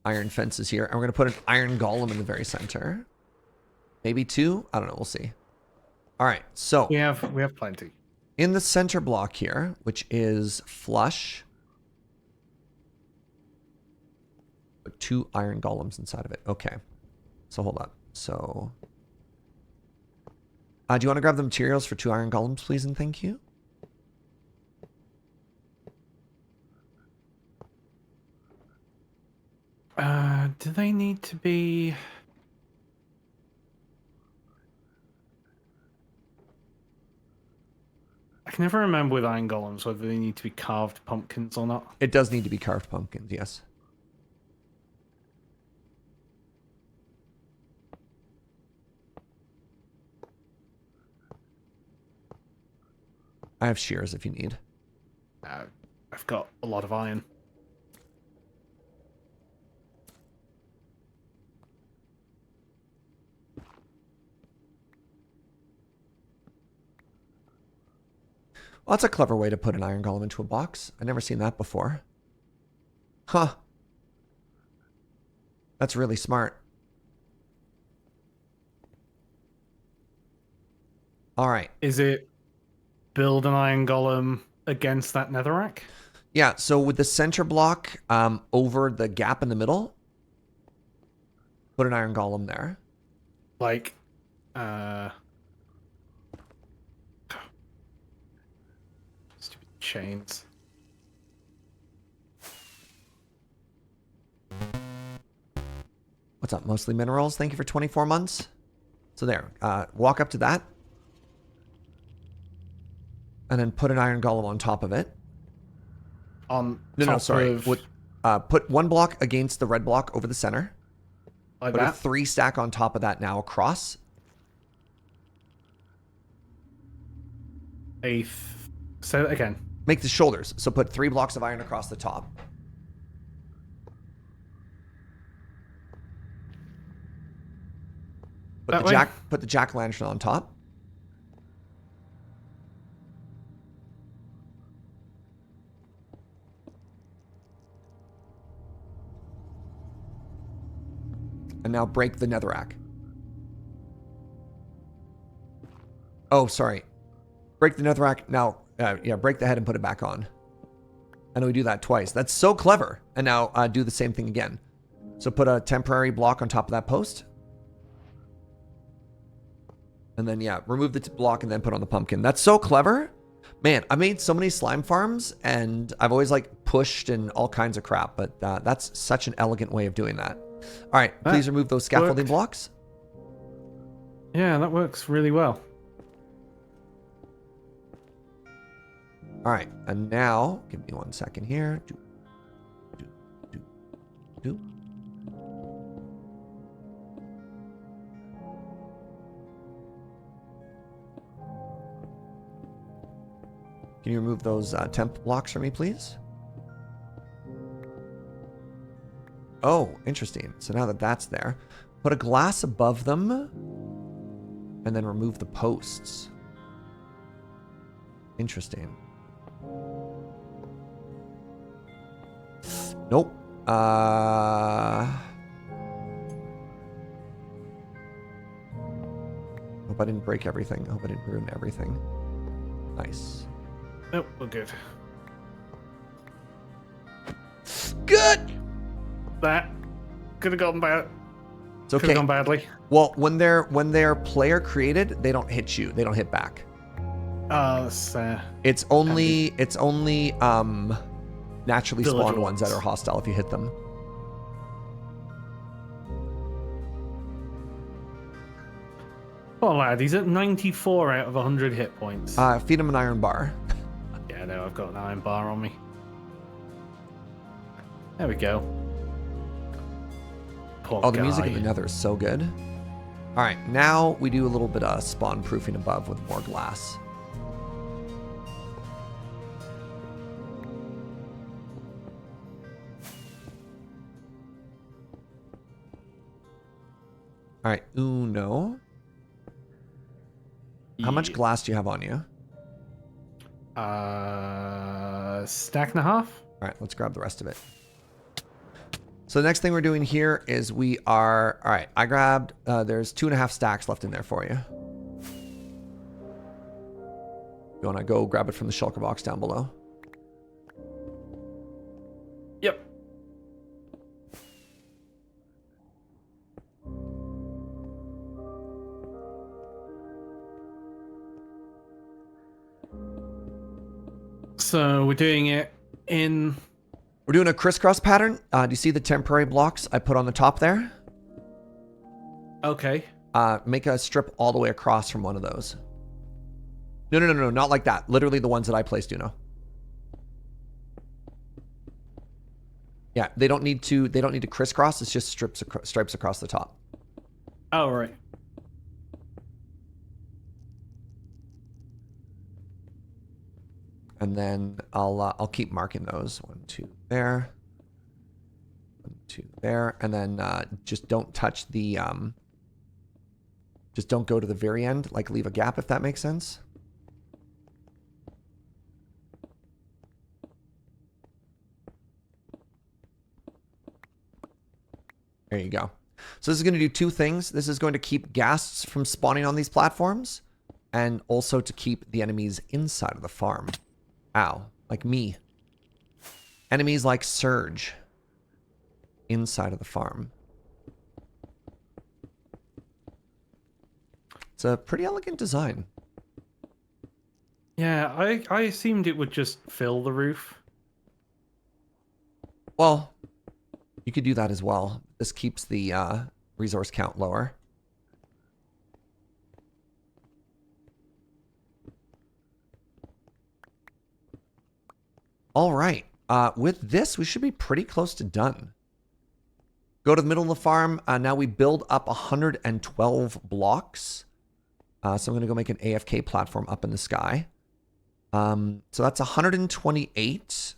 iron fences here. And we're going to put an iron golem in the very center. Maybe 2? I don't know. We'll see. All right. So we have plenty. In the center block here, which is flush, put 2 iron golems inside of it. Okay. So hold up. So do you want to grab the materials for 2 iron golems, please, and thank you? Do they need to be... I can never remember with iron golems whether they need to be carved pumpkins or not. It does need to be carved pumpkins, yes. I have shears if you need. I've got a lot of iron. Well, that's a clever way to put an iron golem into a box. I've never seen that before. Huh. That's really smart. All right. Is it build an iron golem against that netherrack? Yeah, so with the center block over the gap in the middle, put an iron golem there. Like, stupid chains. What's up? Mostly minerals. Thank you for 24 months. So there, walk up to that. And then put an iron golem on top of it. No, sorry. Put 1 block against the red block over the center. Like put that? a 3 stack on top of that now across. Say that again. Make the shoulders. So put 3 blocks of iron across the top. Put the jack-o'-lantern on top. And now break the netherrack. Oh, sorry. Break the netherrack. Now, break the head and put it back on. And we do that twice. That's so clever. And now do the same thing again. So put a temporary block on top of that post. And then, remove the block and then put on the pumpkin. That's so clever. Man, I made so many slime farms and I've always pushed and all kinds of crap. But that's such an elegant way of doing that. All right, please remove those scaffolding blocks. Yeah, that works really well. All right, and now, give me 1 second here. Can you remove those temp blocks for me, please? Oh, interesting. So now that that's there, put a glass above them and then remove the posts. Interesting. Nope. Hope I didn't break everything. Hope I didn't ruin everything. Nice. Nope, we're good. Good! That could have gone bad. It's okay. Could have gone badly. Well, when they're player created, they don't hit you. They don't hit back. It's only naturally spawned ones that are hostile if you hit them. Oh, lad, he's at 94 out of 100 hit points. Feed him an iron bar. Yeah, no, I've got an iron bar on me. There we go. Poor the music in the nether is so good. All right, now we do a little bit of spawn proofing above with more glass. All right, uno. How much Yeah. glass do you have on you? Stack and a half. All right, let's grab the rest of it. So the next thing we're doing here is we are... All right, I grabbed... there's 2.5 stacks left in there for you. You want to go grab it from the shulker box down below? Yep. So we're doing it in... We're doing a crisscross pattern. Do you see the temporary blocks I put on the top there? Okay. Make a strip all the way across from one of those. No, not like that. Literally the ones that I placed, Yeah, they don't need to crisscross. It's just stripes across the top. Oh, right. And then I'll keep marking those. 1, 2 there. 1, 2 there. And then just don't touch the just don't go to the very end, like leave a gap if that makes sense. There you go. So this is going to do 2 things. This is going to keep ghasts from spawning on these platforms, and also to keep the enemies inside of the farm. Ow. Like me. Enemies like Surge. Inside of the farm. It's a pretty elegant design. Yeah, I assumed it would just fill the roof. Well, you could do that as well. This keeps the resource count lower. All right. With this, we should be pretty close to done. Go to the middle of the farm. Now we build up 112 blocks. So I'm going to go make an AFK platform up in the sky. So that's 128.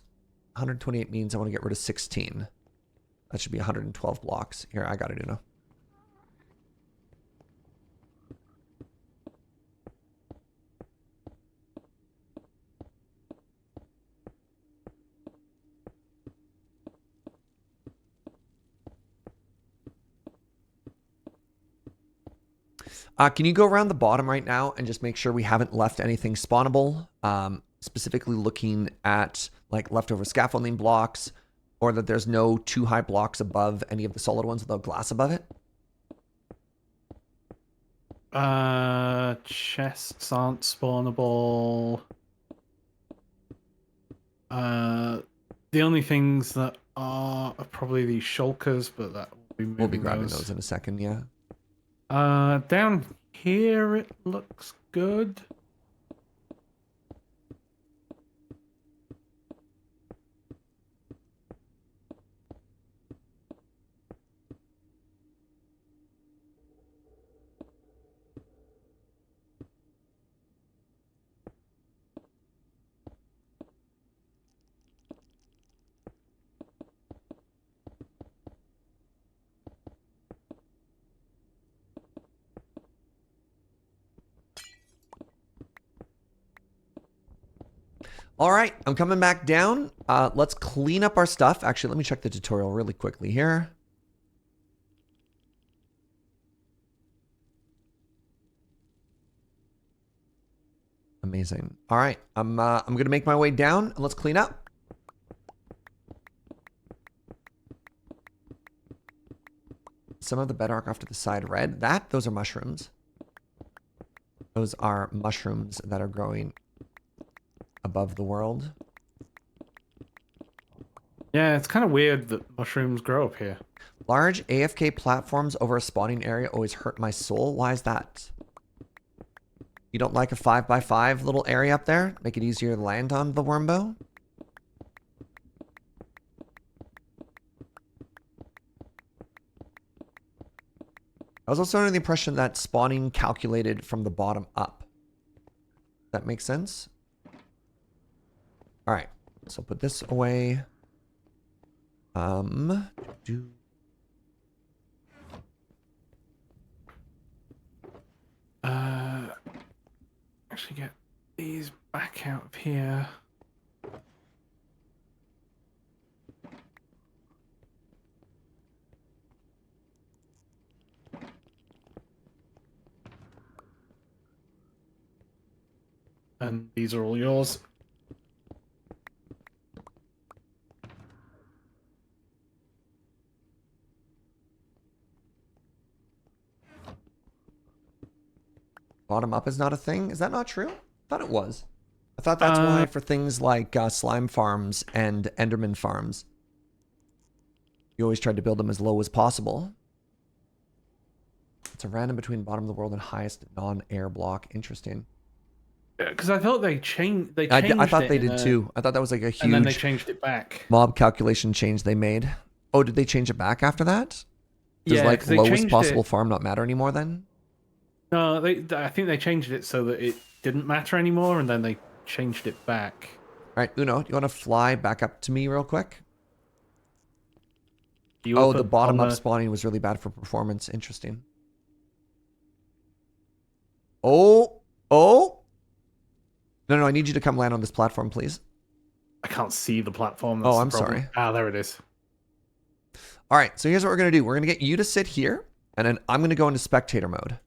128 means I want to get rid of 16. That should be 112 blocks. Here, I got it, Uno. Can you go around the bottom right now and just make sure we haven't left anything spawnable? Specifically looking at like leftover scaffolding blocks, or that there's no too high blocks above any of the solid ones without glass above it. Chests aren't spawnable. The only things that are probably these shulkers, but that will be moving. We'll be grabbing those in a second, yeah. Down here it looks good. All right, I'm coming back down. Let's clean up our stuff. Actually, let me check the tutorial really quickly here. Amazing. All right, I'm gonna make my way down and let's clean up. Some of the bedrock off to the side red. Those are mushrooms. Those are mushrooms that are growing above the world. Yeah, it's kind of weird that mushrooms grow up here. Large AFK platforms over a spawning area always hurt my soul. Why is that? You don't like a 5x5 little area up there? Make it easier to land on the wormbow? I was also under the impression that spawning calculated from the bottom up. That makes sense? All right, so put this away. actually get these back out of here. And these are all yours. Bottom up is not a thing. Is that not true? I thought it was. I thought that's why for things like slime farms and Enderman farms, you always tried to build them as low as possible. It's a random between bottom of the world and highest non-air block. Interesting. Because I thought they changed. I thought they did too. I thought that was like a huge. And then they changed it back. Mob calculation change they made. Oh, did they change it back after that? Does Yeah, like lowest possible farm not matter anymore then? No, I think they changed it so that it didn't matter anymore, and then they changed it back. All right, Uno, you want to fly back up to me real quick? Oh, the bottom up spawning was really bad for performance. Interesting. Oh. No, I need you to come land on this platform, please. I can't see the platform. Oh, I'm sorry. Ah, there it is. All right, so here's what we're going to do. We're going to get you to sit here, and then I'm going to go into spectator mode.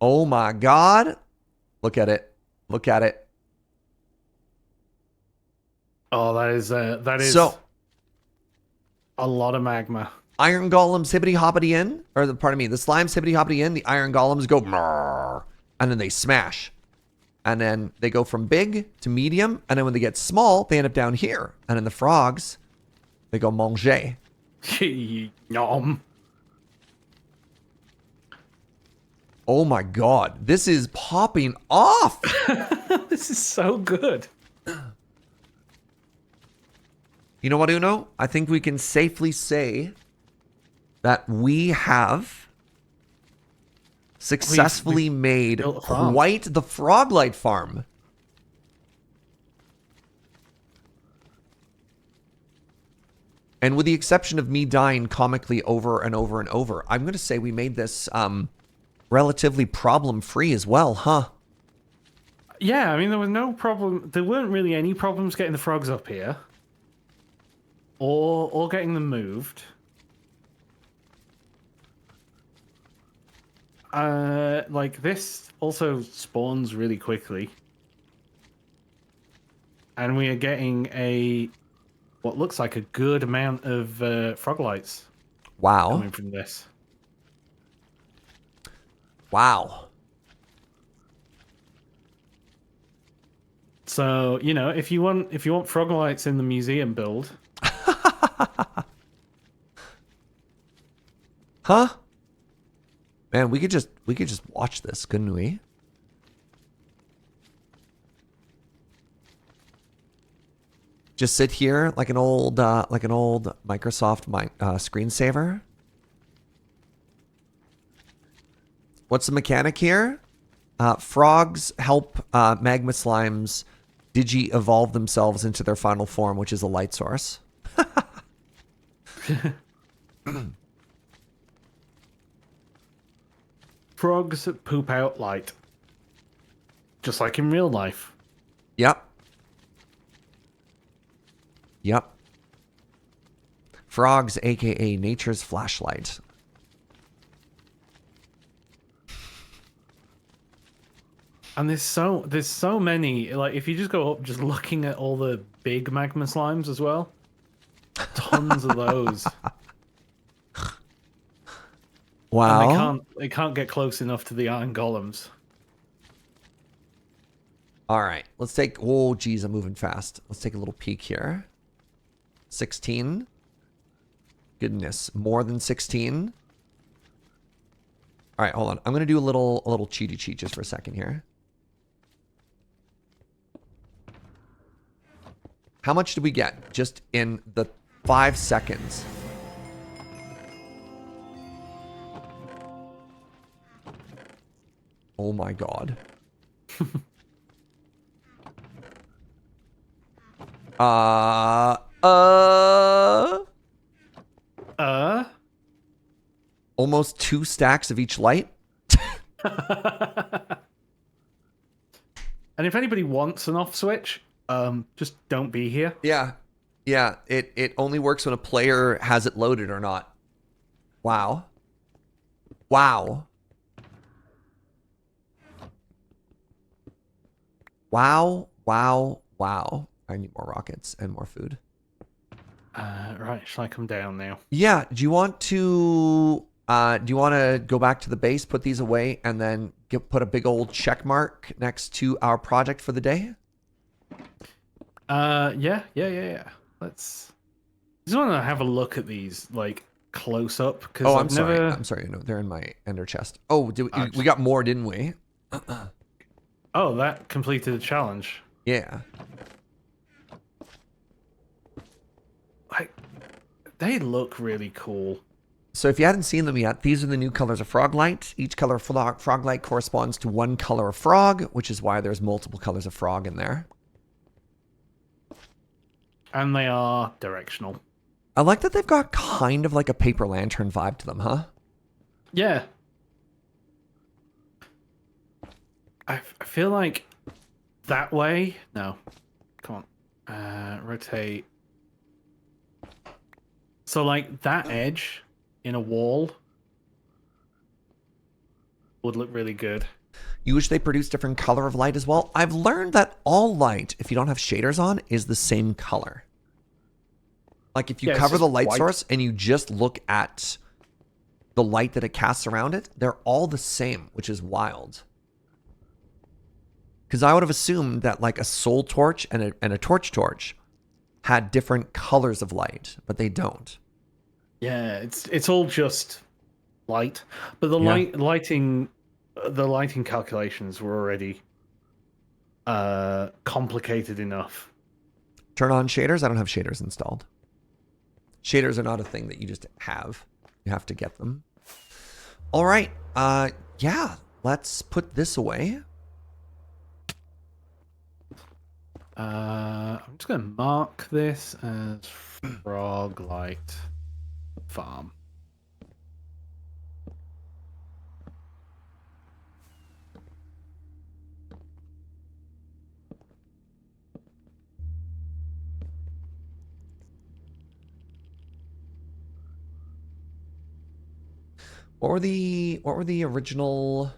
Oh my God. Look at it. Look at it. Oh, that is so a lot of magma. Iron golems hippity hoppity in, or pardon me, the slimes hippity hoppity in, the iron golems go brrr, and then they smash. And then they go from big to medium, and then when they get small, they end up down here. And then the frogs, they go manger. Yum. Oh my God, this is popping off. This is so good. You know what, Uno? I think we can safely say that we have successfully made quite the Froglight farm. And with the exception of me dying comically over and over and over, I'm going to say we made this relatively problem-free as well, huh? Yeah, I mean, there was no problem. There weren't really any problems getting the frogs up here. Or getting them moved. Like, this also spawns really quickly. And we are getting what looks like a good amount of froglights. Wow. Coming from this. Wow. So, you know, if you want froglights in the museum build. Huh? Man, we could just watch this, couldn't we? Just sit here like an old Microsoft screensaver. What's the mechanic here? Frogs help magma slimes digi-evolve themselves into their final form, which is a light source. Frogs poop out light. Just like in real life. Yep. Yep. Frogs, aka nature's flashlight. And there's so many, like, if you just go up just looking at all the big magma slimes as well. Tons of those. Wow. And they can't get close enough to the iron golems. All right. Let's take, oh geez, I'm moving fast. Let's take a little peek here. 16. Goodness, more than 16. All right, hold on. I'm going to do a little cheaty cheat just for a second here. How much did we get just in the 5 seconds? Oh my God. Almost 2 stacks of each light. And if anybody wants an off switch, just don't be here. Yeah. Yeah. It only works when a player has it loaded or not. Wow. Wow. Wow. Wow. Wow. I need more rockets and more food. Right, shall I come down now? Yeah. Do you want to go back to the base, put these away, and then put a big old check mark next to our project for the day? Yeah. Let's. I just want to have a look at these, like, close up, because Oh, I've never. I'm sorry. No, they're in my ender chest. Oh, Oh, we got more, didn't we? oh, that completed a challenge. Yeah. Like, they look really cool. So if you hadn't seen them yet, these are the new colors of Froglight. Each color of Froglight corresponds to one color of frog, which is why there's multiple colors of frog in there. And they are directional. I like that they've got kind of like a paper lantern vibe to them, huh? Yeah. I feel like that way. No. Come on. Rotate. So, like, that edge in a wall would look really good. You wish they produced different color of light as well? I've learned that all light, if you don't have shaders on, is the same color. Like if you cover the light source and you just look at the light that it casts around it, they're all the same, which is wild. Because I would have assumed that like a soul torch and a torch had different colors of light, but they don't. Yeah, it's all just light, but the lighting calculations were already complicated enough. Turn on shaders. I don't have shaders installed. Shaders are not a thing that you just have. You have to get them. All right. Yeah. Let's put this away. I'm just going to mark this as Froglight Farm. What were the original?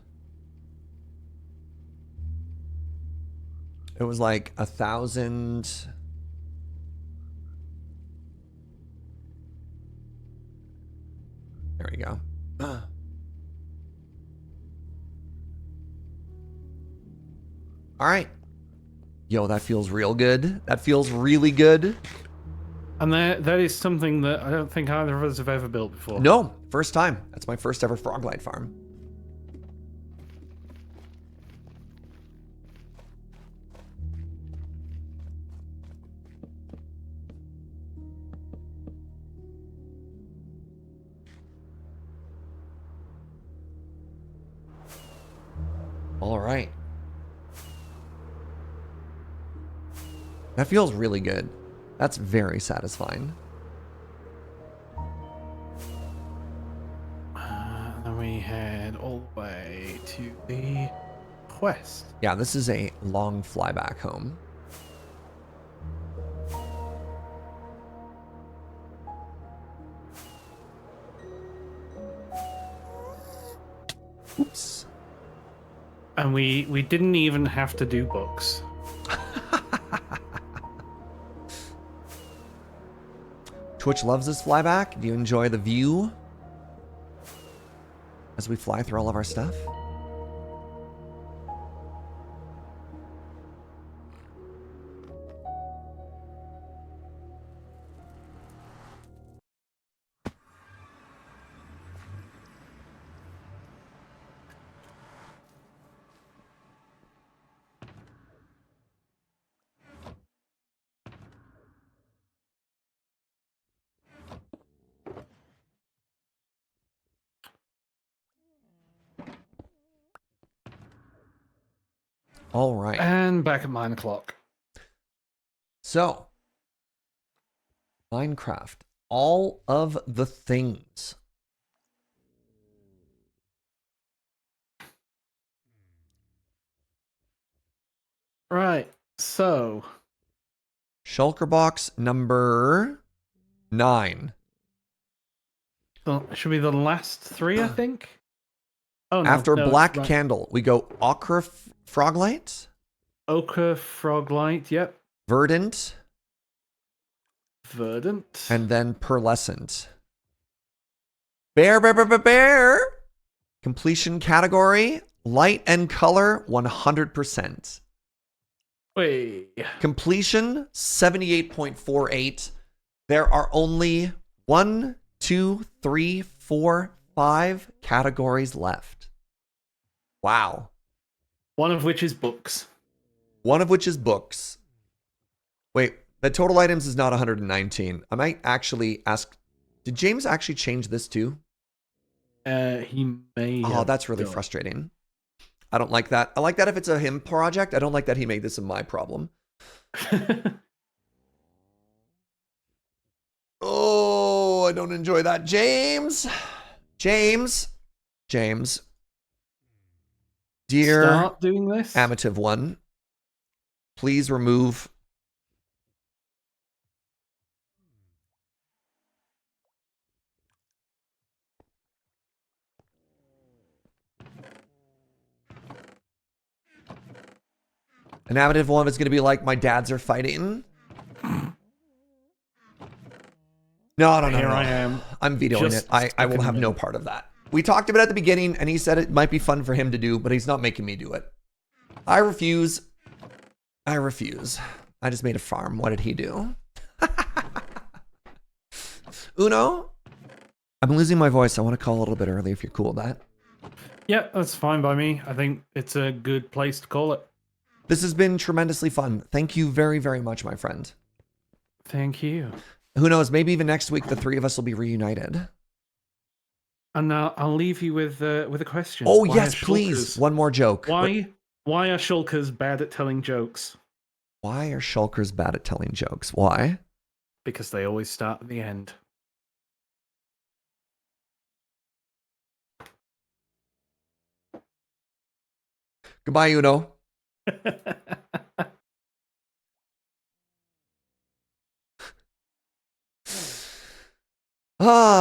It was like 1,000. There we go. All right. Yo, that feels real good. That feels really good. And that is something that I don't think either of us have ever built before. No, first time. That's my first ever Froglight farm. All right. That feels really good. That's very satisfying. Then we head all the way to the west. Yeah, this is a long flyback home. Oops. And we didn't even have to do books. Twitch loves this flyback. Do you enjoy the view as we fly through all of our stuff? All right. And back at 9 o'clock. So, Minecraft, all of the things. Right. So Shulker box number 9. should be the last 3, I think. Oh no! After no, black right. candle, we go ochre froglight, Ochre froglight. Yep. verdant, Verdant. and then pearlescent. Bear. Completion category, light and color, 100%. Wait. Completion, 78.48. There are only 1, 2, 3, 4, 5 categories left. Wow. One of which is books. One of which is books. Wait, the total items is not 119. I might actually ask, did James actually change this too? He may. Oh, that's really frustrating. I don't like that. I like that if it's a him project. I don't like that he made this a my problem. Oh, I don't enjoy that. James. Dear Start doing this. Amative one, please remove an Amative one is going to be like, my dads are fighting. No. Here I am. I'm vetoing it. I will have no part of that. We talked about it at the beginning, and he said it might be fun for him to do, but he's not making me do it. I refuse. I just made a farm. What did he do? Uno? I'm losing my voice. I want to call a little bit early if you're cool with that. Yeah, that's fine by me. I think it's a good place to call it. This has been tremendously fun. Thank you very, very much, my friend. Thank you. Who knows? Maybe even next week, the 3 of us will be reunited. And now I'll leave you with a question. Oh, yes, please. One more joke. Why are shulkers bad at telling jokes? Why are shulkers bad at telling jokes? Why? Because they always start at the end. Goodbye, Uno.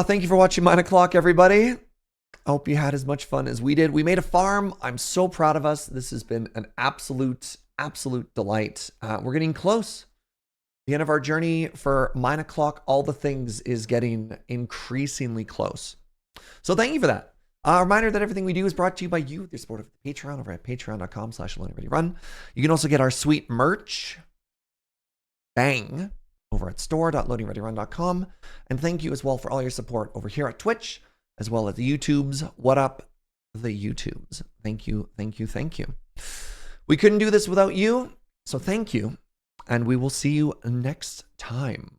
Thank you for watching 9 o'clock, everybody. I hope you had as much fun as we did. We made a farm. I'm so proud of us. This has been an absolute delight. We're getting close. The end of our journey for 9 o'clock, all the things is getting increasingly close. So thank you for that. A reminder that everything we do is brought to you by you with your support of the Patreon over at patreon.com/LoadingReadyRun. You can also get our sweet merch, bang, over at store.loadingreadyrun.com. And thank you as well for all your support over here at Twitch, as well as the YouTubes. What up, the YouTubes? Thank you. We couldn't do this without you, so thank you. And we will see you next time.